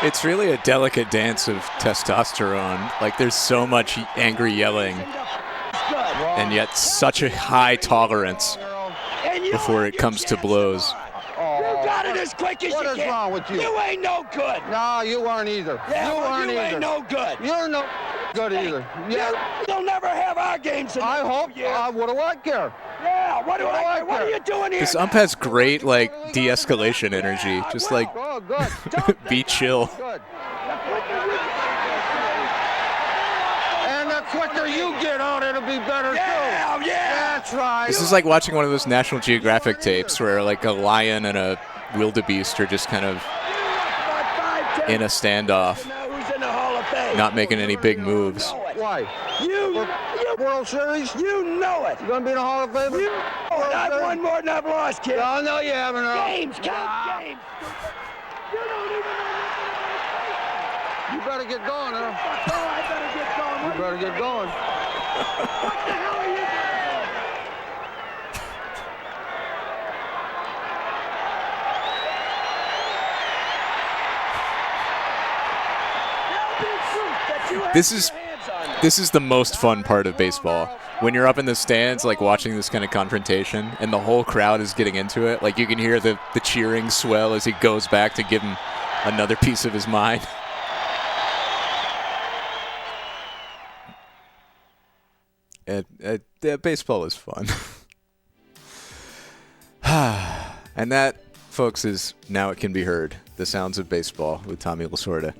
It's really a delicate dance of testosterone. Like, there's so much angry yelling, and yet such a high tolerance before it comes to blows. You got it as quick as you can. What is wrong with you? You ain't no good. No, you aren't either. Yeah, you aren't either. ain't no good. You're no good either. Yeah. You'll never have our games in I hope. What do I care? Yeah, what do I care? What are you doing here? This ump has great, like, de-escalation energy. Just, like, Oh, good. be chill. Good. And the quicker you get out, it'll be better too. Yeah. That's right. This is like watching one of those National Geographic tapes where, like, a lion and a wildebeest are just kind of in a standoff, Who's in the Hall of Fame? not making any big moves. Why? You World Series? You know it. You gonna be in the Hall of Fame? You know it. I've won more than I've lost, kid. No, no, you haven't. Earl. Games, count games. You don't even know. You better get going, Earl. Oh, I better get going. You better get going. What the hell are you doing? This is the most fun part of baseball. When you're up in the stands, like, watching this kind of confrontation, and the whole crowd is getting into it. Like, you can hear the cheering swell as he goes back to give him another piece of his mind. Baseball is fun. And that, folks, is Now It Can Be Heard, the sounds of baseball with Tommy Lasorda.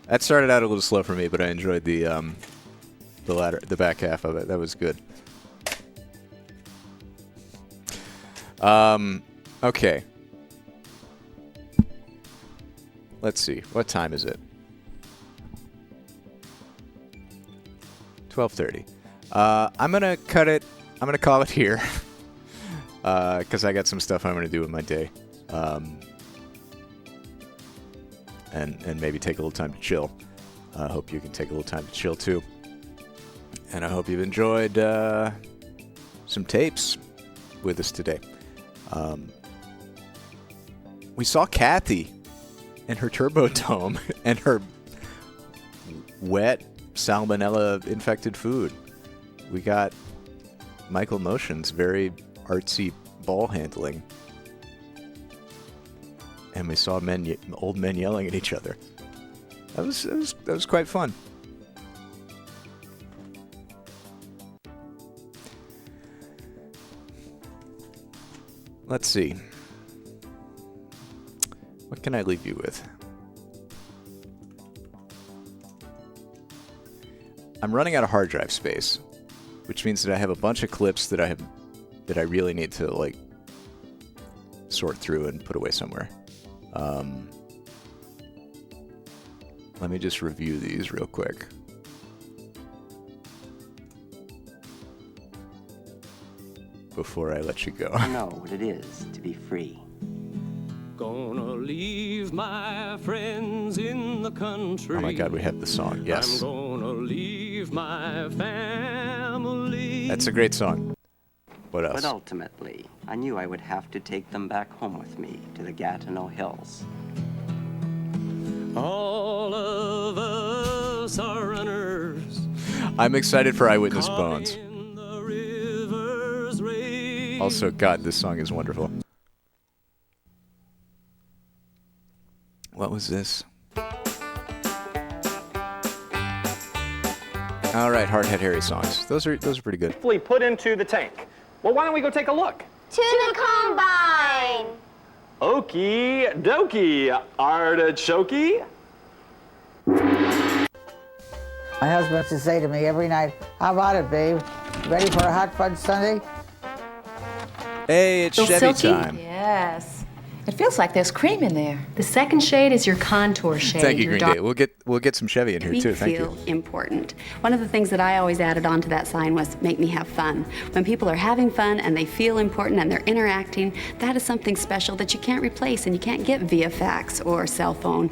That started out a little slow for me, but I enjoyed the back half of it. That was good. Okay. Let's see. What time is it? 12:30. I'm gonna cut it. I'm gonna call it here because I got some stuff I'm gonna do in my day, and maybe take a little time to chill. I hope you can take a little time to chill too, and I hope you've enjoyed some tapes with us today. We saw Kathy and her turbo dome and her wet salmonella-infected food. We got Michael Moschen's very artsy ball handling. And we saw old men yelling at each other. That was quite fun. Let's see. What can I leave you with? I'm running out of hard drive space, which means that I have a bunch of clips that I really need to, like, sort through and put away somewhere. Let me just review these real quick. Before I let you go. I know what it is to be free. Gonna leave my friends in the country. Oh my God, we have the song. Yes. I'm gonna leave my family. That's a great song. What else? But ultimately, I knew I would have to take them back home with me to the Gatineau Hills. All of us are runners. I'm excited for Eyewitness Bones. Also, God, this song is wonderful. What was this? All right, Hardhead Harry songs. Those are pretty good. Put into the tank. Well, why don't we go take a look? To the combine. Okie dokie, artichoke. My husband used to say to me every night, "How about it, babe? Ready for a hot fudge sundae?" Hey, it's Feel Chevy silky? time. Yes. It feels like there's cream in there. The second shade is your contour shade. Thank you, your Green Day. We'll get some Chevy in here too. Thank you. Feel important. One of the things that I always added onto that sign was make me have fun. When people are having fun and they feel important and they're interacting, that is something special that you can't replace and you can't get via fax or cell phone.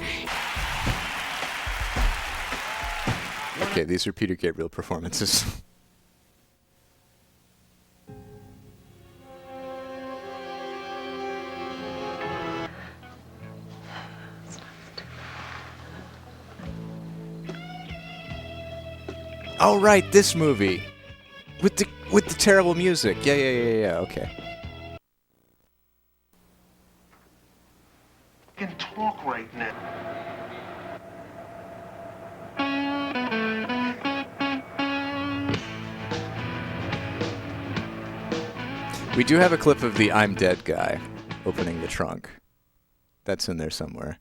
Okay, these are Peter Gabriel performances. Oh right, this movie with the terrible music. Yeah. Okay. I can talk right now. We do have a clip of the I'm Dead guy opening the trunk. That's in there somewhere.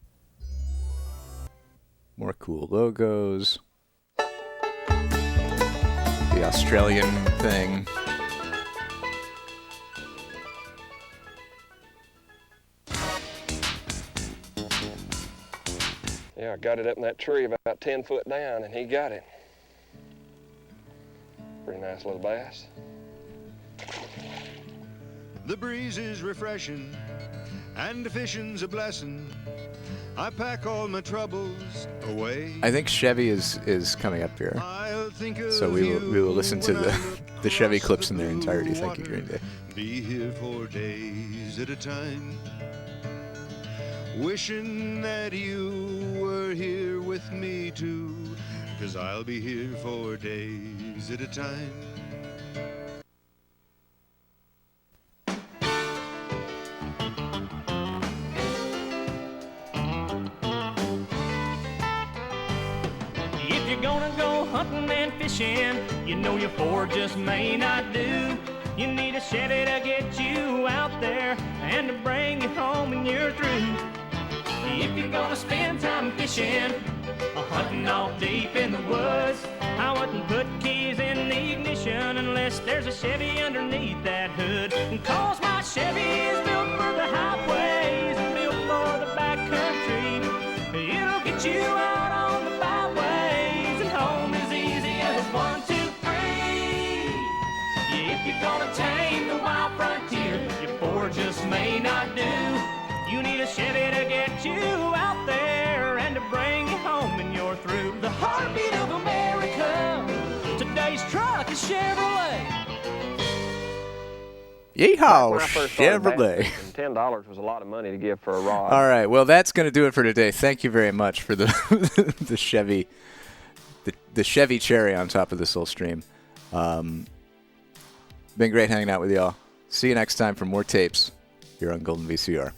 More cool logos. The Australian thing. Yeah, I got it up in that tree about 10 foot down, and he got it. Pretty nice little bass. The breeze is refreshing, and the fishing's a blessing. I pack all my troubles away. I think Chevy is coming up here. So we will listen to the Chevy clips in their entirety. Thank you, Green Day. Be here for days at a time. Wishing that you were here with me too, 'cause I'll be here for days at a time. If you're gonna go hunting and fishing, you know your Ford just may not do. You need a Chevy to get you out there and to bring you home when you're through. If you're gonna spend time fishing or hunting off deep in the woods, I wouldn't put keys in the ignition unless there's a Chevy underneath that hood. And 'cause my Chevy is built for the highways and built for the backcountry, it'll get you out on the byways and home as easy as a 1, 2, 3. Yeah, if you're gonna tame the wild frontier, your Ford just may not do. You need a Chevy to get you out there and to bring you home when you're through. The heartbeat of America, today's truck is Chevrolet. Yeehaw, When I first started Chevrolet. bassfishing, $10 was a lot of money to give for a rod. All right, well that's going to do it for today. Thank you very much for the the Chevy the Chevy cherry on top of this little stream. Been great hanging out with y'all. See you next time for more tapes here on Golden VCR.